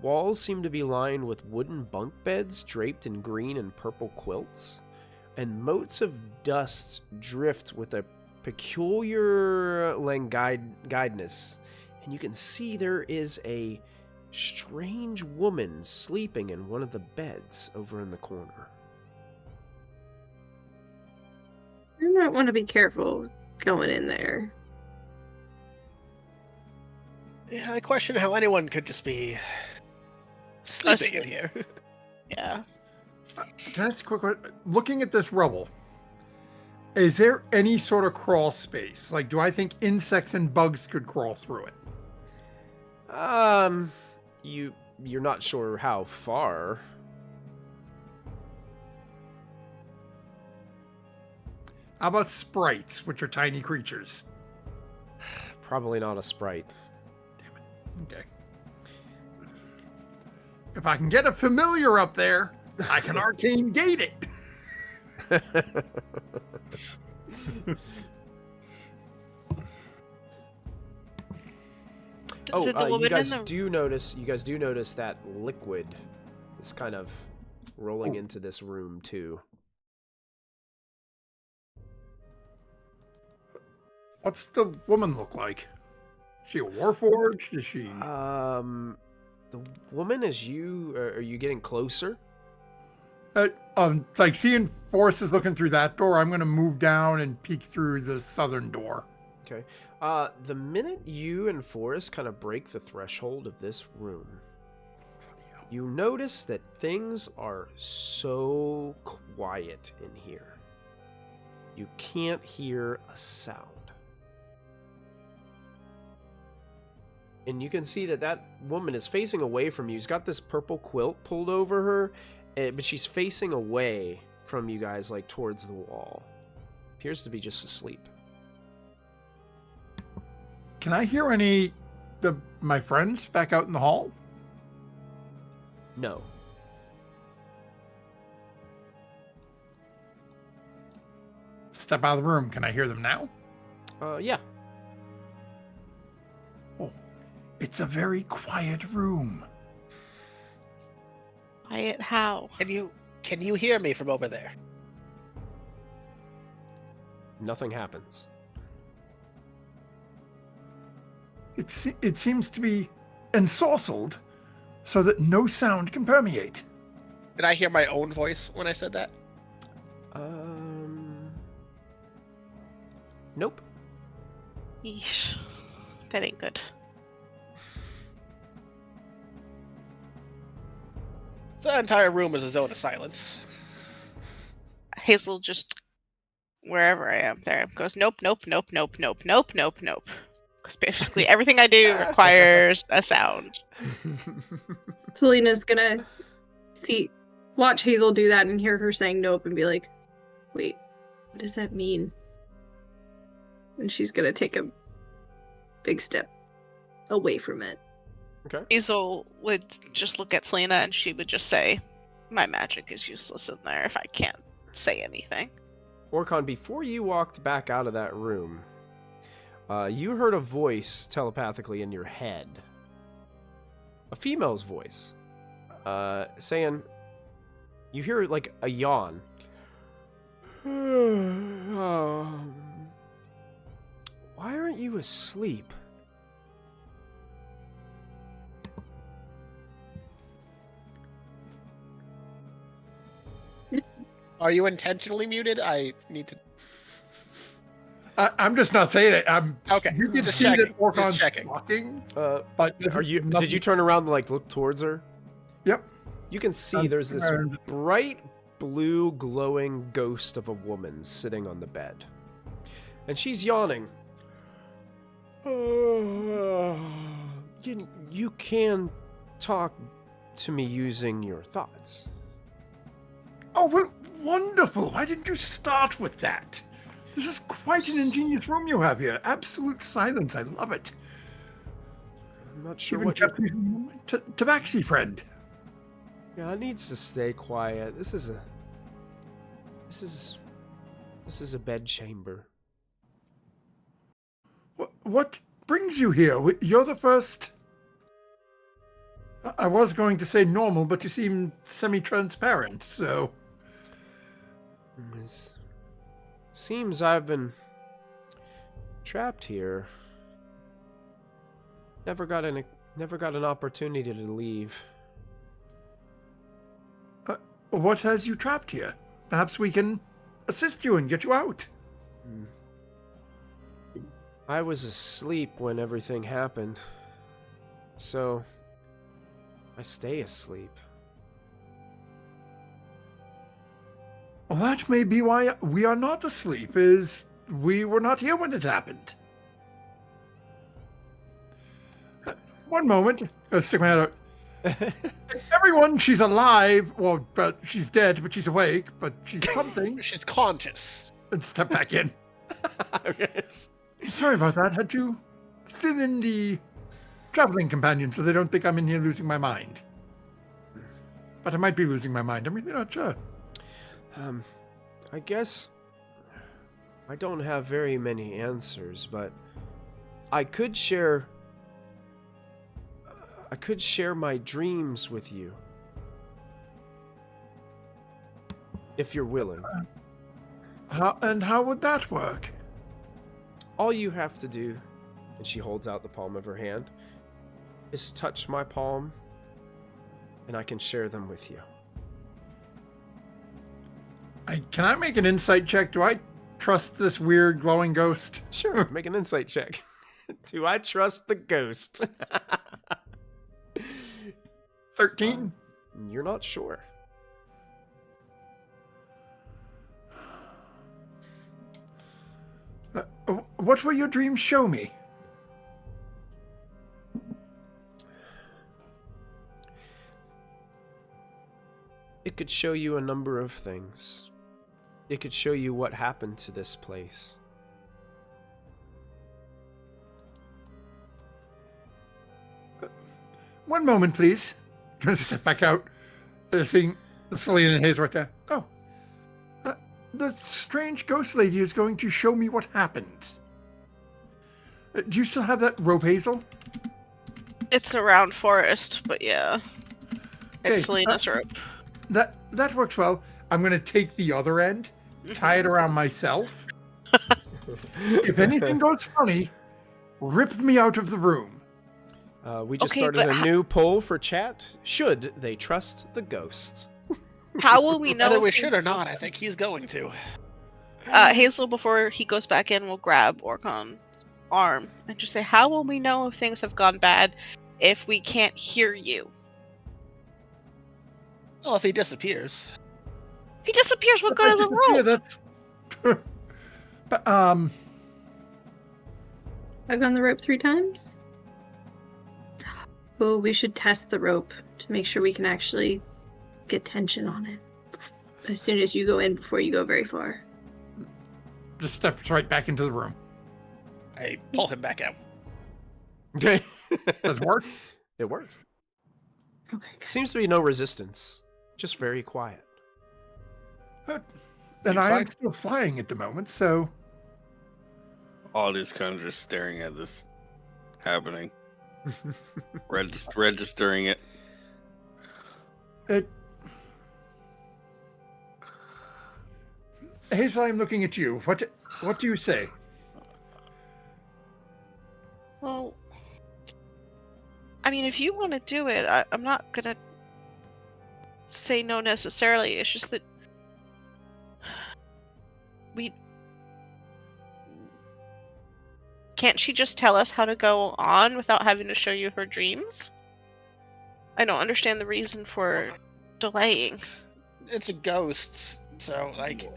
Walls seem to be lined with wooden bunk beds draped in green and purple quilts, and motes of dust drift with a peculiar languidness, and you can see there is a strange woman sleeping in one of the beds over in the corner. You might want to be careful going in there. Yeah, I question how anyone could just be sleeping in here. Yeah. Can I ask a quick question? Looking at this rubble, is there any sort of crawl space? Like, do I think insects and bugs could crawl through it? You're not sure how far. How about sprites, which are tiny creatures? Probably not a sprite. Okay. If I can get a familiar up there, I can arcane gate it. Oh, Did the you woman guys in the... do notice that liquid is kind of rolling into this room too. What's the woman look like? Is she a warforged? Is she? The woman is you. Are you getting closer? It's like seeing forces looking through that door. I'm going to move down and peek through the southern door. Okay. The minute you and Forrest kind of break the threshold of this room, you notice that things are so quiet in here. You can't hear a sound. And you can see that that woman is facing away from you. She's got this purple quilt pulled over her, but she's facing away from you guys, like towards the wall. Appears to be just asleep. Can I hear any of my friends back out in the hall? No. Step out of the room. Can I hear them now? Yeah. Oh, it's a very quiet room. Quiet how? Can you hear me from over there? Nothing happens. It seems to be ensorcelled so that no sound can permeate. Did I hear my own voice when I said that? Nope. Yeesh. That ain't good. So the entire room is a zone of silence. Hazel just, wherever I am, there goes, nope, nope, nope, nope, nope, nope, nope, nope. Because basically everything I do requires a sound. Selena's gonna watch Hazel do that and hear her saying nope and be like, wait, what does that mean? And she's gonna take a big step away from it. Okay. Hazel would just look at Selena and she would just say, my magic is useless in there if I can't say anything. Orcon, before you walked back out of that room, You heard a voice telepathically in your head. A female's voice. Saying... You hear, like, a yawn. Why aren't you asleep? Are you intentionally muted? I need to. I'm just not saying it. Okay. You can just see checking. that Orcon's Just checking. talking. Are But you? Did you turn around and like look towards her? Yep. You can see there's this bright blue glowing ghost of a woman sitting on the bed, and she's yawning. You can talk to me using your thoughts. Oh, well, wonderful. Why didn't you start with that? This is quite an ingenious room you have here. Absolute silence. I love it. I'm not sure Even what kept me from my tabaxi friend. Yeah, it needs to stay quiet. This is a bed chamber. What brings you here? You're the first... I was going to say normal, but you seem semi-transparent, so... It seems I've been trapped here. Never got an opportunity to leave. What has you trapped here? Perhaps we can assist you and get you out. I was asleep when everything happened, so I stay asleep. Well, that may be why we are not asleep, is we were not here when it happened. One moment. I'll stick my head out. Everyone, she's alive. Well, but she's dead, but she's awake, but she's something. She's conscious. And step back in. Okay, Sorry about that. Had to fill in the traveling companion so they don't think I'm in here losing my mind. But I might be losing my mind. I'm really not sure. I guess I don't have very many answers, but I could share my dreams with you. If you're willing. How would that work? All you have to do, and she holds out the palm of her hand, is touch my palm, and I can share them with you. Can I make an insight check? Do I trust this weird glowing ghost? Sure, make an insight check. Do I trust the ghost? 13? You're not sure. What will your dreams show me? It could show you a number of things. It could show you what happened to this place. One moment, please. I'm going to step back out. Seeing Selena and Hayes right there. Oh. The strange ghost lady is going to show me what happened. Do you still have that rope, Hazel? It's around forest, but yeah. Okay, It's Selena's rope. That works well. I'm going to take the other end, tie it around myself. If anything goes funny, rip me out of the room. We just Okay, started but a new poll for chat. Should they trust the ghosts? How will we know? Whether we if should or not, I think he's going to. Hazel, before he goes back in, will grab Orcon's arm and just say, "How will we know if things have gone bad if we can't hear you?" Well, if he disappears. If he disappears, what good is a Yeah, rope? that's... But, Tug on the rope 3 times? Well, we should test the rope to make sure we can actually get tension on it as soon as you go in before you go very far. just steps right back into the room. I pull him back out. Okay. Does it work? It works. Okay, good. Seems to be no resistance. Just very quiet. And You I am find- still flying at the moment, so... Odd is kind of just staring at this happening, registering it. Hazel, I'm looking at you. What do you say? Well, I mean, if you want to do it, I'm not gonna say no necessarily. It's just that can't she just tell us how to go on without having to show you her dreams? I don't understand the reason for delaying. It's a ghost, so like.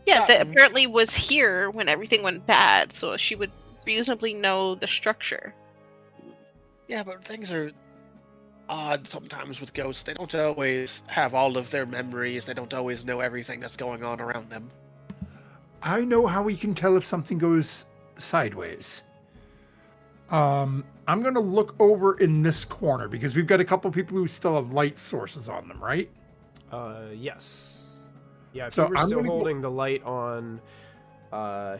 Yeah, that apparently was here when everything went bad, so she would reasonably know the structure. Yeah, but things are odd sometimes with ghosts. They don't always have all of their memories. They don't always know everything that's going on around them. I know how we can tell if something goes sideways. I'm going to look over in this corner because we've got a couple people who still have light sources on them, right? Yes. Yeah, if So you were I'm still gonna holding the light on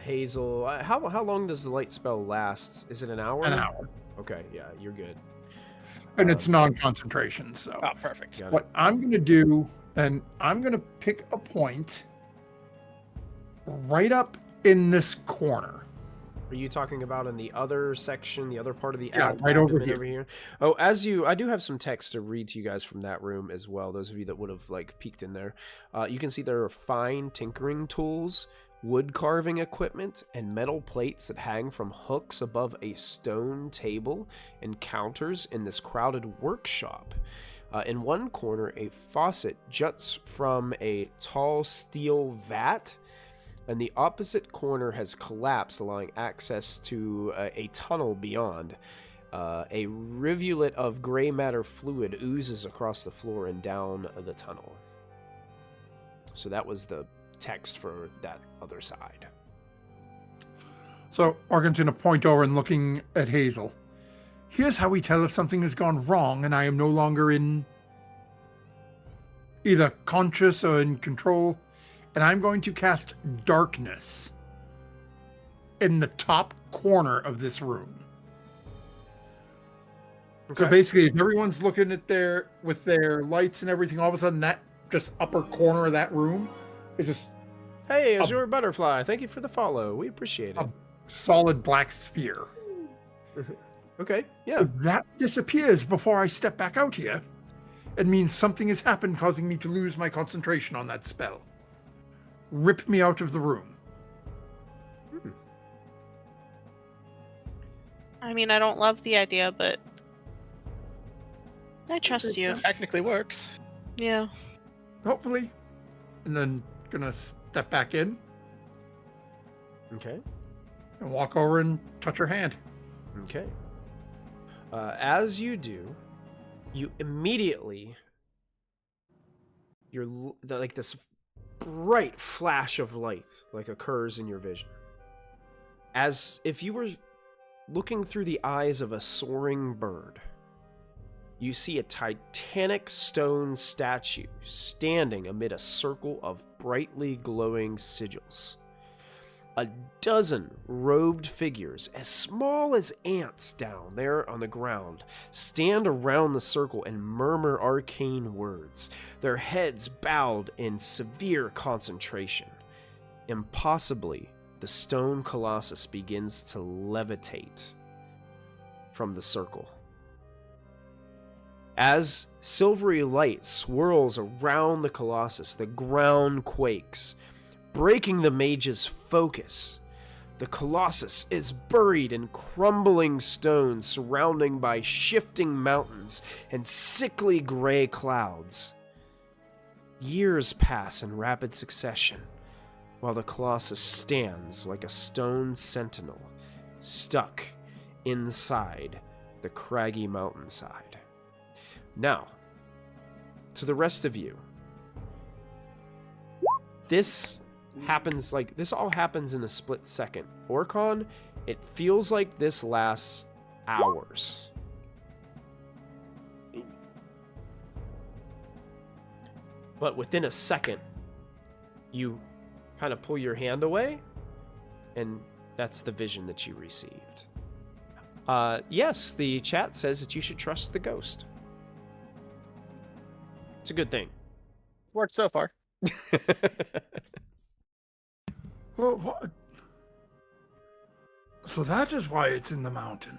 Hazel, how long does the light spell last? Is it an hour? An hour. Okay, yeah, you're good. And it's non-concentration, so. Oh, perfect. Got it. What I'm going to do, then I'm going to pick a point right up in this corner. Are you talking about in the other section, the other part of the Yeah, right over abdomen here. Oh, I do have some text to read to you guys from that room as well. Those of you that would have like peeked in there, you can see there are fine tinkering tools, wood carving equipment, and metal plates that hang from hooks above a stone table and counters in this crowded workshop. In one corner, a faucet juts from a tall steel vat, and the opposite corner has collapsed, allowing access to a tunnel beyond. A rivulet of gray matter fluid oozes across the floor and down the tunnel. So that was the text for that other side. So Organ's going to point over and looking at Hazel. Here's how we tell if something has gone wrong and I am no longer in either conscious or in control. And I'm going to cast darkness in the top corner of this room. Okay. So basically, if everyone's looking at with their lights and everything, all of a sudden that just upper corner of that room is just Hey, Azure Butterfly, thank you for the follow. We appreciate it. a solid black sphere. Okay, yeah. If that disappears before I step back out here, it means something has happened causing me to lose my concentration on that spell. Rip me out of the room. I mean, I don't love the idea, but I trust you. Technically works. Yeah. Hopefully. And then gonna step back in Okay. and walk over and touch her hand. Okay. As you do, you immediately, like this bright flash of light like occurs in your vision, as if you were looking through the eyes of a soaring bird. You see a titanic stone statue standing amid a circle of brightly glowing sigils. A dozen robed figures, as small as ants down there on the ground, stand around the circle and murmur arcane words, their heads bowed in severe concentration. Impossibly, the stone Colossus begins to levitate from the circle. As silvery light swirls around the Colossus, the ground quakes, breaking the mage's focus. The Colossus is buried in crumbling stones, surrounding by shifting mountains and sickly gray clouds. Years pass in rapid succession, while the Colossus stands like a stone sentinel, stuck inside the craggy mountainside. Now, to the rest of you, this all happens in a split second. Orcon, it feels like this lasts hours. But within a second, you kind of pull your hand away, and That's the vision that you received. Yes, the chat says that you should trust the ghost. It's a good thing. Worked so far. Well, what? So that is why it's in the mountain.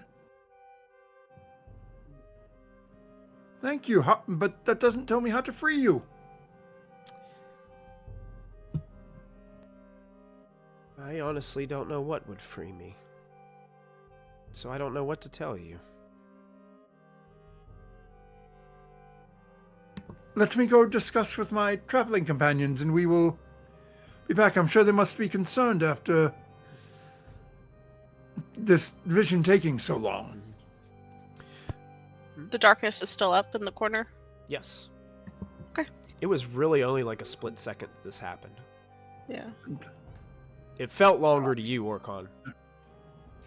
Thank you, but that doesn't tell me how to free you. I honestly don't know what would free me. So I don't know what to tell you. Let me go discuss with my traveling companions, and we will be back. I'm sure they must be concerned after this vision taking so long. The darkness is still up in the corner. Yes. Okay. It was really only like a split second that this happened. Yeah. It felt longer to you, Orkon.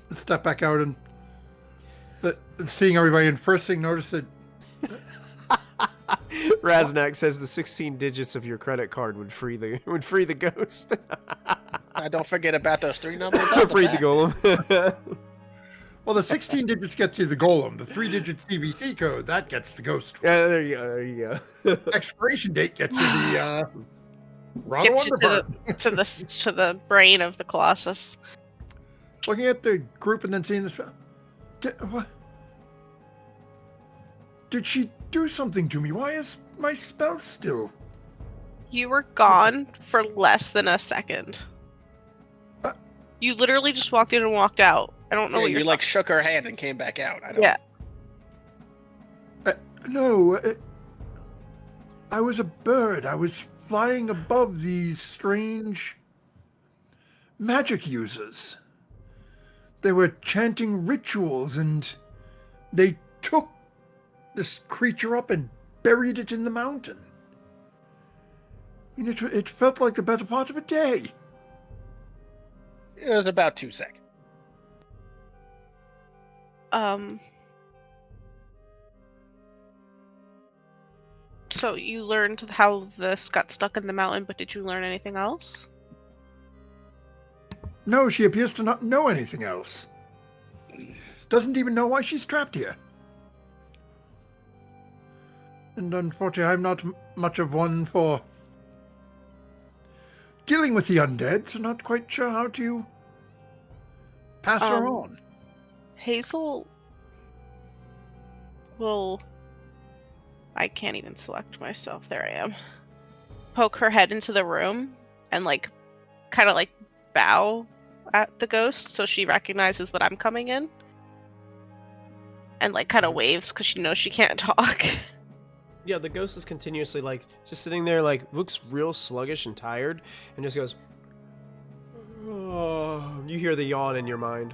Step back out and seeing everybody, and first thing notice that Raznak says the 16 digits of your credit card would free the ghost. Don't forget about those 3 numbers. Free the golem. well, the 16 digits gets you the golem. The 3-digit CVC code that gets the ghost. Yeah, there you go. There you go. Expiration date gets you the Gets you to the brain of the Colossus. Looking at the group and then seeing this. What? Did she do something to me? Why is my spell still? You were gone for less than a second. You literally just walked in and walked out. I don't know what you're you like shook her hand and came back out. I don't Yeah. No. I was a bird. I was flying above these strange magic users. They were chanting rituals, and they took this creature up and buried it in the mountain. I mean, it felt like the better part of a day. It was about 2 seconds. So you learned how this got stuck in the mountain, but did you learn anything else? No, she appears to not know anything else. Doesn't even know why she's trapped here. And unfortunately, I'm not much of one for dealing with the undead, so not quite sure how to pass her on. Hazel will... I can't even select myself. There I am. Poke her head into the room and kind of bow at the ghost so she recognizes that I'm coming in. And kind of waves because she knows she can't talk. Yeah, the ghost is continuously just sitting there, looks real sluggish and tired, and just goes, oh, you hear the yawn in your mind.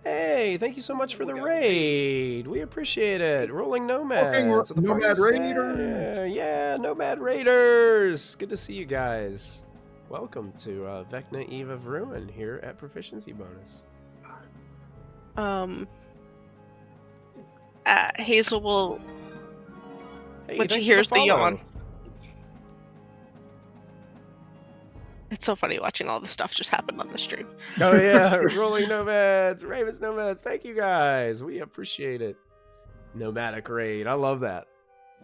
Hey, thank you so much for the raid. We appreciate it. Rolling Nomads. Okay, Nomad Raiders. Yeah, Nomad Raiders. Good to see you guys. Welcome to Vecna Eve of Ruin here at Proficiency Bonus. Hazel will... Hey, when she thanks for hears the follow. yawn. It's so funny watching all this stuff just happen on the stream. Oh yeah, Rolling Nomads, Ravens Nomads, thank you guys. We appreciate it. Nomadic raid, I love that.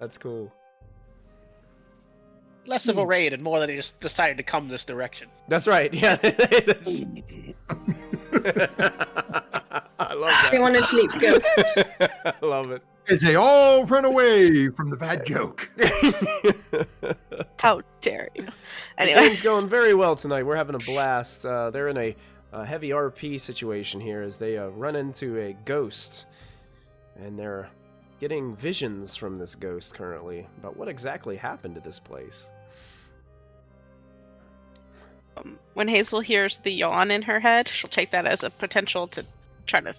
That's cool. Less of a raid and more that he just decided to come this direction. That's right, yeah. I love that. They wanted to meet the ghost. I love it. As they all run away from the bad joke. How dare you? The Anyway. game's going very well tonight. We're having a blast. They're in a heavy RP situation here as they run into a ghost. And they're getting visions from this ghost currently about what exactly happened to this place. When Hazel hears the yawn in her head, she'll take that as a potential to try to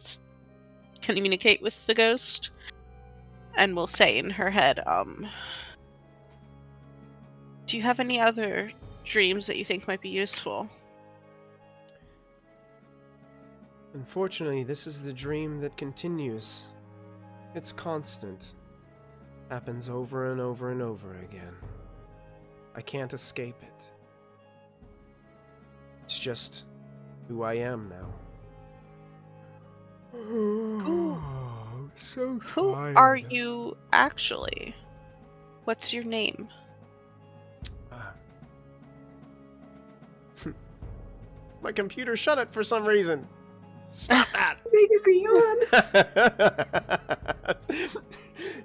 communicate with the ghost. And will say in her head, do you have any other dreams that you think might be useful? Unfortunately, this is the dream that continues. It's constant. Happens over and over and over again. I can't escape it. It's just who I am now. So Who are you actually? What's your name? My computer shut it for some reason. Stop that! Make it beyond.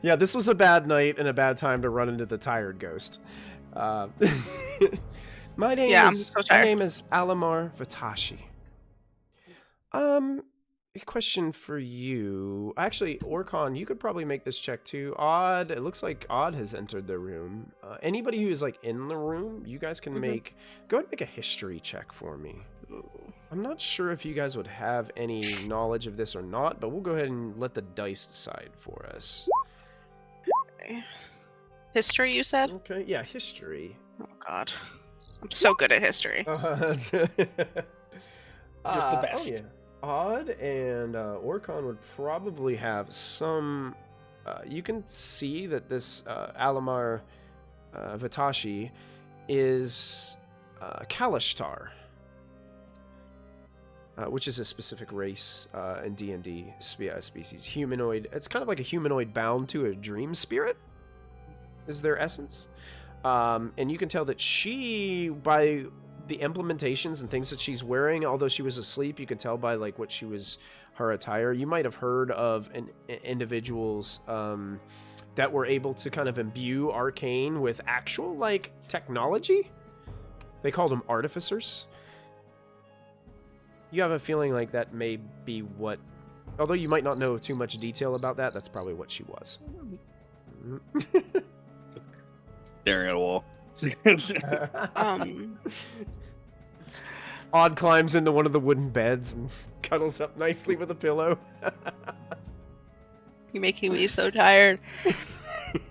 Yeah, this was a bad night and a bad time to run into the tired ghost. My name Yeah, I'm is so tired. Alamar Vatashi. A question for you. Actually, Orkon, you could probably make this check too. Odd, it looks like Odd has entered the room. Anybody who is like in the room, you guys can make. Go ahead and make a history check for me. I'm not sure if you guys would have any knowledge of this or not, but we'll go ahead and let the dice decide for us. Okay. History, you said? Okay, yeah, history. Oh god. I'm so good at history. Just the best. Oh yeah. Odd and Orkon would probably have some. You can see that this Alamar Vatashi is Kalishtar, which is a specific race in D&D species. Humanoid. It's kind of like a humanoid bound to a dream spirit, is their essence. And you can tell that she, by the implementations and things that she's wearing, although she was asleep, you could tell by like what she was, her attire. You might have heard of individuals that were able to kind of imbue arcane with actual like technology. They called them artificers. You have a feeling like that may be what, although you might not know too much detail about that, that's probably what she was. Staring at a wall. Odd climbs into one of the wooden beds and cuddles up nicely with a pillow. You're making me so tired.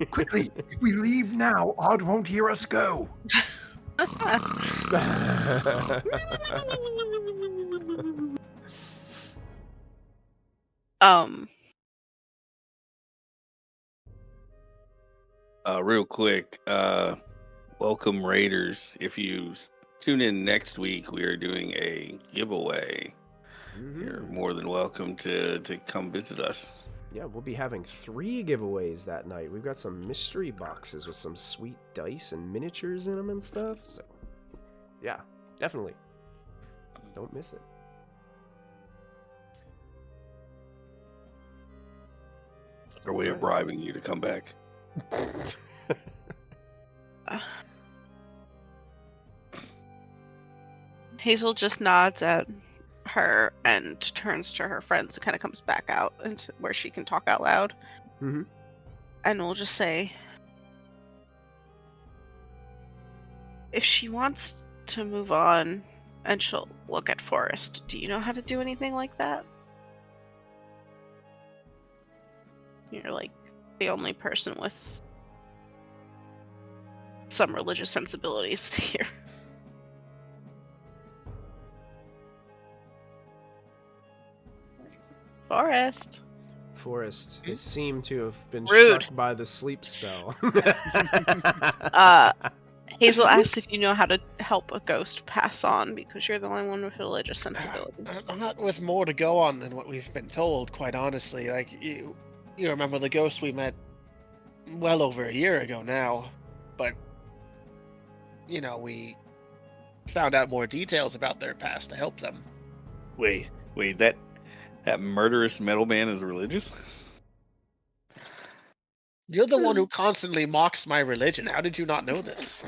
Quickly, if we leave now, Odd won't hear us go. Real quick, welcome Raiders. If you tune in next week, we are doing a giveaway. You're more than welcome to come visit us. Yeah, we'll be having 3 giveaways that night. We've got some mystery boxes with some sweet dice and miniatures in them and stuff. So, yeah, definitely. Don't miss it. Our way of bribing you to come back. Hazel just nods at her and turns to her friends and kind of comes back out into where she can talk out loud. Mm-hmm. And we'll just say, if she wants to move on and she'll look at Forest, do you know how to do anything like that? You're like the only person with some religious sensibilities here. Forest has seemed to have been Rude. struck by the sleep spell. Hazel asked if you know how to help a ghost pass on because you're the only one with religious sensibilities. Not with more to go on than what we've been told, quite honestly. Like, you remember the ghost we met well over a year ago now, but, we found out more details about their past to help them. Wait, that murderous metal man is religious? You're the one who constantly mocks my religion. How did you not know this?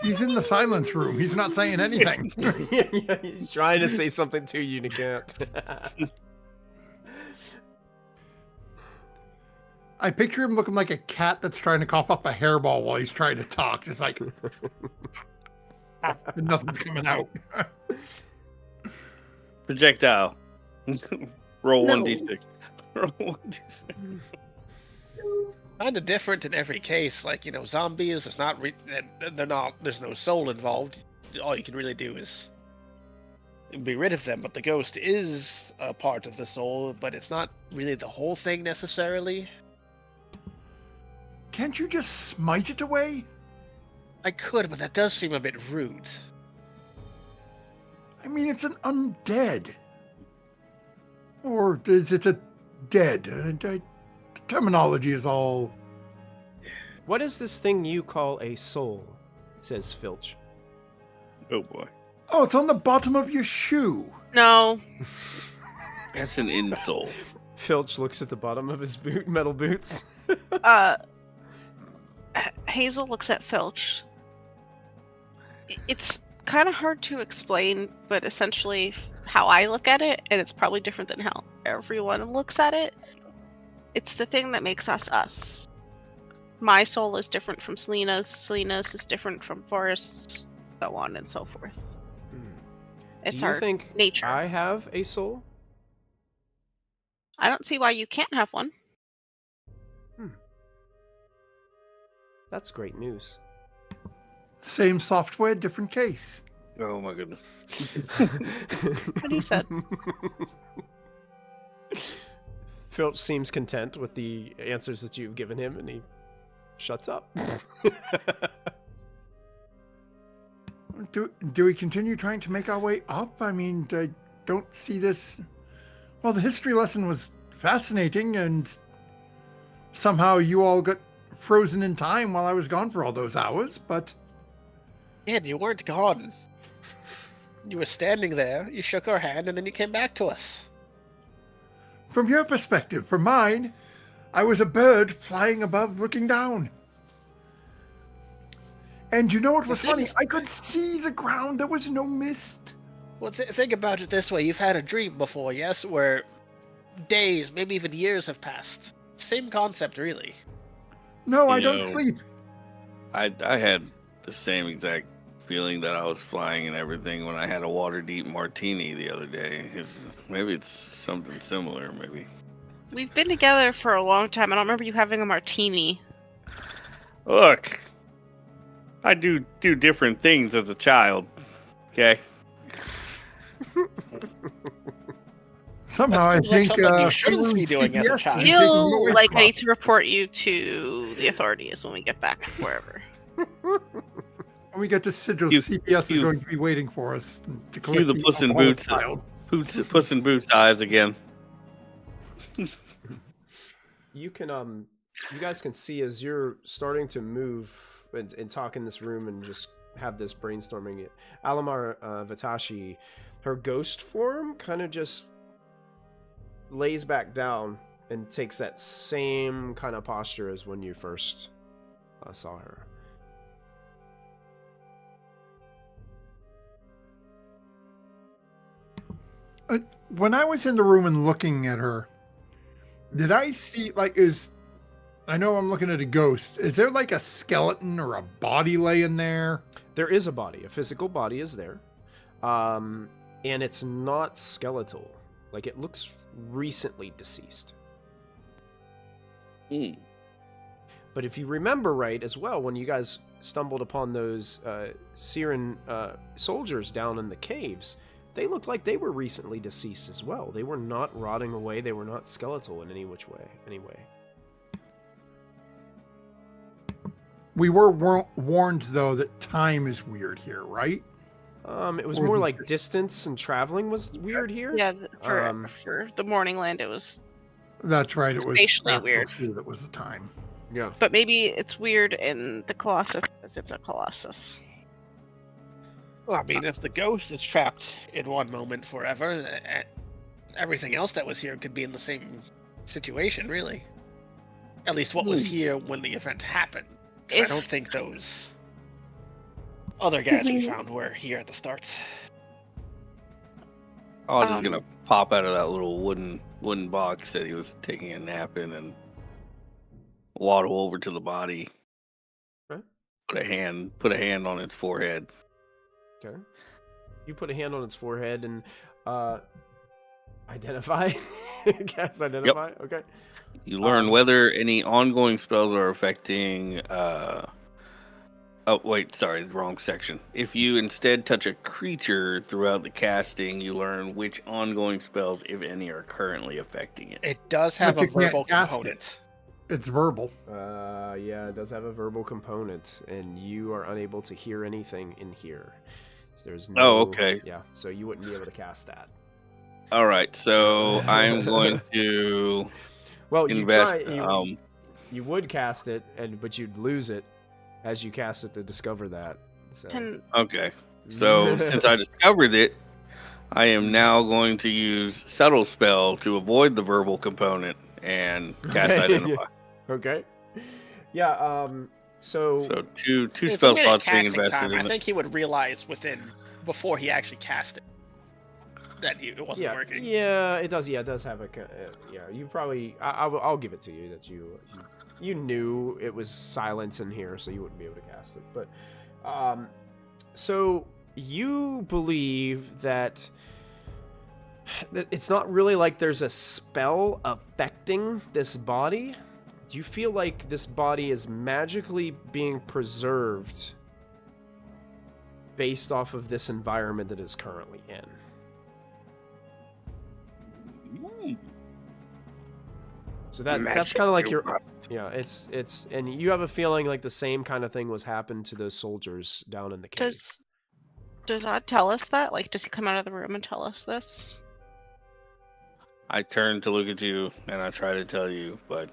He's in the silence room. He's not saying anything. Yeah, he's trying to say something to you and he can't. I picture him looking like a cat that's trying to cough up a hairball while he's trying to talk. Just like, and nothing's coming out. Projectile. Roll No. 1d6. Roll 1d6. Kind of different in every case. Like, zombies, it's not, there's no soul involved. All you can really do is be rid of them, but the ghost is a part of the soul, but it's not really the whole thing necessarily. Can't you just smite it away? I could, but that does seem a bit rude. I mean, it's an undead. Or is it a dead? The terminology is all... What is this thing you call a soul? Says Filch. Oh boy. Oh, it's on the bottom of your shoe. No. That's an insult. Filch looks at the bottom of his metal boots. Hazel looks at Filch. It's kind of hard to explain, but essentially how I look at it, and it's probably different than how everyone looks at it. It's the thing that makes us us. My soul is different from Selena's. Selena's is different from Forrest's, so on and so forth. It's Do you our think nature. I have a soul? I don't see why you can't have one. That's great news. Same software, different case. Oh my goodness. What he said. Filch seems content with the answers that you've given him, and he shuts up. Do we continue trying to make our way up? I mean, I don't see this... Well, the history lesson was fascinating, and somehow you all got frozen in time while I was gone for all those hours, but... Yeah, you weren't gone. You were standing there, you shook our hand, and then you came back to us. From your perspective, from mine, I was a bird flying above, looking down. And you know what was funny? I could see the ground. There was no mist. Well, think about it this way. You've had a dream before, yes? Where days, maybe even years have passed. Same concept, really. No, I don't sleep. I had the same exact feeling that I was flying and everything when I had a water-deep martini the other day. Maybe it's something similar, maybe. We've been together for a long time. I don't remember you having a martini. Look, I do different things as a child, okay? Somehow I think you shouldn't be doing as a child. Feel like I need to report you to the authorities when we get back wherever. When we get to Sigil, You- CPS is you- going to be waiting for us to Cue collect the Puss in alcoholic Boots, child. Puss in Boots eyes again. You can you guys can see as you're starting to move and talk in this room and just have this brainstorming. Alamar Vatashi, her ghost form kind of just lays back down and takes that same kind of posture as when you first saw her. When I was in the room and looking at her, did I see, I know I'm looking at a ghost. Is there like a skeleton or a body laying there? There is a body. A physical body is there. And it's not skeletal. Like, it looks recently deceased. But if you remember right as well, when you guys stumbled upon those Siren soldiers down in the caves, they looked like they were recently deceased as well. They were not rotting away. They were not skeletal in any which way. Anyway. We were warned, though, that time is weird here, right? It was Or more the like distance and traveling was weird here. Yeah, for the Morning Land, it was. That's right. It was Spatially weird. That was the time. Yeah. But maybe it's weird in the Colossus because it's a Colossus. Well, I mean, if the ghost is trapped in one moment forever, everything else that was here could be in the same situation, really. At least what was here when the event happened. I don't think those other guys we found were here at the start. Oh, I'm just gonna pop out of that little wooden box that he was taking a nap in and waddle over to the body. Okay. Put a hand on its forehead. Okay. You put a hand on its forehead and identify. Cast identify. Yep. Okay. You learn whether any ongoing spells are affecting. Oh wait, sorry, the wrong section. If you instead touch a creature throughout the casting, you learn which ongoing spells, if any, are currently affecting it. It does have But a you can't verbal cast component. It's verbal. Yeah, it does have a verbal component, and you are unable to hear anything in here. So there's no. Oh, okay. Yeah, so you wouldn't be able to cast that. All right, so I'm going to Well, invest. You would cast it, but you'd lose it as you cast it to discover that. So. Okay, so since I discovered it, I am now going to use Subtle Spell to avoid the verbal component and cast Identify. Okay. Yeah. So two If spell he made it slots being casting invested time, in I it. think he would realize before he actually cast it that it wasn't yeah, working. yeah, it does. Yeah, it does have a. Yeah, you probably. I'll give it to you that you knew it was silence in here, so you wouldn't be able to cast it. But, so you believe that it's not really like there's a spell affecting this body. You feel like this body is magically being preserved based off of this environment that it's currently in. So that's kind of like your, yeah, it's and you have a feeling like the same kind of thing was happened to those soldiers down in the cave. Does that tell us that? Like, does he come out of the room and tell us this? I turn to look at you and I try to tell you, but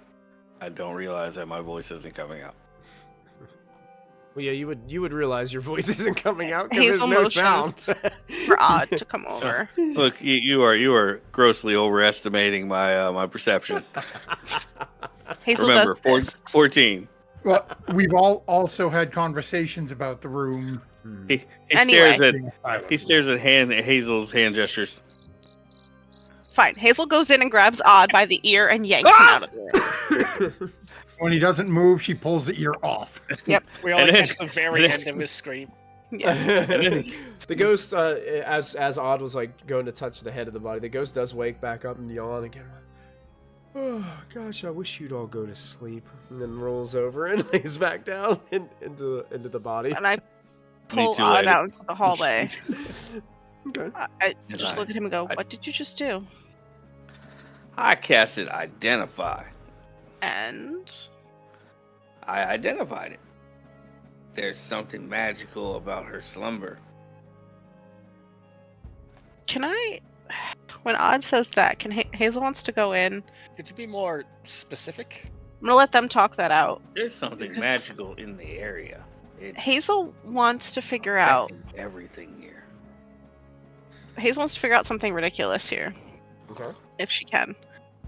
I don't realize that my voice isn't coming out. Well, yeah, you would realize your voice isn't coming out because Hazel there's no sound. For Odd to come over. Look, you are grossly overestimating my perception. Hazel Remember, does this. 14. Well, we've all also had conversations about the room. He Anyway. stares at Hazel's hand gestures. Fine. Hazel goes in and grabs Odd by the ear and yanks him out of the room. When he doesn't move, she pulls the ear off. Yep. We only And then- catch the very end of his scream. The ghost, as Odd was like going to touch the head of the body, the ghost does wake back up and yawn again. Oh gosh, I wish you'd all go to sleep. And then rolls over and lays back down into the body. And I Me pull too, Odd lady. out into the hallway. Okay. I just look at him and go, "What did you just do?" I casted Identify. And I identified it. There's something magical about her slumber. can I? When Odd says that, can Hazel wants to go in? Could you be more specific? I'm gonna let them talk that out. There's something Because- magical in the area. It's Hazel wants to figure out. affecting everything here. Hazel wants to figure out something ridiculous here, Okay. if she can.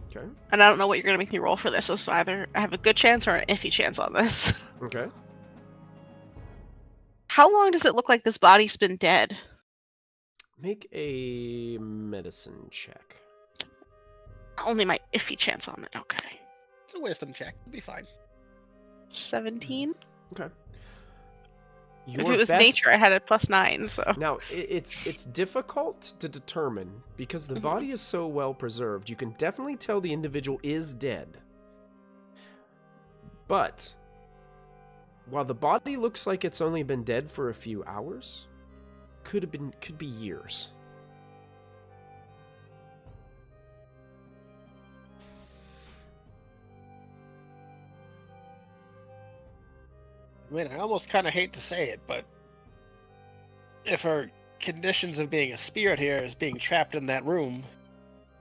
Okay. And I don't know what you're gonna make me roll for this. So either I have a good chance or an iffy chance on this. Okay. How long does it look like this body's been dead? Make a medicine check. Only my iffy chance on it. Okay. It's a wisdom check. It'll be fine. 17. Okay. If it was nature, I had a +9. So Now, it's difficult to determine because the body is so well preserved. You can definitely tell the individual is dead. But while the body looks like it's only been dead for a few hours, could be years. I mean, I almost kind of hate to say it, but if her conditions of being a spirit here is being trapped in that room,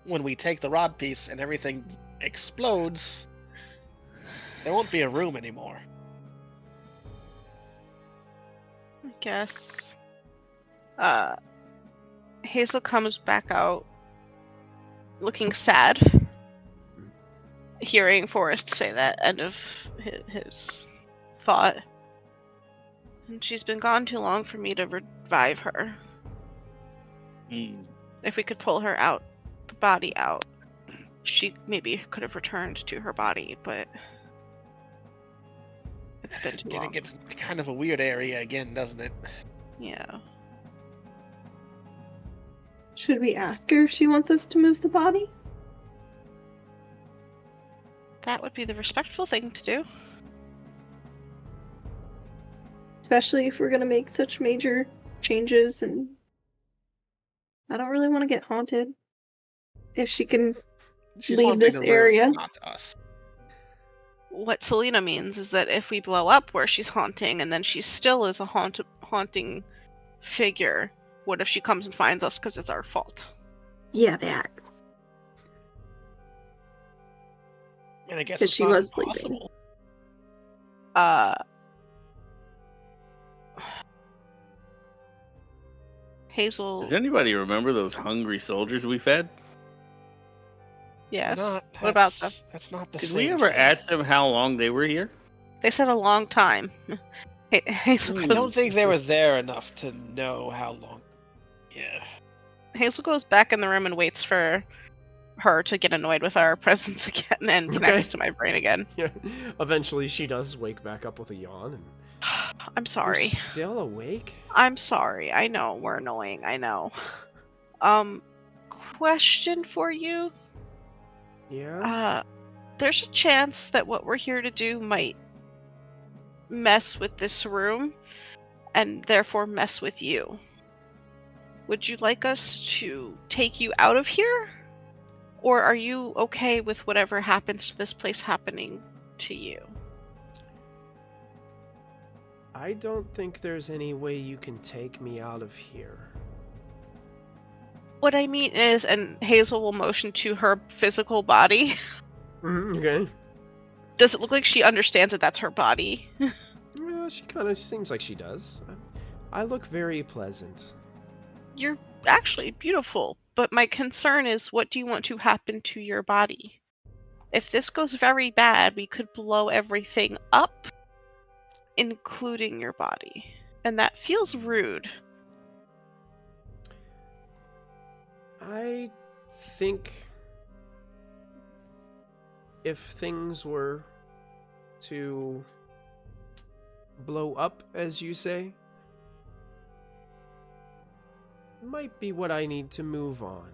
when we take the rod piece and everything explodes, there won't be a room anymore. I guess. Hazel comes back out looking sad, hearing Forrest say that end of his thought. And she's been gone too long for me to revive her. If we could pull her out, the body out, she maybe could have returned to her body, but it's been too long. It gets kind of a weird area again, doesn't it? Yeah. Should we ask her if she wants us to move the body? That would be the respectful thing to do. Especially if we're gonna make such major changes, and I don't really want to get haunted. If she can She's leave haunting this the room, area. not us. what Selena means is that if we blow up where she's haunting and then she still is a haunting figure, what if she comes and finds us because it's our fault? Yeah, that. And I guess 'Cause it's she not was sleeping. impossible. Hazel. Does anybody remember those hungry soldiers we fed? Yes. Not, What about them? That's not the Did same we ever thing. ask them how long they were here? They said a long time. Hazel I goes, don't think they were there enough to know how long. Yeah. Hazel goes back in the room and waits for her to get annoyed with our presence again and connects to my brain again. Yeah. Eventually, she does wake back up with a yawn. And I'm sorry. You're still awake? I'm sorry. I know we're annoying. I know. Question for you. Yeah. There's a chance that what we're here to do might mess with this room and therefore mess with you. Would you like us to take you out of here? Or are you okay with whatever happens to this place happening to you? I don't think there's any way you can take me out of here. What I mean is, and Hazel will motion to her physical body. Okay. Does it look like she understands that that's her body? Well, she kind of seems like she does. I look very pleasant. You're actually beautiful, but my concern is, what do you want to happen to your body? If this goes very bad, we could blow everything up, including your body. And that feels rude. I think if things were to blow up, as you say, might be what I need to move on.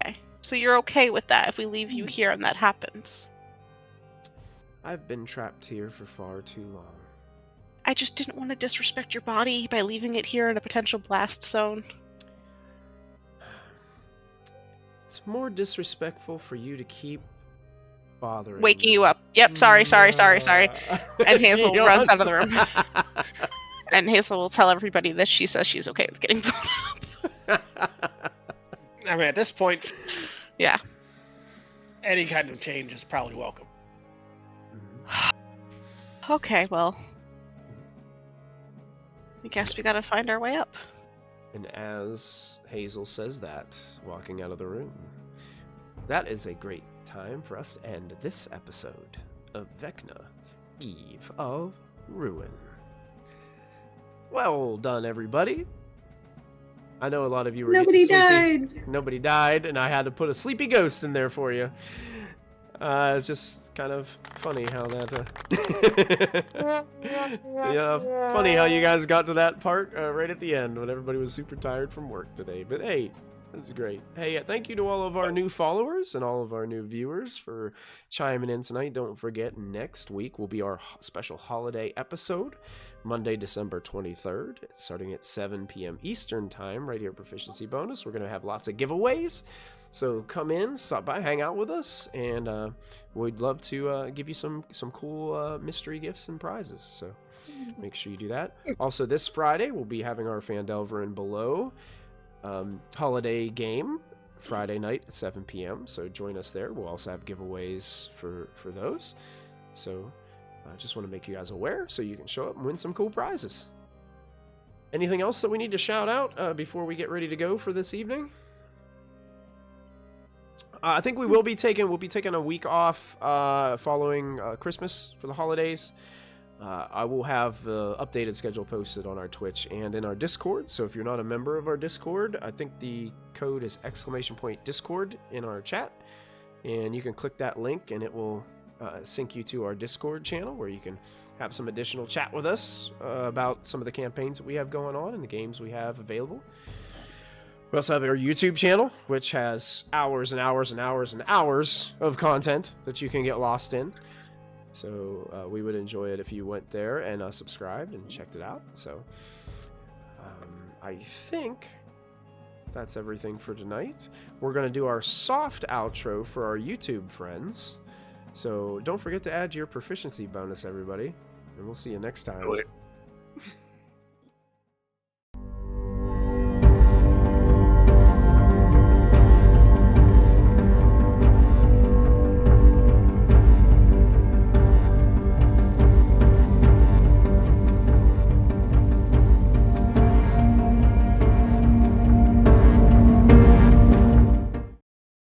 Okay. So you're okay with that if we leave you here and that happens? I've been trapped here for far too long. I just didn't want to disrespect your body by leaving it here in a potential blast zone. It's more disrespectful for you to keep bothering Waking me. you up. Yep, sorry. And Hazel She runs out of yawns. the room. And Hazel will tell everybody this. She says she's okay with getting blown up. I mean, at this point, Yeah. any kind of change is probably welcome. Okay, well. I guess we gotta find our way up. And as Hazel says that, walking out of the room, that is a great time for us to end this episode of Vecna, Eve of Ruin. Well done, everybody. I know a lot of you were Nobody getting sleepy. died. Nobody died, and I had to put a sleepy ghost in there for you. It's just kind of funny how that... yeah, funny how you guys got to that part right at the end when everybody was super tired from work today. But hey, that's great. Hey, thank you to all of our new followers and all of our new viewers for chiming in tonight. Don't forget, next week will be our special holiday episode, Monday, December 23rd, starting at 7 p.m. Eastern Time, right here at Proficiency Bonus. We're going to have lots of giveaways. So come in, stop by, hang out with us, and we'd love to give you some cool mystery gifts and prizes. So make sure you do that. Also, this Friday, we'll be having our Fandelver and Below holiday game Friday night at 7 p.m. So join us there. We'll also have giveaways for those. So I just want to make you guys aware so you can show up and win some cool prizes. Anything else that we need to shout out before we get ready to go for this evening? I think we'll be taking a week off following Christmas for the holidays. I will have the updated schedule posted on our Twitch and in our Discord. So if you're not a member of our Discord, I think the code is !Discord in our chat, and you can click that link and it will sync you to our Discord channel where you can have some additional chat with us about some of the campaigns that we have going on and the games we have available. We also have our YouTube channel, which has hours and hours and hours and hours of content that you can get lost in. So we would enjoy it if you went there and subscribed and checked it out. So I think that's everything for tonight. We're going to do our soft outro for our YouTube friends. So don't forget to add your proficiency bonus, everybody. And we'll see you next time. Do it.